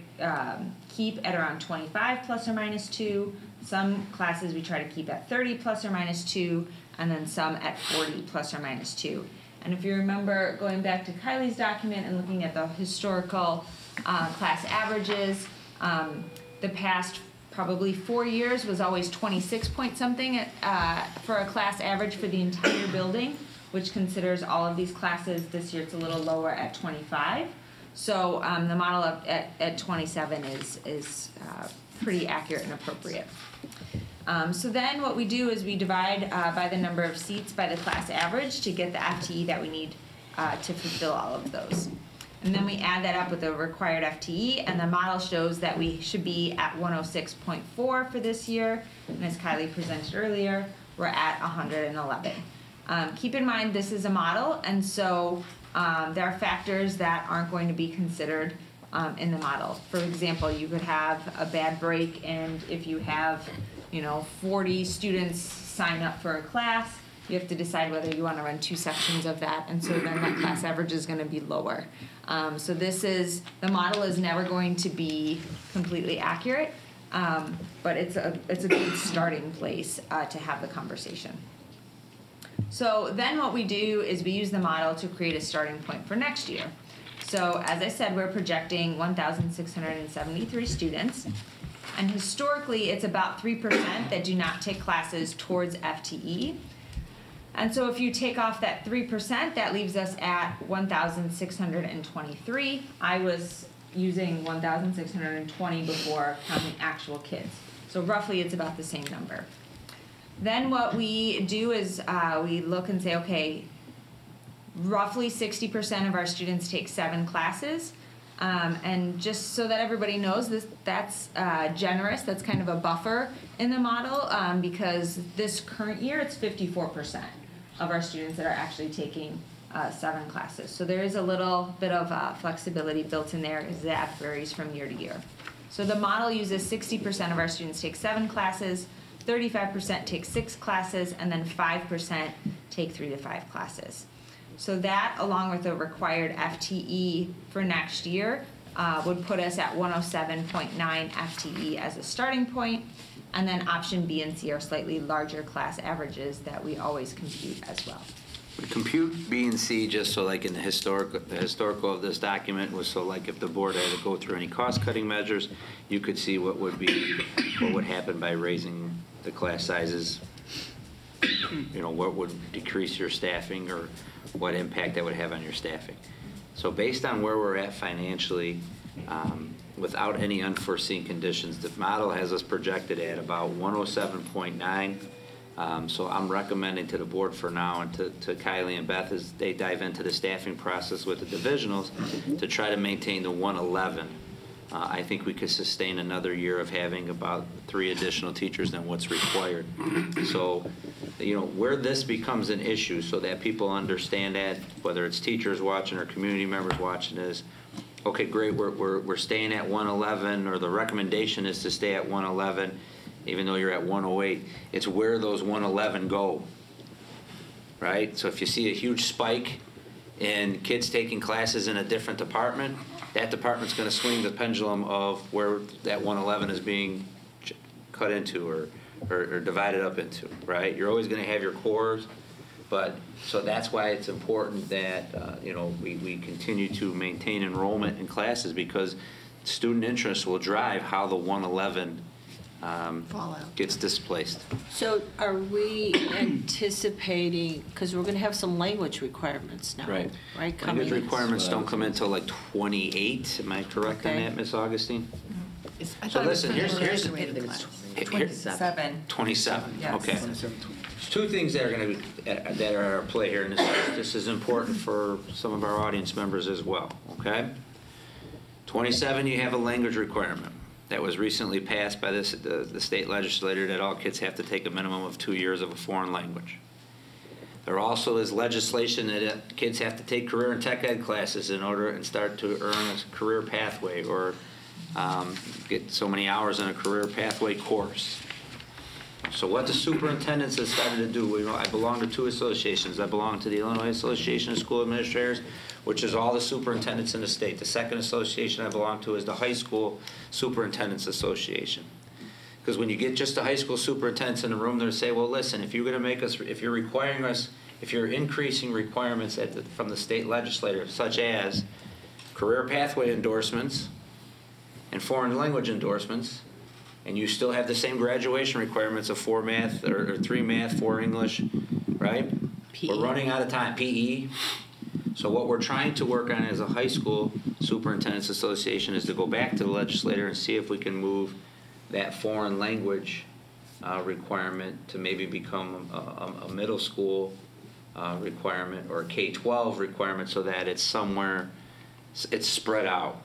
keep at around 25 plus or minus 2. Some classes we try to keep at 30 plus or minus 2, and then some at 40 plus or minus 2. And if you remember going back to Kylie's document and looking at the historical class averages, the past probably 4 years was always 26 point something for a class average for the entire building, which considers all of these classes. This year it's a little lower at 25. So the model at 27 is pretty accurate and appropriate. So then what we do is we divide by the number of seats by the class average to get the FTE that we need to fulfill all of those. And then we add that up with the required FTE, and the model shows that we should be at 106.4 for this year. And as Kylie presented earlier, we're at 111. Keep in mind this is a model, and so there are factors that aren't going to be considered in the model. For example, you could have a bad break, and if you have 40 students sign up for a class, you have to decide whether you want to run 2 sections of that, and so then that class average is going to be lower. So the model is never going to be completely accurate, but it's a good starting place to have the conversation. So then what we do is we use the model to create a starting point for next year. So as I said, we're projecting 1,673 students. And historically, it's about 3% that do not take classes towards FTE. And so if you take off that 3%, that leaves us at 1,623. I was using 1,620 before counting actual kids. So roughly, it's about the same number. Then what we do is we look and say, okay, roughly 60% of our students take 7 classes. And just so that everybody knows, that's generous. That's kind of a buffer in the model because this current year it's 54% of our students that are actually taking 7 classes. So there is a little bit of flexibility built in there as that varies from year to year. So the model uses 60% of our students take 7 classes, 35% take 6 classes, and then 5% take 3 to 5 classes. So that, along with the required FTE for next year, would put us at 107.9 FTE as a starting point. And then option B and C are slightly larger class averages that we always compute as well. We compute B and C just so like in the historical of this document was so like if the board had to go through any cost-cutting measures, you could see what would happen by raising the class sizes, you know, what would decrease your staffing or what impact that would have on your staffing. So based on where we're at financially, without any unforeseen conditions, the model has us projected at about 107.9. So I'm recommending to the board for now and to Kylie and Beth as they dive into the staffing process with the divisionals to try to maintain the 111. I think we could sustain another year of having about 3 additional teachers than what's required. So, you know, where this becomes an issue so that people understand that, whether it's teachers watching or community members watching is, okay, great, we're staying at 111 or the recommendation is to stay at 111 even though you're at 108. It's where those 111 go, right? So if you see a huge spike in kids taking classes in a different department, that department's going to swing the pendulum of where that 111 is being cut into or divided up into, right? You're always going to have your cores, but so that's why it's important that you know we continue to maintain enrollment in classes because student interest will drive how the 111 gets displaced. So are we anticipating, because we're going to have some language requirements now, right? Language requirements don't come until like 28. Am I correct on that, Ms. Augustine? So listen, here's 27. 27. Yes. Okay. There's 2 things that are going to be that are at play here, and this is important for some of our audience members as well. Okay. 27, you have a language requirement that was recently passed by the state legislature that all kids have to take a minimum of 2 years of a foreign language. There also is legislation that kids have to take career and tech ed classes in order and start to earn a career pathway or get so many hours in a career pathway course. So what the superintendents have started to do, you know, I belong to 2 associations. I belong to the Illinois Association of School Administrators, which is all the superintendents in the state. The second association I belong to is the High School Superintendents Association. Because when you get just the high school superintendents in the room, they'll say, well, listen, if you're going to make us, if you're requiring us, if you're increasing requirements from the state legislature, such as career pathway endorsements and foreign language endorsements, and you still have the same graduation requirements of 4 math or 3 math, 4 English, right? PE. We're running out of time. PE. So what we're trying to work on as a high school superintendents association is to go back to the legislature and see if we can move that foreign language requirement to maybe become a middle school requirement or a K-12 requirement so that it's somewhere, it's spread out.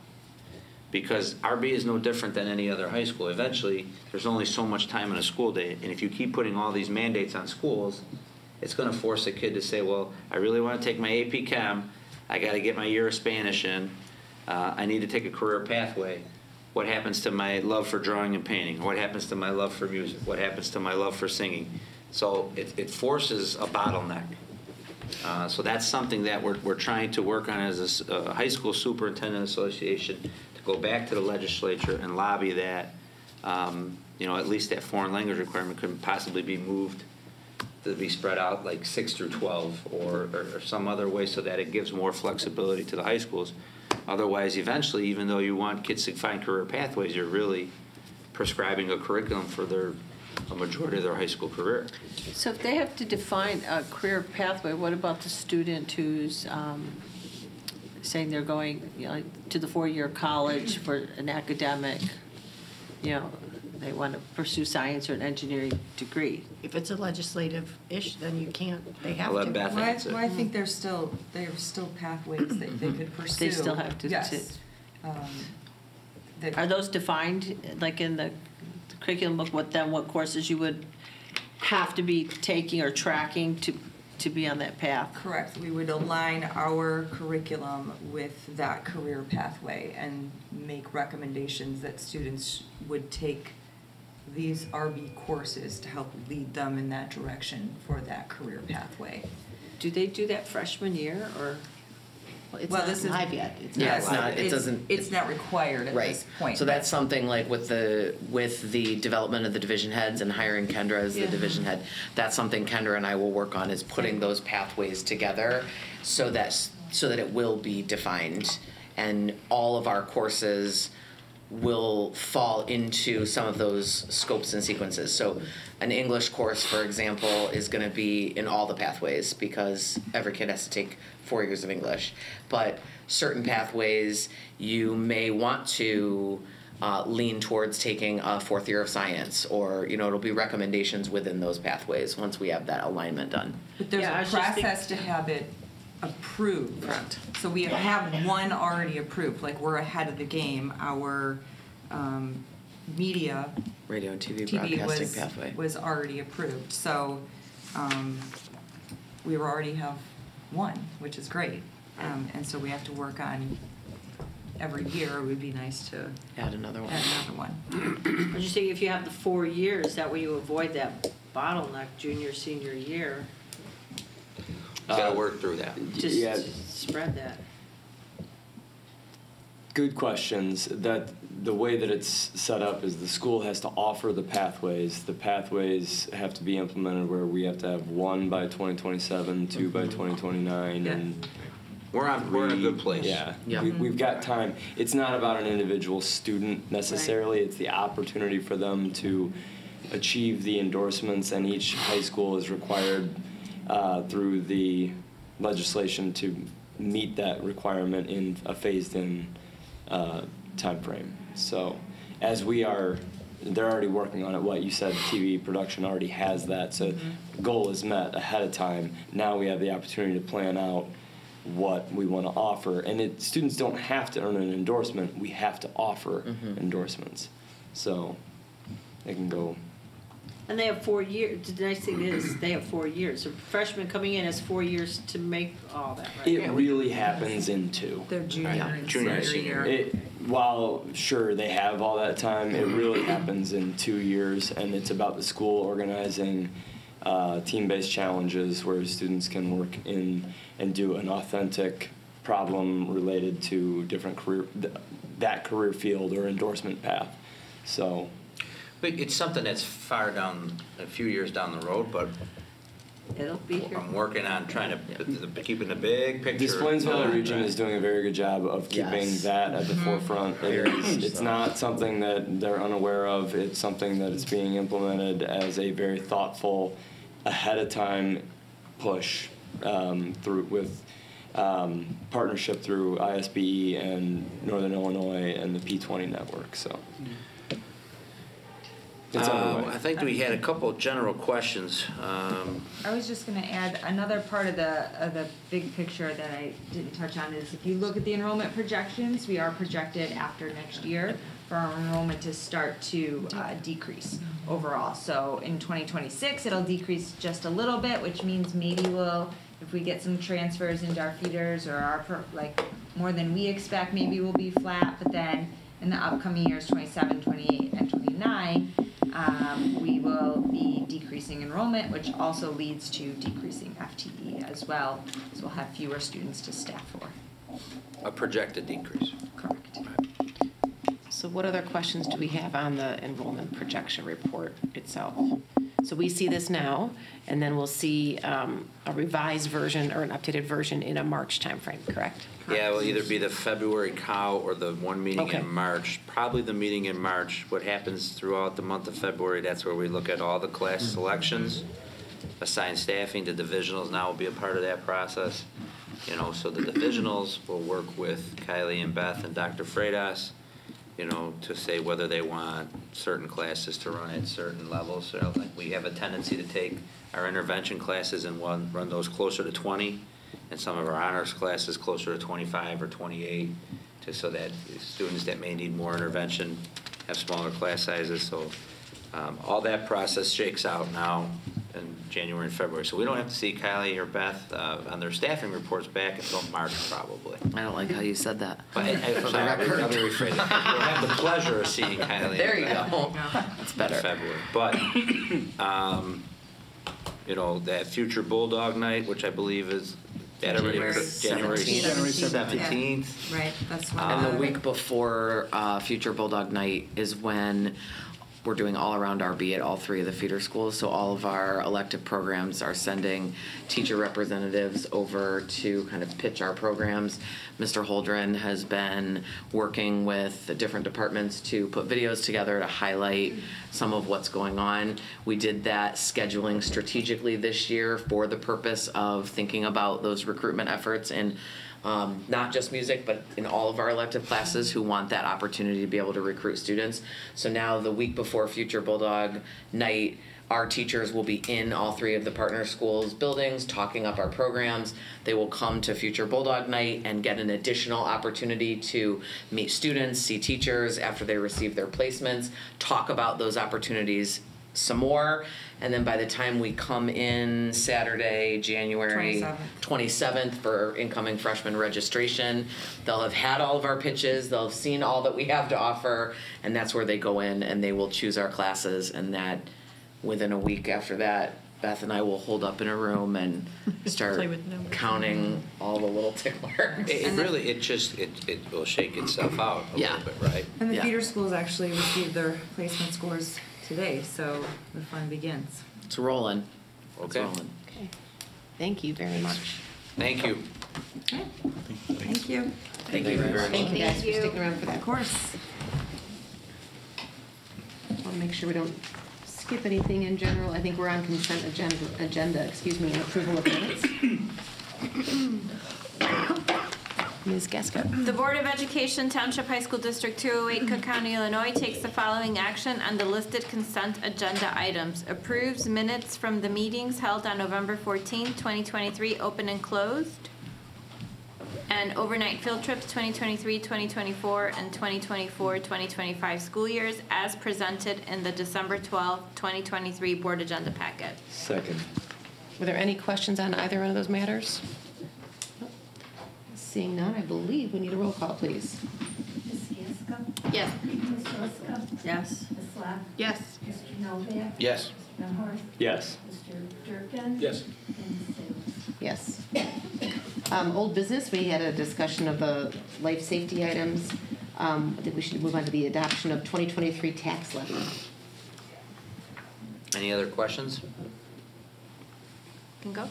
Because RB is no different than any other high school. Eventually, there's only so much time in a school day, and if you keep putting all these mandates on schools, it's going to force a kid to say, well, I really want to take my AP Chem, I got to get my year of Spanish in, I need to take a career pathway. What happens to my love for drawing and painting? What happens to my love for music? What happens to my love for singing? So it forces a bottleneck. So that's something that we're trying to work on as a high school superintendent association, to go back to the legislature and lobby that, you know, at least that foreign language requirement could possibly be moved to be spread out like 6 through 12 or some other way so that it gives more flexibility to the high schools. Otherwise, eventually, even though you want kids to find career pathways, you're really prescribing a curriculum for a majority of their high school career. So if they have to define a career pathway, what about the student who's saying they're going, you know, to the 4-year college for an academic, you know, they want to pursue science or an engineering degree? If it's a legislative issue, then you can't, they have I'll to. let Beth answer. Well, I think there's still pathways that they could pursue. They still have to. Yes. Are those defined, like in the curriculum book, what courses you would have to be taking or tracking to be on that path? Correct. We would align our curriculum with that career pathway and make recommendations that students would take these RB courses to help lead them in that direction for that career pathway. Do they do that freshman year, or? It's not live yet. It's not required at this point. So that's something like with the development of the division heads and hiring Kendra as the division head. That's something Kendra and I will work on, is putting those pathways together so that it will be defined, and all of our courses will fall into some of those scopes and sequences. So an English course, for example, is going to be in all the pathways because every kid has to take 4 years of English. But certain pathways, you may want to lean towards taking a 4th year of science, or it'll be recommendations within those pathways once we have that alignment done. But there's a process to have it approved. Correct. So we have one already approved, like we're ahead of the game. Our media, radio and TV broadcasting pathway was already approved. So we already have one, which is great. And so we have to work on every year. It would be nice to add another one. I'm just thinking, if you have the 4 years, that way you avoid that bottleneck junior, senior year. Got to work through that. Just spread that. Good questions. That the way that it's set up is the school has to offer the pathways. The pathways have to be implemented where we have to have 1 by 2027, 2 by 2029, and we're in a good place. Yeah. We've got time. It's not about an individual student necessarily. It's the opportunity for them to achieve the endorsements, and each high school is required through the legislation to meet that requirement in a phased-in time frame. So as they're already working on it. What you said, TV production already has that. So goal is met ahead of time. Now we have the opportunity to plan out what we want to offer. And students don't have to earn an endorsement. We have to offer endorsements. So they can go. And they have 4 years. The nice thing is they have 4 years. So freshmen coming in has 4 years to make all that, right? It really happens in 2. Their junior and senior year. While sure they have all that time, it really happens in 2 years, and it's about the school organizing team-based challenges where students can work in and do an authentic problem related to different career field or endorsement path. So. But it's something that's far down, a few years down the road, but it'll be here. I'm working on trying to keeping the big picture. This Plainsville region is doing a very good job of keeping that at the forefront. It's not something that they're unaware of. It's something that is being implemented as a very thoughtful, ahead of time push with partnership through ISBE and Northern Illinois and the P20 network. So. I think we had a couple of general questions. I was just going to add another part of the big picture that I didn't touch on is if you look at the enrollment projections, we are projected after next year for our enrollment to start to decrease overall. So in 2026, it'll decrease just a little bit, which means maybe if we get some transfers into our feeders or more than we expect, maybe we'll be flat. But then in the upcoming years, 27, 28, and 29, we will be decreasing enrollment, which also leads to decreasing FTE as well. So we'll have fewer students to staff for. A projected decrease. Correct. So what other questions do we have on the enrollment projection report itself? So we see this now, and then we'll see a revised version or an updated version in a March timeframe, correct? Yeah, it will either be the February cow or the one meeting in March. Probably the meeting in March. What happens throughout the month of February, that's where we look at all the class selections, assign staffing. The divisionals now will be a part of that process. So the divisionals will work with Kylie and Beth and Dr. Freitas, to say whether they want certain classes to run at certain levels. So we have a tendency to take our intervention classes and run those closer to 20, and some of our honors classes closer to 25 or 28. just so that students that may need more intervention have smaller class sizes. So all that process shakes out now in January and February. So we don't have to see Kylie or Beth on their staffing reports back until March probably. I don't like how you said that. But I'm sorry, let me rephrase it. We'll have the pleasure of seeing Kylie. There you go. That's better. In February. But, you know, that future Bulldog night, which I believe is January 17th. Right, that's when. And the week before Future Bulldog Night is when we're doing all-around RB at all 3 of the feeder schools. So all of our elective programs are sending teacher representatives over to kind of pitch our programs. Mr. Holdren has been working with the different departments to put videos together to highlight some of what's going on. We did that scheduling strategically this year for the purpose of thinking about those recruitment efforts and not just music, but in all of our elective classes who want that opportunity to be able to recruit students. So now the week before Future Bulldog Night, our teachers will be in all 3 of the partner schools' buildings talking up our programs. They will come to Future Bulldog Night and get an additional opportunity to meet students, see teachers after they receive their placements, talk about those opportunities some more, and then by the time we come in Saturday, January 27th for incoming freshman registration, they'll have had all of our pitches, they'll have seen all that we have to offer, and that's where they go in and they will choose our classes, and that within a week after that, Beth and I will hold up in a room and start Play with numbers. counting all the little tick marks. It will shake itself out a little bit, right? And the feeder schools actually received their placement scores today, so the fun begins. It's rolling. Okay. rolling. Okay. Thank you very much. Thank you. Thank you. Thank you very much. Thank you guys for sticking around for that. Of course. I want to make sure we don't skip anything in general. I think we're on consent agenda, and approval of minutes. Ms. Gasko. The Board of Education, Township High School District 208, Cook County, Illinois takes the following action on the listed consent agenda items. Approves minutes from the meetings held on November 14, 2023, open and closed. And overnight field trips 2023, 2024, and 2024, 2025 school years as presented in the December 12, 2023 board agenda packet. Second. Were there any questions on either one of those matters? Seeing none, I believe we need a roll call, please. Ms. Gasko? Yes. Ms. Ruska? Yes. Ms. Slack? Yes. Mr. Novak? Yes. Mr. Benhorst? Yes. Mr. Durkin? Yes. And Ms. Salis? Yes. Old business, we had a discussion of the life safety items. I think we should move on to the adoption of 2023 tax levy. Any other questions? Can go.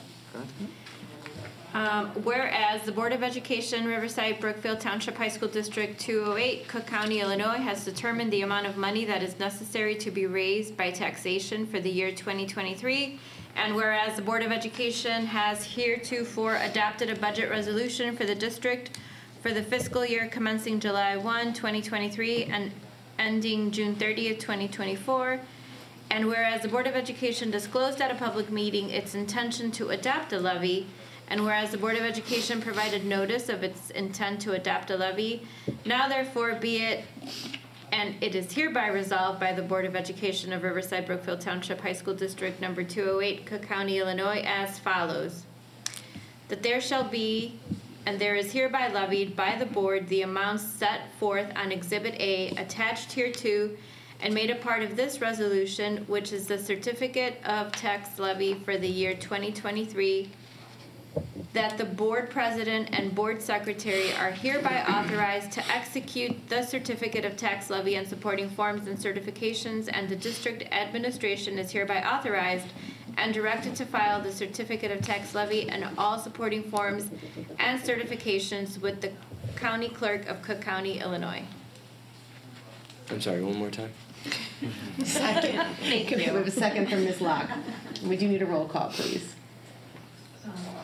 Whereas the Board of Education, Riverside Brookfield Township High School District 208, Cook County, Illinois, has determined the amount of money that is necessary to be raised by taxation for the year 2023. And whereas the Board of Education has heretofore adopted a budget resolution for the district for the fiscal year commencing July 1, 2023 and ending June 30th, 2024. And whereas the Board of Education disclosed at a public meeting its intention to adopt a levy, and whereas the Board of Education provided notice of its intent to adopt a levy, now therefore be it, and it is hereby resolved by the Board of Education of Riverside Brookfield Township High School District number 208, Cook County, Illinois, as follows. That there shall be, and there is hereby levied by the Board the amounts set forth on Exhibit A attached hereto and made a part of this resolution, which is the certificate of tax levy for the year 2023, that the board president and board secretary are hereby authorized to execute the certificate of tax levy and supporting forms and certifications, and the district administration is hereby authorized and directed to file the certificate of tax levy and all supporting forms and certifications with the county clerk of Cook County, Illinois. I'm sorry, one more time. Second. Thank you. We have a second from Ms. Locke. We do need a roll call, please.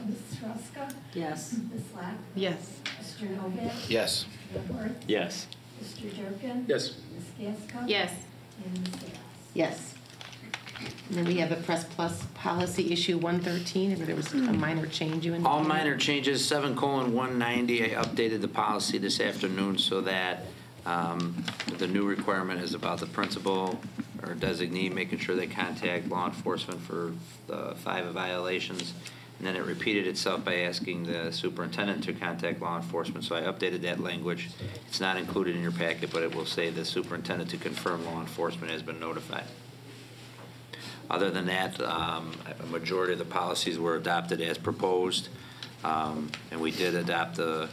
Ms. Ruska? Yes. Ms. Slack? Yes. Mr. Novak? Yes. Mr. Benhorst? Yes. Mr. Durkin? Yes. Ms. Gasko? Yes. And Ms. Salis? Yes. And then we have a Press Plus policy issue 113, and there was a minor change you indicated. All minor changes, 7:190. I updated the policy this afternoon so that the new requirement is about the principal or designee making sure they contact law enforcement for the 5 violations. And then it repeated itself by asking the superintendent to contact law enforcement. So I updated that language. It's not included in your packet, but it will say the superintendent to confirm law enforcement has been notified. Other than that, a majority of the policies were adopted as proposed, and we did adopt the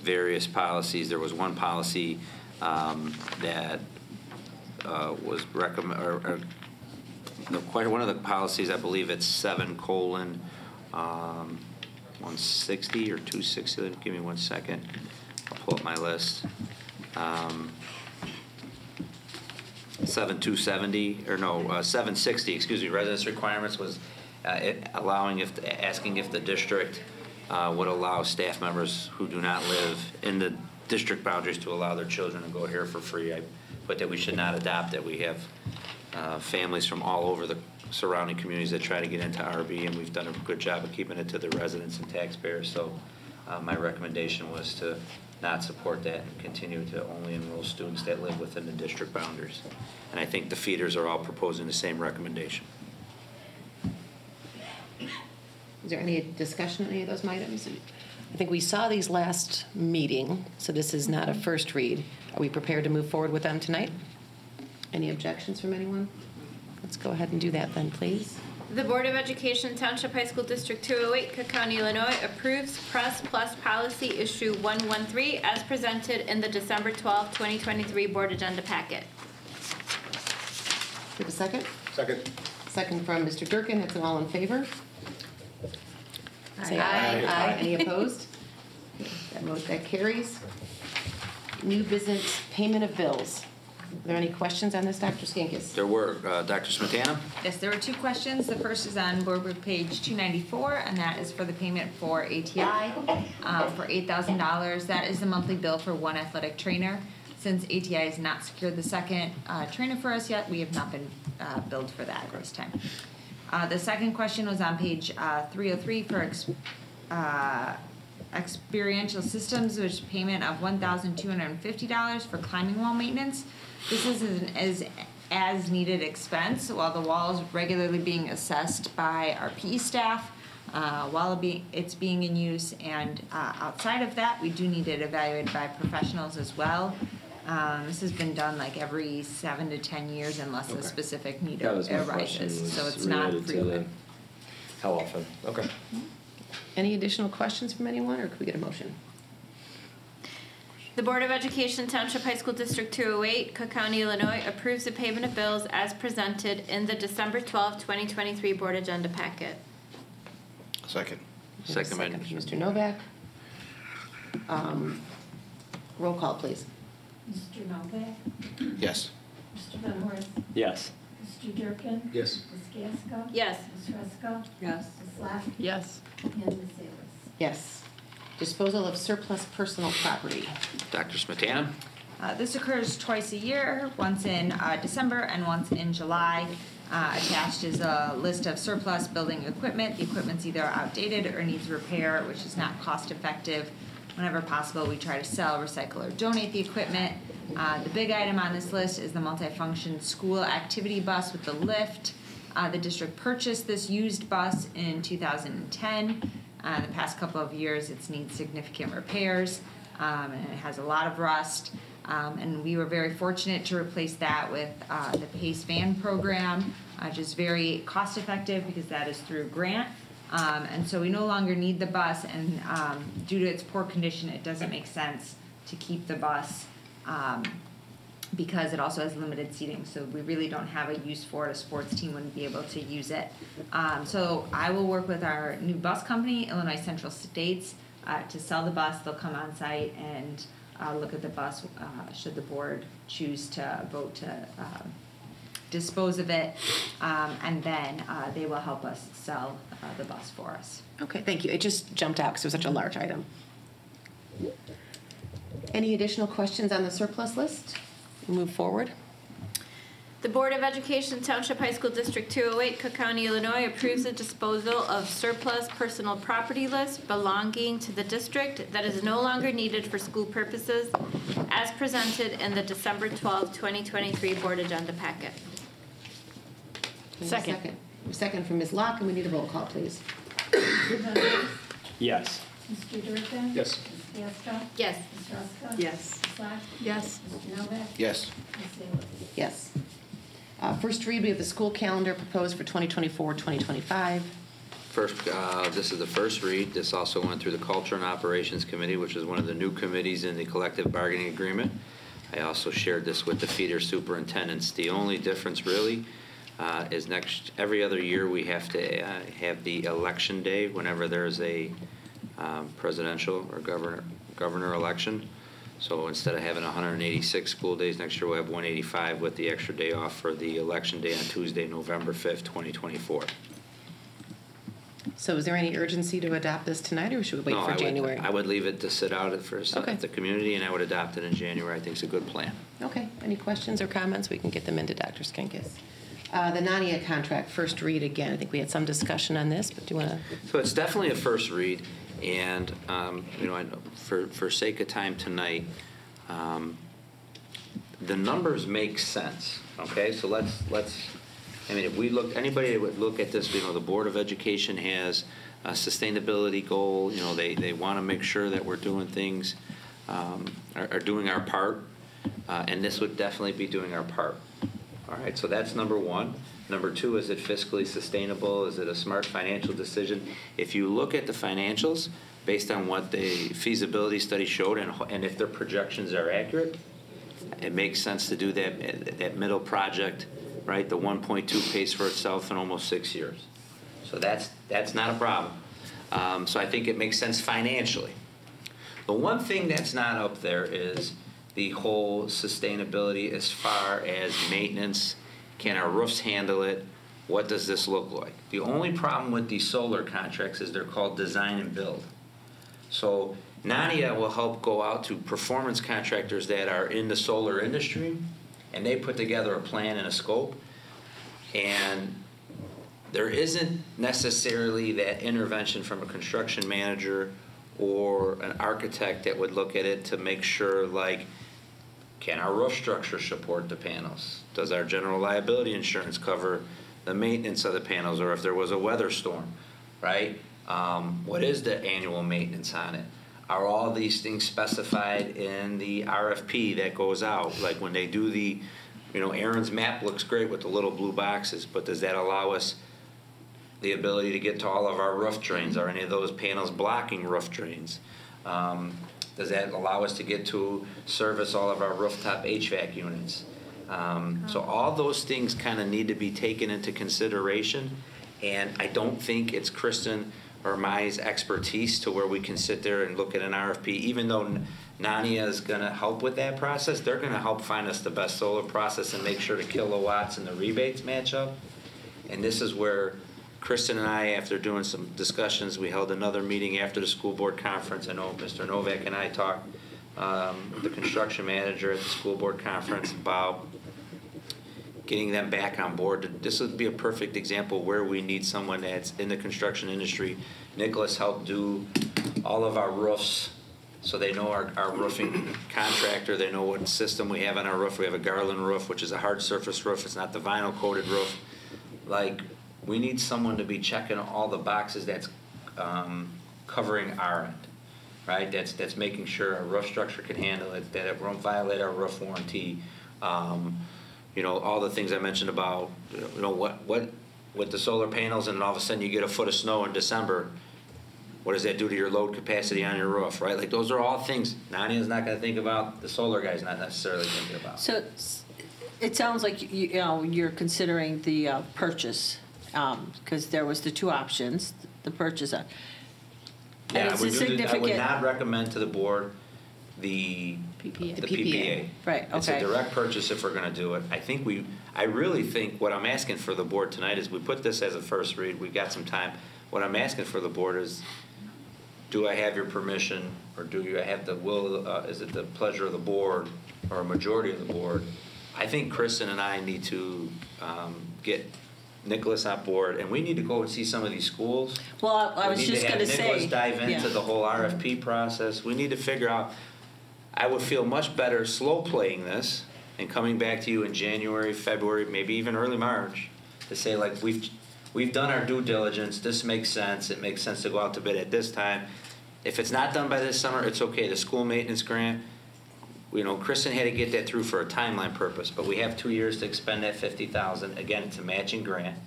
various policies. There was one policy that was recommended, quite one of the policies, I believe it's 7:160 or 260. Give me 1 second. I'll pull up my list. 760, excuse me, residence requirements was asking if the district would allow staff members who do not live in the district boundaries to allow their children to go here for free. I put that we should not adopt that. We have families from all over the surrounding communities that try to get into RB, and we've done a good job of keeping it to the residents and taxpayers. So my recommendation was to not support that and continue to only enroll students that live within the district boundaries. And I think the feeders are all proposing the same recommendation. Is there any discussion on any of those items? I think we saw these last meeting, so this is not a first read. Are we prepared to move forward with them tonight? Any objections from anyone? Let's go ahead and do that then, please. The Board of Education, Township High School District 208, Cook County, Illinois, approves Press Plus Policy Issue 113 as presented in the December 12, 2023 Board Agenda Packet. Do we have a second? Second. Second from Mr. Durkin. That's an all in favor. Say Aye. Aye. Any opposed? That carries. New business payment of bills. Are there any questions on this, Dr. Skinkis? There were. Dr. Smetana? Yes, there were 2 questions. The first is on board book page 294, and that is for the payment for ATI for $8,000. That is the monthly bill for 1 athletic trainer. Since ATI has not secured the second trainer for us yet, we have not been billed for that at this time. The second question was on page 303 for experiential systems, which is payment of $1,250 for climbing wall maintenance. This is an as needed expense while the wall is regularly being assessed by our PE staff while it's being in use, and outside of that we do need it evaluated by professionals as well. This has been done like every 7 to 10 years unless a specific need arises, so it's not frequent. How often? Okay. Any additional questions from anyone, or could we get a motion? The Board of Education, Township High School District 208, Cook County, Illinois, approves the payment of bills as presented in the December 12, 2023 Board Agenda Packet. Second. Second by Mr. Novak. Roll call, please. Mr. Novak? Yes. Mr. Van Horst? Yes. Mr. Durkin? Yes. Ms. Gasko? Yes. Ms. Ruska? Yes. Ms. Slack? Yes. And Ms. Salas? Yes. Disposal of surplus personal property. Dr. Smetana? This occurs twice a year, once in December and once in July. Attached is a list of surplus building equipment. The equipment's either outdated or needs repair, which is not cost effective. Whenever possible, we try to sell, recycle, or donate the equipment. The big item on this list is the multifunction school activity bus with the lift. The district purchased this used bus in 2010. The past couple of years, it's needs significant repairs, and it has a lot of rust. And we were very fortunate to replace that with the PACE van program, which is very cost effective because that is through grant. And so we no longer need the bus, and due to its poor condition, it doesn't make sense to keep the bus because it also has limited seating. So we really don't have a use for it. A sports team wouldn't be able to use it. So I will work with our new bus company, Illinois Central States, to sell the bus. They'll come on site and look at the bus should the board choose to vote to dispose of it, and then they will help us sell the bus for us. Okay, thank you. It just jumped out because it was such a large item. Any additional questions on the surplus list? We'll move forward. The Board of Education Township High School District 208, Cook County, Illinois approves the disposal of surplus personal property list belonging to the district that is no longer needed for school purposes as presented in the December 12, 2023 Board Agenda Packet. Second. Second from Ms. Locke, and we need a roll call, please. Mr. Douglas? Yes. Mr. Durkin? Yes. Ms. Gasko? Yes. Ms. Ruska? Yes. Ms. Slack? Yes. Mr. Novak? Yes. Ms. Salis? Yes. First read, we have the school calendar proposed for 2024-2025. First, this is the first read. This also went through the Culture and Operations Committee, which is one of the new committees in the collective bargaining agreement. I also shared this with the feeder superintendents. The only difference really is every other year we have to have the election day whenever there's a presidential or governor election. So instead of having 186 school days, next year we'll have 185 with the extra day off for the election day on Tuesday, November 5th, 2024. So is there any urgency to adopt this tonight, or should we wait for January? I would leave it to sit out at first Okay. at the community, and I would adopt it in January. I think it's a good plan. Okay. Any questions or comments? We can get them into Dr. Skinkis. The NANIA contract, first read again. I think we had some discussion on this, but do you want to? So it's definitely a first read, and you know, for sake of time tonight, the numbers make sense. Okay, so let's. I mean, if we look, anybody that would look at this, you know, the Board of Education has a sustainability goal. You know, they want to make sure that we're doing things, are doing our part, and this would definitely be doing our part. All right, so that's number one. Number two, is it fiscally sustainable? Is it a smart financial decision? If you look at the financials, based on what the feasibility study showed, and if their projections are accurate, it makes sense to do that middle project, right? The 1.2 pays for itself in almost 6 years. So that's not a problem. So I think it makes sense financially. The one thing that's not up there is the whole sustainability as far as maintenance. Can our roofs handle it? What does this look like? The only problem with these solar contracts is they're called design and build. So NANIA will help go out to performance contractors that are in the solar industry, and they put together a plan and a scope, and there isn't necessarily that intervention from a construction manager or an architect that would look at it to make sure, like, can our roof structure support the panels? Does our general liability insurance cover the maintenance of the panels, or if there was a weather storm, right? What is the annual maintenance on it? Are all these things specified in the RFP that goes out? Like when they do the, you know, Aaron's map looks great with the little blue boxes, but does that allow us the ability to get to all of our roof drains? Are any of those panels blocking roof drains? Does that allow us to get to service all of our rooftop HVAC units? So all those things kind of need to be taken into consideration, and I don't think it's Kristen or Mai's expertise to where we can sit there and look at an RFP. Even though NANIA is going to help with that process, they're going to help find us the best solar process and make sure the kilowatts and the rebates match up. And this is where Kristen and I, after doing some discussions, we held another meeting after the school board conference. I know Mr. Novak and I talked with the construction manager at the school board conference about getting them back on board. This would be a perfect example where we need someone that's in the construction industry. Nicholas helped do all of our roofs, so they know our roofing contractor. They know what system we have on our roof. We have a Garland roof, which is a hard surface roof. It's not the vinyl coated roof. Like, we need someone to be checking all the boxes that's covering our end, right? That's making sure our roof structure can handle it, that it won't violate our roof warranty. You know, all the things I mentioned about, you know, what with the solar panels, and then all of a sudden you get a foot of snow in December. What does that do to your load capacity on your roof, right? Like, those are all things NANIA is not going to think about. The solar guy's not necessarily thinking about. So it sounds like you know you're considering the purchase, because there was the two options, the purchase. Yeah, I would not recommend to the board the PPA. Right, okay. It's a direct purchase if we're going to do it. I really think what I'm asking for the board tonight is we put this as a first read. We've got some time. What I'm asking for the board is, do I have your permission, or do you have the will, is it the pleasure of the board or a majority of the board? I think Kristen and I need to get Nicholas on board, and we need to go and see some of these schools. Well, I was just going to We need to have Nicholas say. dive into yeah. the whole RFP process. We need to figure out, I would feel much better slow playing this and coming back to you in January, February, maybe even early March to say, like, we've done our due diligence, this makes sense, it makes sense to go out to bid at this time. If it's not done by this summer, it's okay. The school maintenance grant, you know, Kristen had to get that through for a timeline purpose, but we have 2 years to expend that $50,000. Again, it's a matching grant,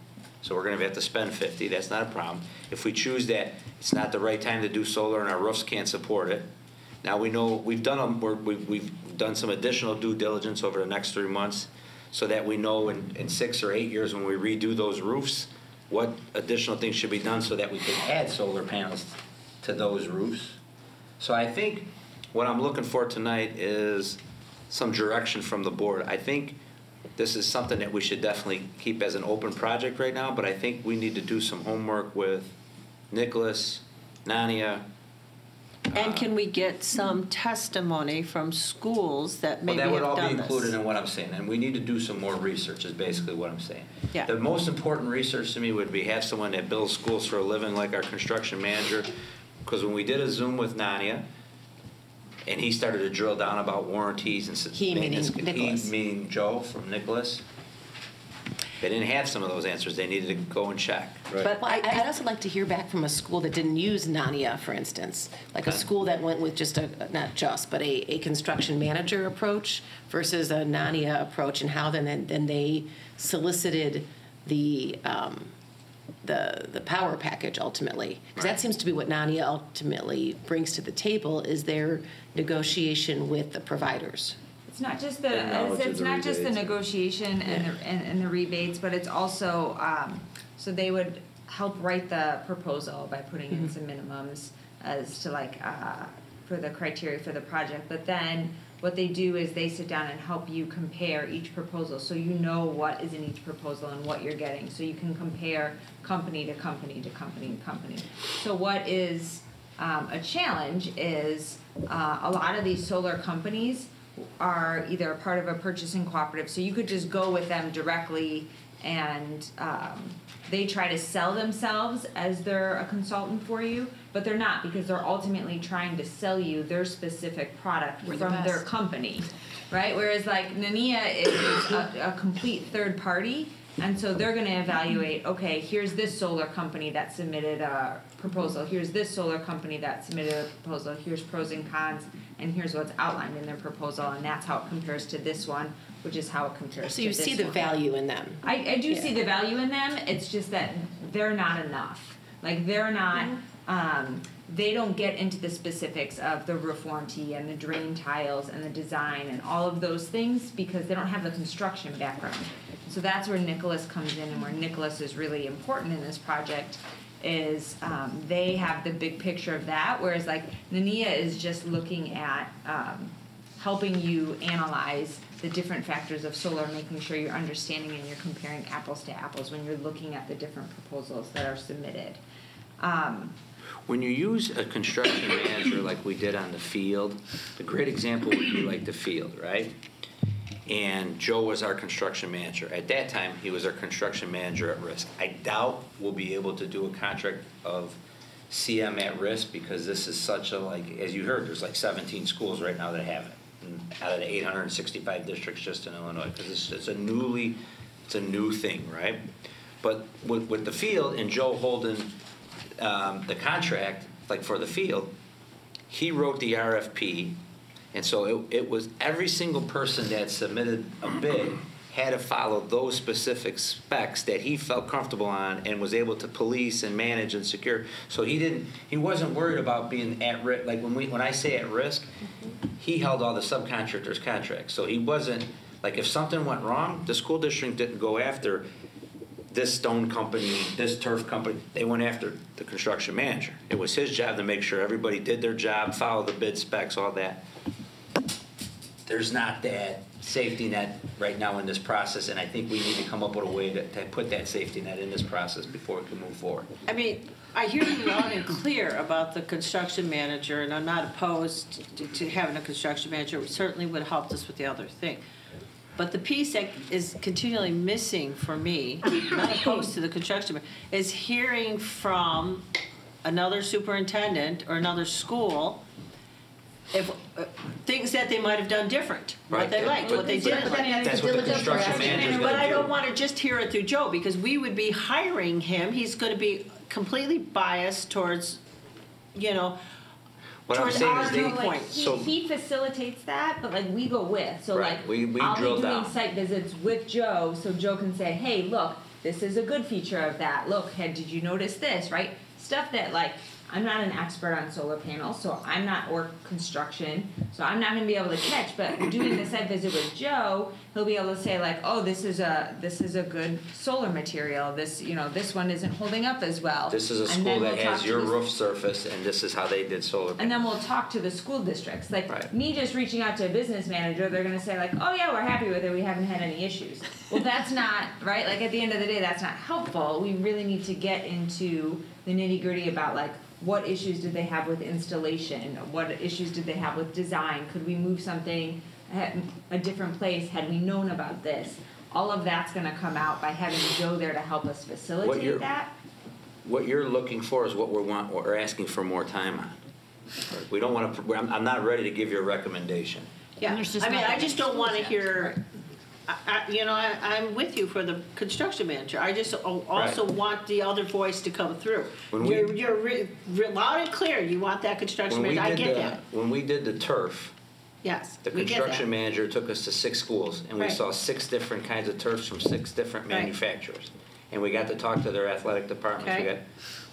so we're going to have to spend $50,000. That's not a problem. If we choose that it's not the right time to do solar and our roofs can't support it, now we know we've done some additional due diligence over the next 3 months, so that we know in 6 or 8 years when we redo those roofs, what additional things should be done so that we can add solar panels to those roofs. So I think what I'm looking for tonight is some direction from the board. I think this is something that we should definitely keep as an open project right now, but I think we need to do some homework with Nicholas, Nania. And can we get some testimony from schools that maybe Well, that would all have be done included this? in what I'm saying, and we need to do some more research is basically what I'm saying. Yeah. The most important research to me would be have someone that builds schools for a living like our construction manager, because when we did a Zoom with Nania, and he started to drill down about warranties and He meaning Nicholas. He meaning Joe from Nicholas. They didn't have some of those answers. They needed to go and check. But I'd also like to hear back from a school that didn't use Nania, for instance, like a school that went with just a construction manager approach versus a Nania approach, and how then they solicited the power package ultimately, because that seems to be what Nania ultimately brings to the table, is their negotiation with the providers. It's not just the negotiation and the rebates, but it's also so they would help write the proposal by putting in some minimums as to for the criteria for the project. But then what they do is they sit down and help you compare each proposal, so you know what is in each proposal and what you're getting, so you can compare company to company to company to company. So what is a challenge is a lot of these solar companies are either a part of a purchasing cooperative, so you could just go with them directly, and they try to sell themselves as they're a consultant for you, but they're not, because they're ultimately trying to sell you their specific product We're the from their best. company, right? Whereas like Nania is a complete third party, and so they're going to evaluate, okay, here's this solar company that submitted a proposal, here's this solar company that submitted a proposal, here's pros and cons, and here's what's outlined in their proposal, and that's how it compares to this one, which is how it compares So to you this one. see the value in them. I do see the value in them. It's just that they're not enough. Like, they're not, they don't get into the specifics of the roof warranty and the drain tiles and the design and all of those things, because they don't have the construction background. So that's where Nicholas comes in, and where Nicholas is really important in this project is they have the big picture of that, whereas like Nania is just looking at helping you analyze the different factors of solar, making sure you're understanding and you're comparing apples to apples when you're looking at the different proposals that are submitted. When you use a construction manager like we did on the field, the great example would be like the field, right? And Joe was our construction manager. At that time, he was our construction manager at risk. I doubt we'll be able to do a contract of CM at risk, because this is such a, like, as you heard, there's like 17 schools right now that have it, out of the 865 districts just in Illinois, because it's a new thing, right? But with the field and Joe holding the contract, like for the field, he wrote the RFP, and so it was every single person that submitted a bid had to follow those specific specs that he felt comfortable on and was able to police and manage and secure. So he wasn't worried about being at risk. Like when I say at risk, he held all the subcontractors' contracts. So he wasn't, like, if something went wrong, the school district didn't go after this stone company, this turf company. They went after the construction manager. It was his job to make sure everybody did their job, follow the bid specs, all that. There's not that safety net right now in this process, and I think we need to come up with a way to put that safety net in this process before we can move forward. I mean, I hear you loud and clear about the construction manager, and I'm not opposed to having a construction manager. It certainly would help us with the other thing. But the piece that is continually missing for me, not opposed to the construction, is hearing from another superintendent or another school if things that they might have done different, what they liked, what they didn't like. That's what the construction manager's But I gonna don't do. want to just hear it through Joe, because we would be hiring him. He's going to be completely biased towards, you know, What I'm towards saying our is they, viewpoint. so, He facilitates that, but like we go with. So Right. like We I'll drill be doing down. site visits with Joe, so Joe can say, hey, look, this is a good feature of that. Look, did you notice this, right? Stuff that like, I'm not an expert on solar panels, so I'm not, or construction, so I'm not gonna be able to catch, but doing the site visit with Joe, he'll be able to say like, oh, this is a good solar material. This, you know, this one isn't holding up as well. this is a And school then that we'll talk has to your the- roof surface, and this is how they did solar. And then we'll talk to the school districts. Like me just reaching out to a business manager, they're gonna say like, oh yeah, we're happy with it, we haven't had any issues. Well, that's not, right? Like at the end of the day, that's not helpful. We really need to get into the nitty gritty about like, what issues did they have with installation? What issues did they have with design? Could we move something at a different place? Had we known about this? All of that's gonna come out by having Joe there to help us facilitate that. What you're looking for is what we're asking for more time on. We don't want to, I'm not ready to give you a recommendation. Yeah, I mean, I just don't want to hear, I'm with you for the construction manager. I just also want the other voice to come through. You're loud and clear, you want that construction manager, I get that. When we did the turf, Yes, the we get construction that. manager took us to 6 schools, and we Right. saw 6 different kinds of turfs from 6 different Right. manufacturers. And we got to talk to their athletic departments. Okay.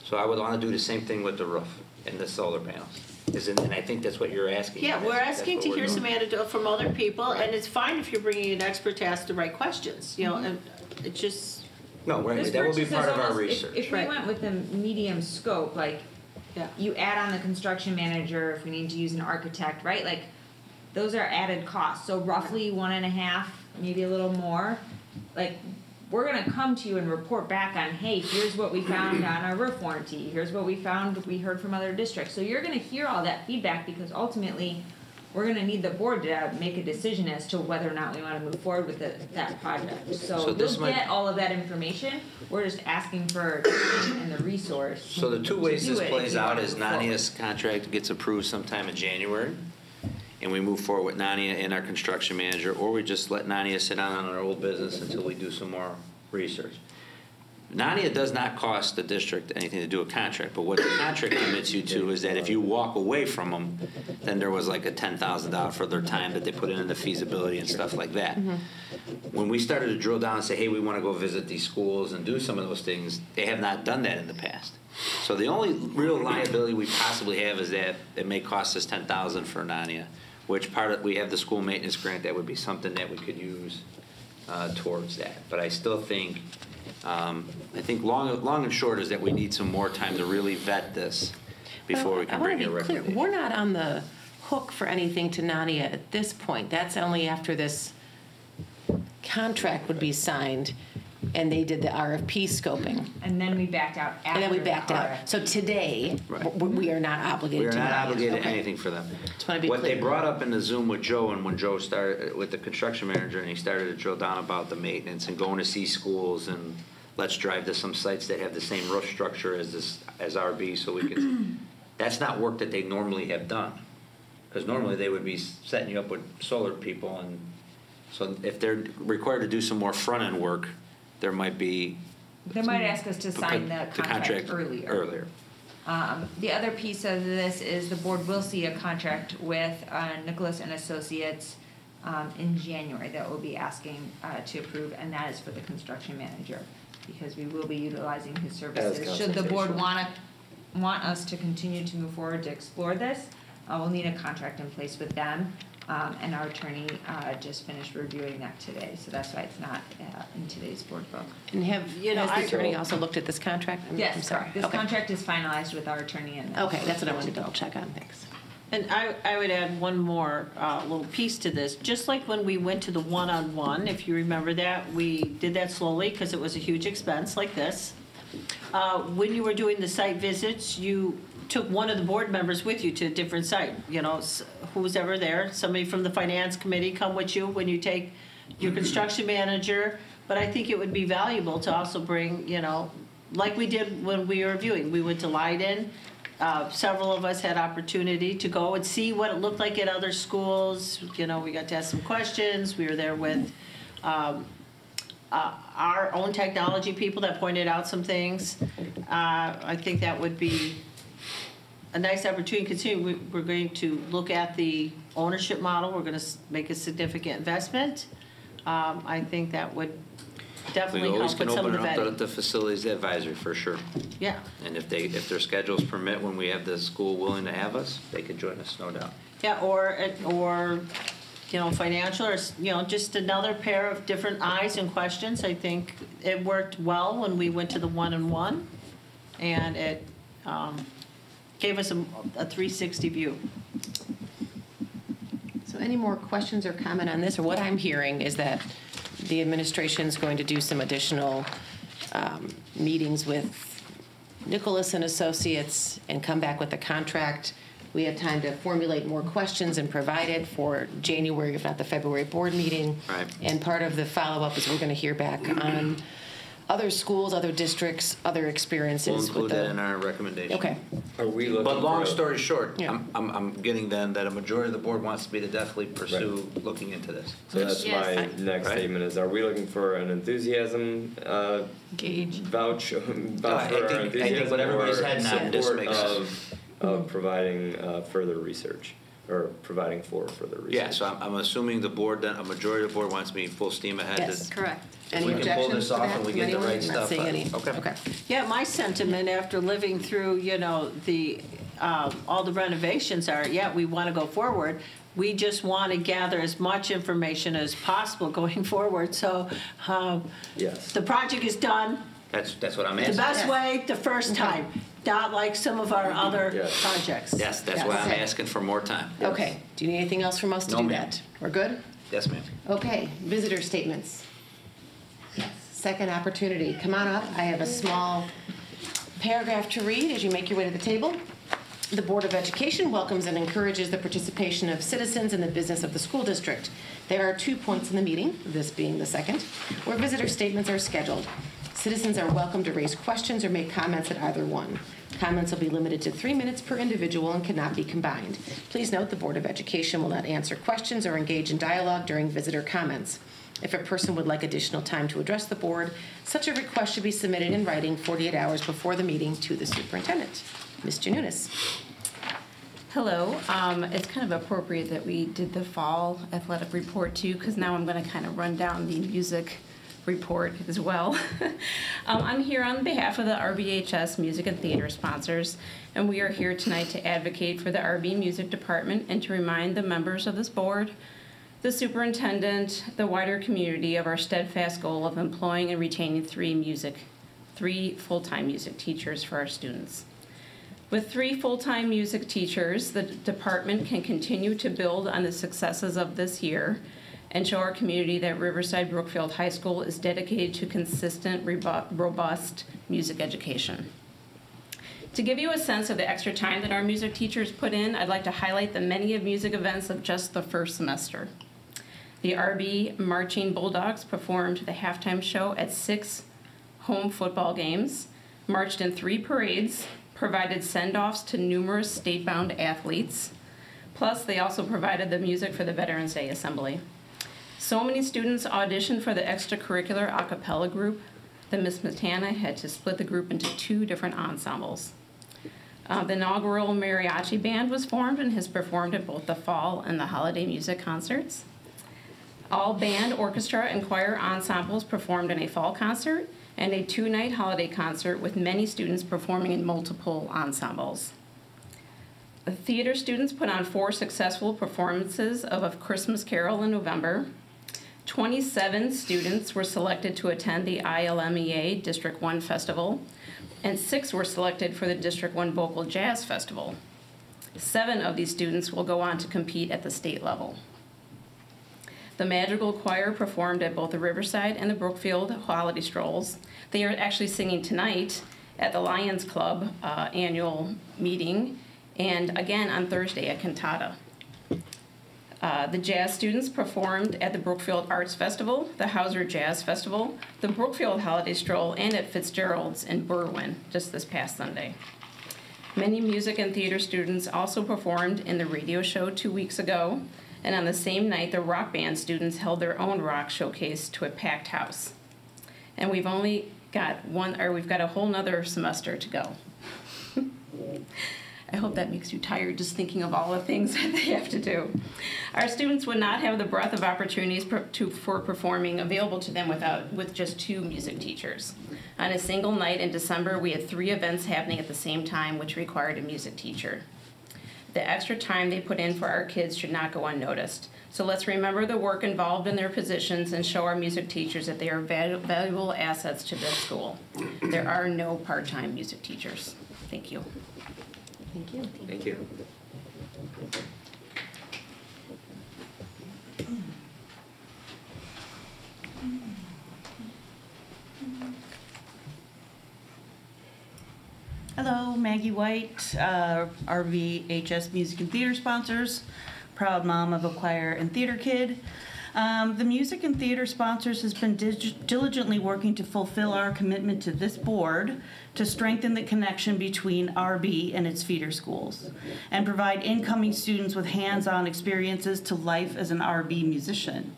So I would want to do the same thing with the roof and the solar panels. And I think that's what you're asking. Yeah, we're That's asking what to we're hear doing. some anecdote from other people, and it's fine if you're bringing an expert to ask the right questions, you know, and it just. No, This that will be purchase part is of our almost- research. If we went with the medium scope, like, you add on the construction manager, if we need to use an architect, right? Like, those are added costs, so roughly 1.5, maybe a little more. Like, we're gonna come to you and report back on, hey, here's what we found on our roof warranty, here's what we found, we heard from other districts. So you're gonna hear all that feedback, because ultimately, we're gonna need the board to make a decision as to whether or not we wanna move forward with that project. So So this you'll might- get all of that information, we're just asking for time and the resource. So the 2 ways to do this it if plays we out wanna is move forward. Nania's contract gets approved sometime in January, and we move forward with Nania and our construction manager, or we just let Nania sit down on our old business until we do some more research. Nania does not cost the district anything to do a contract, but what the contract commits you to is that if you walk away from them, then there was like a $10,000 for their time that they put in the feasibility and stuff like that. When we started to drill down and say, hey, we want to go visit these schools and do some of those things, they have not done that in the past. So the only real liability we possibly have is that it may cost us $10,000 for Nania, which we have the school maintenance grant, that would be something that we could use towards that. But I still think, I think long and short is that we need some more time to really vet this before we can bring you a recommendation. We're not on the hook for anything to Nadia at this point. That's only after this contract would be signed and they did the RFP scoping. And then we backed out after. And then we the backed out. RFP. So today, we are not We obligated are to not Nadia. obligated to Okay. anything for them. Just wanna be What they clear. brought up in the Zoom with Joe, and when Joe started with the construction manager, and he started to drill down about the maintenance and going to see schools, and let's drive to some sites that have the same roof structure as RB, so we can. That's not work that they normally have done, because normally they would be setting you up with solar people, and so if they're required to do some more front end work, there might be. They might ask us to sign the contract earlier. The other piece of this is the board will see a contract with Nicholas and Associates in January that we'll be asking to approve, and that is for the construction manager, because we will be utilizing his services. Should the board want us to continue to move forward to explore this, we'll need a contract in place with them. And our attorney just finished reviewing that today, so that's why it's not in today's board book. And has the attorney also looked at this contract? I'm Yes, sorry. correct. This Okay. contract is finalized with our attorney and. Okay, that's what I wanted to double check on. Thanks. And I would add one more little piece to this. Just like when we went to the one-on-one, if you remember that, we did that slowly because it was a huge expense like this. When you were doing the site visits, you took one of the board members with you to a different site. You know, who's ever there, somebody from the finance committee come with you when you take your construction manager, but I think it would be valuable to also bring, you know, like we did when we were reviewing. We went to Leiden. Several of us had opportunity to go and see what it looked like at other schools. You know, we got to ask some questions. We were there with our own technology people that pointed out some things. I think that would be a nice opportunity, considering we're going to look at the ownership model. We're going to make a significant investment. I think that would definitely We always help can with some of open the it up vetting. to the facilities advisory for sure. Yeah. And if their schedules permit, when we have the school willing to have us, they could join us, no doubt. Yeah, or you know, financial, or you know, just another pair of different eyes and questions. I think it worked well when we went to the 1-on-1, and it gave us a 360 view. So any more questions or comment on this? Or what I'm hearing is that the administration's going to do some additional meetings with Nicholas and Associates and come back with a contract. We have time to formulate more questions and provide it for January, if not the February board meeting. Right. And part of the follow-up is we're going to hear back on other schools, other districts, other experiences. We'll with include the, that in our recommendation. Okay. Are we looking But long for a- story short, Yeah. I'm getting then that a majority of the board wants me to definitely pursue looking into this. So that's my next Right? statement is, are we looking for an enthusiasm Gauge. vouch for our I think enthusiasm what everybody's or heading on just support makes of providing further research or providing for further research? Yeah, so I'm assuming the board, then, a majority of the board wants me full steam ahead. Yes, correct. If Any we can pull objections this to off that and we from get the anyone? right Not stuff. seeing any. Okay. Yeah, my sentiment after living through, you know, the all the renovations are, yeah, we want to go forward. We just want to gather as much information as possible going forward. So Yes. the project is done That's what I'm the asking. best way the first time, not like some of our other Yes. projects. Yes, that's why I'm Okay. asking for more time. Okay. Do you need anything else from us to No, do ma'am. that? We're good? Yes, ma'am. Okay, visitor statements. Second opportunity. Come on up. I have a small paragraph to read as you make your way to the table. The Board of Education welcomes and encourages the participation of citizens in the business of the school district. There are 2 points in the meeting, this being the second, where visitor statements are scheduled. Citizens are welcome to raise questions or make comments at either one. Comments will be limited to 3 minutes per individual and cannot be combined. Please note the Board of Education will not answer questions or engage in dialogue during visitor comments. If a person would like additional time to address the board, such a request should be submitted in writing 48 hours before the meeting to the superintendent. Ms. Janunas. Hello. It's kind of appropriate that we did the fall athletic report too, because now I'm going to kind of run down the music report as well. I'm here on behalf of the RBHS Music and Theater sponsors, and we are here tonight to advocate for the RB Music Department and to remind the members of this board, the superintendent, the wider community of our steadfast goal of employing and retaining three full-time music teachers for our students. With 3 full-time music teachers, the department can continue to build on the successes of this year and show our community that Riverside Brookfield High School is dedicated to consistent, robust music education. To give you a sense of the extra time that our music teachers put in, I'd like to highlight the many of music events of just the first semester. The RB Marching Bulldogs performed the halftime show at 6 home football games, marched in 3 parades, provided send-offs to numerous state-bound athletes, plus they also provided the music for the Veterans Day Assembly. So many students auditioned for the extracurricular a cappella group that Ms. Matana had to split the group into 2 different ensembles. The inaugural mariachi band was formed and has performed at both the fall and the holiday music concerts. All band, orchestra, and choir ensembles performed in a fall concert and a 2-night holiday concert with many students performing in multiple ensembles. The theater students put on 4 successful performances of A Christmas Carol in November. 27 students were selected to attend the ILMEA District 1 Festival, and 6 were selected for the District 1 Vocal Jazz Festival. 7 of these students will go on to compete at the state level. The Madrigal Choir performed at both the Riverside and the Brookfield Holiday Strolls. They are actually singing tonight at the Lions Club annual meeting, and again on Thursday at Cantata. The jazz students performed at the Brookfield Arts Festival, the Hauser Jazz Festival, the Brookfield Holiday Stroll, and at Fitzgerald's in Berwyn just this past Sunday. Many music and theater students also performed in the radio show 2 weeks ago, and on the same night, the rock band students held their own rock showcase to a packed house. And we've only got we've got a whole nother semester to go. I hope that makes you tired just thinking of all the things that they have to do. Our students would not have the breadth of opportunities for performing available to them with just 2 music teachers. On a single night in December, we had 3 events happening at the same time, which required a music teacher. The extra time they put in for our kids should not go unnoticed. So let's remember the work involved in their positions and show our music teachers that they are valuable assets to this school. There are no part-time music teachers. Thank you. Thank you. Thank you. Hello, Maggie White, RVHS Music and Theater sponsors, proud mom of a choir and theater kid. The music and theater sponsors has been diligently working to fulfill our commitment to this board to strengthen the connection between RB and its feeder schools and provide incoming students with hands-on experiences to life as an RB musician.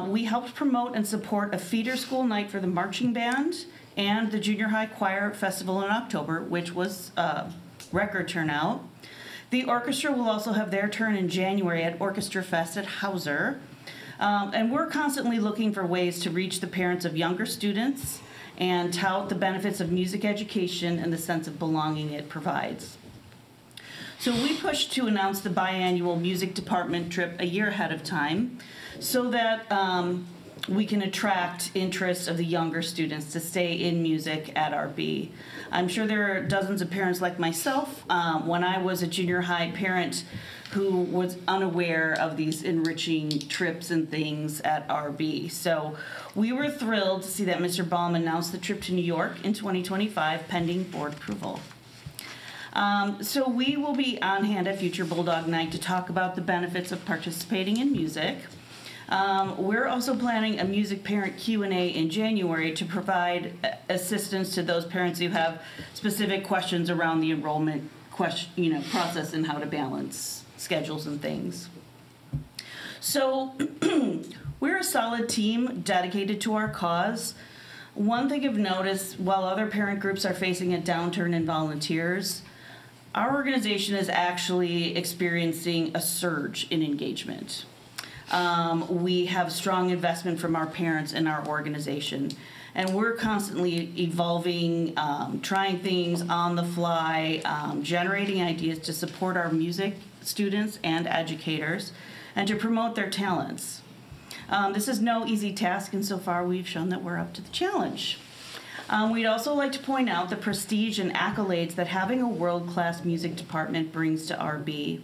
We helped promote and support a feeder school night for the marching band and the junior high choir festival in October, which was record turnout. The orchestra will also have their turn in January at Orchestra Fest at Hauser. And we're constantly looking for ways to reach the parents of younger students and tout the benefits of music education and the sense of belonging it provides. So we pushed to announce the biannual music department trip a year ahead of time so that we can attract interest of the younger students to stay in music at RB. I'm sure there are dozens of parents like myself when I was a junior high parent who was unaware of these enriching trips and things at RB. So we were thrilled to see that Mr. Baum announced the trip to New York in 2025 pending board approval. So we will be on hand at Future Bulldog Night to talk about the benefits of participating in music. We're also planning a music parent Q&A in January to provide assistance to those parents who have specific questions around the enrollment process and how to balance schedules and things. So we're a solid team dedicated to our cause. One thing I've noticed, while other parent groups are facing a downturn in volunteers, our organization is actually experiencing a surge in engagement. We have strong investment from our parents in our organization, and we're constantly evolving, trying things on the fly, generating ideas to support our music students and educators, and to promote their talents. This is no easy task, and so far we've shown that we're up to the challenge. We'd also like to point out the prestige and accolades that having a world-class music department brings to RB.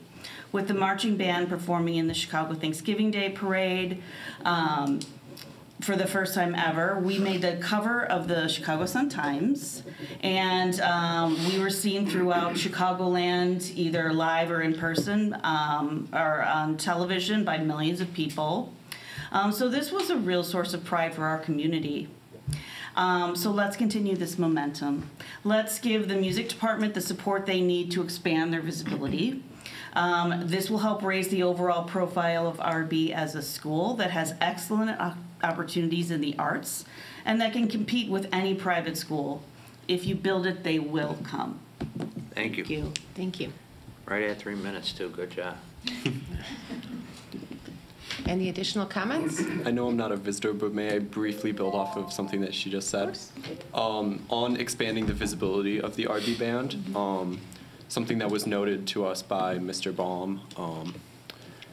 With the marching band performing in the Chicago Thanksgiving Day Parade for the first time ever. We made the cover of the Chicago Sun-Times, and we were seen throughout Chicagoland, either live or in person, or on television by millions of people. So this was a real source of pride for our community. So let's continue this momentum. Let's give the music department the support they need to expand their visibility. This will help raise the overall profile of RB as a school that has excellent opportunities in the arts and that can compete with any private school. If you build it, they will come. Thank you. Thank you. Right at 3 minutes, too. Good job. Any additional comments? I know I'm not a visitor, but may I briefly build off of something that she just said? On expanding the visibility of the RB band, something that was noted to us by Mr. Baum,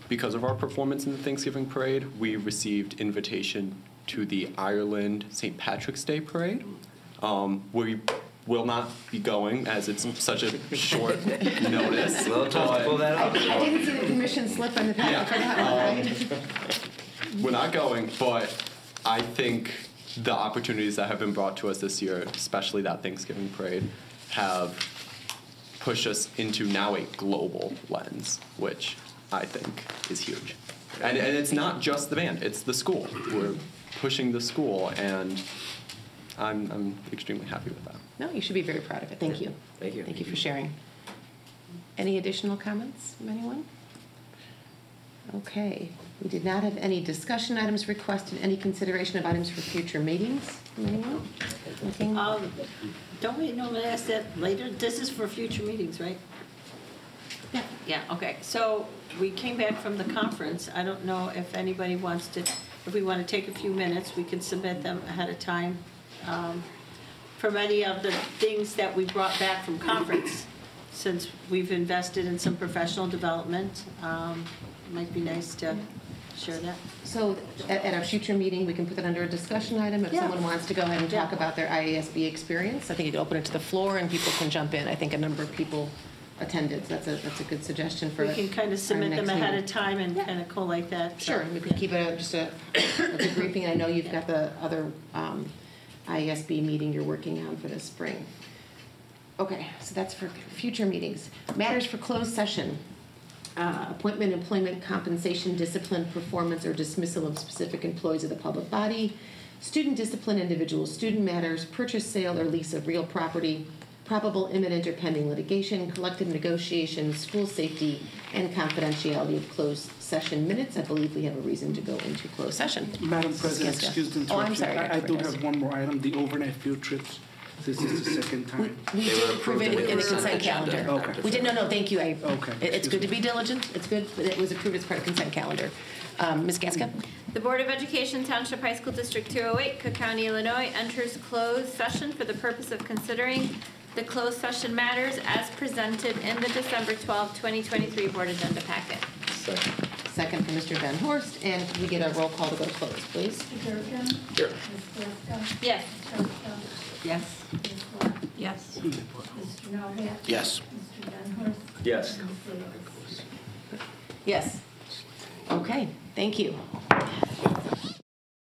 because of our performance in the Thanksgiving Parade, we received invitation to the Ireland St. Patrick's Day Parade. We will not be going as it's such a short notice. A little tough to pull that out. I didn't see the permission slip on the packet for that one, right? We're not going, but I think the opportunities that have been brought to us this year, especially that Thanksgiving Parade, have pushed us into now a global lens, which I think is And it's not just the band, it's the school. We're pushing the school, and I'm extremely happy with that. No, you should be very proud of it. Thank you. Thank you. Thank you for sharing. Any additional comments from anyone? Okay. We did not have any discussion items requested. Any consideration of items for future meetings from anyone? Anything? Don't we normally ask that later? This is for future meetings, right? Yeah. Yeah, okay. So we came back from the conference. I don't know if anybody wants to, if we want to take a few minutes, we can submit them ahead of time. From any of the things that we brought back from conference, since we've invested in some professional development, might be nice to share that. So at our future meeting, we can put that under a discussion item. If someone wants to go ahead and talk about their IASB experience, I think you could open it to the floor and people can jump in. I think a number of people attended. So that's a good suggestion for We can kind of submit them ahead of time and Yeah. kind of collate that. Sure, we could keep it just a good briefing. I know you've got the other IASB meeting you're working on for this spring. Okay, so that's for future meetings. Matters for closed session. Appointment, employment, compensation, discipline, performance, or dismissal of specific employees of the public body. Student discipline, individual student matters, purchase, sale, or lease of real property, probable imminent or pending litigation, collective negotiations, school safety, and confidentiality of closed session minutes. I believe we have a reason to go into closed session. Madam President, Yes, excuse the Oh, I'm interruption. sorry. I do have one more item, the overnight field trips. This is the second time. We did approve it in the consent calendar. Okay. We did, no, thank you. Okay. It's good to be diligent. It's good, but it was approved as part of consent calendar. Ms. Gaska? The Board of Education Township High School District 208, Cook County, Illinois, enters closed session for the purpose of considering the closed session matters as presented in the December 12, 2023 Board Agenda Packet. Second from Mr. Van Horst, and can we get a roll call to go to close, please? Mr. Durkin? Sure. Ms. Gasko? Yes. Ms. Costa? Yes. Ms. Black? Yes. Mr. Novak? Yes. Mr. Van Horst? Yes. Ms. Davis? Yes. Okay, thank you.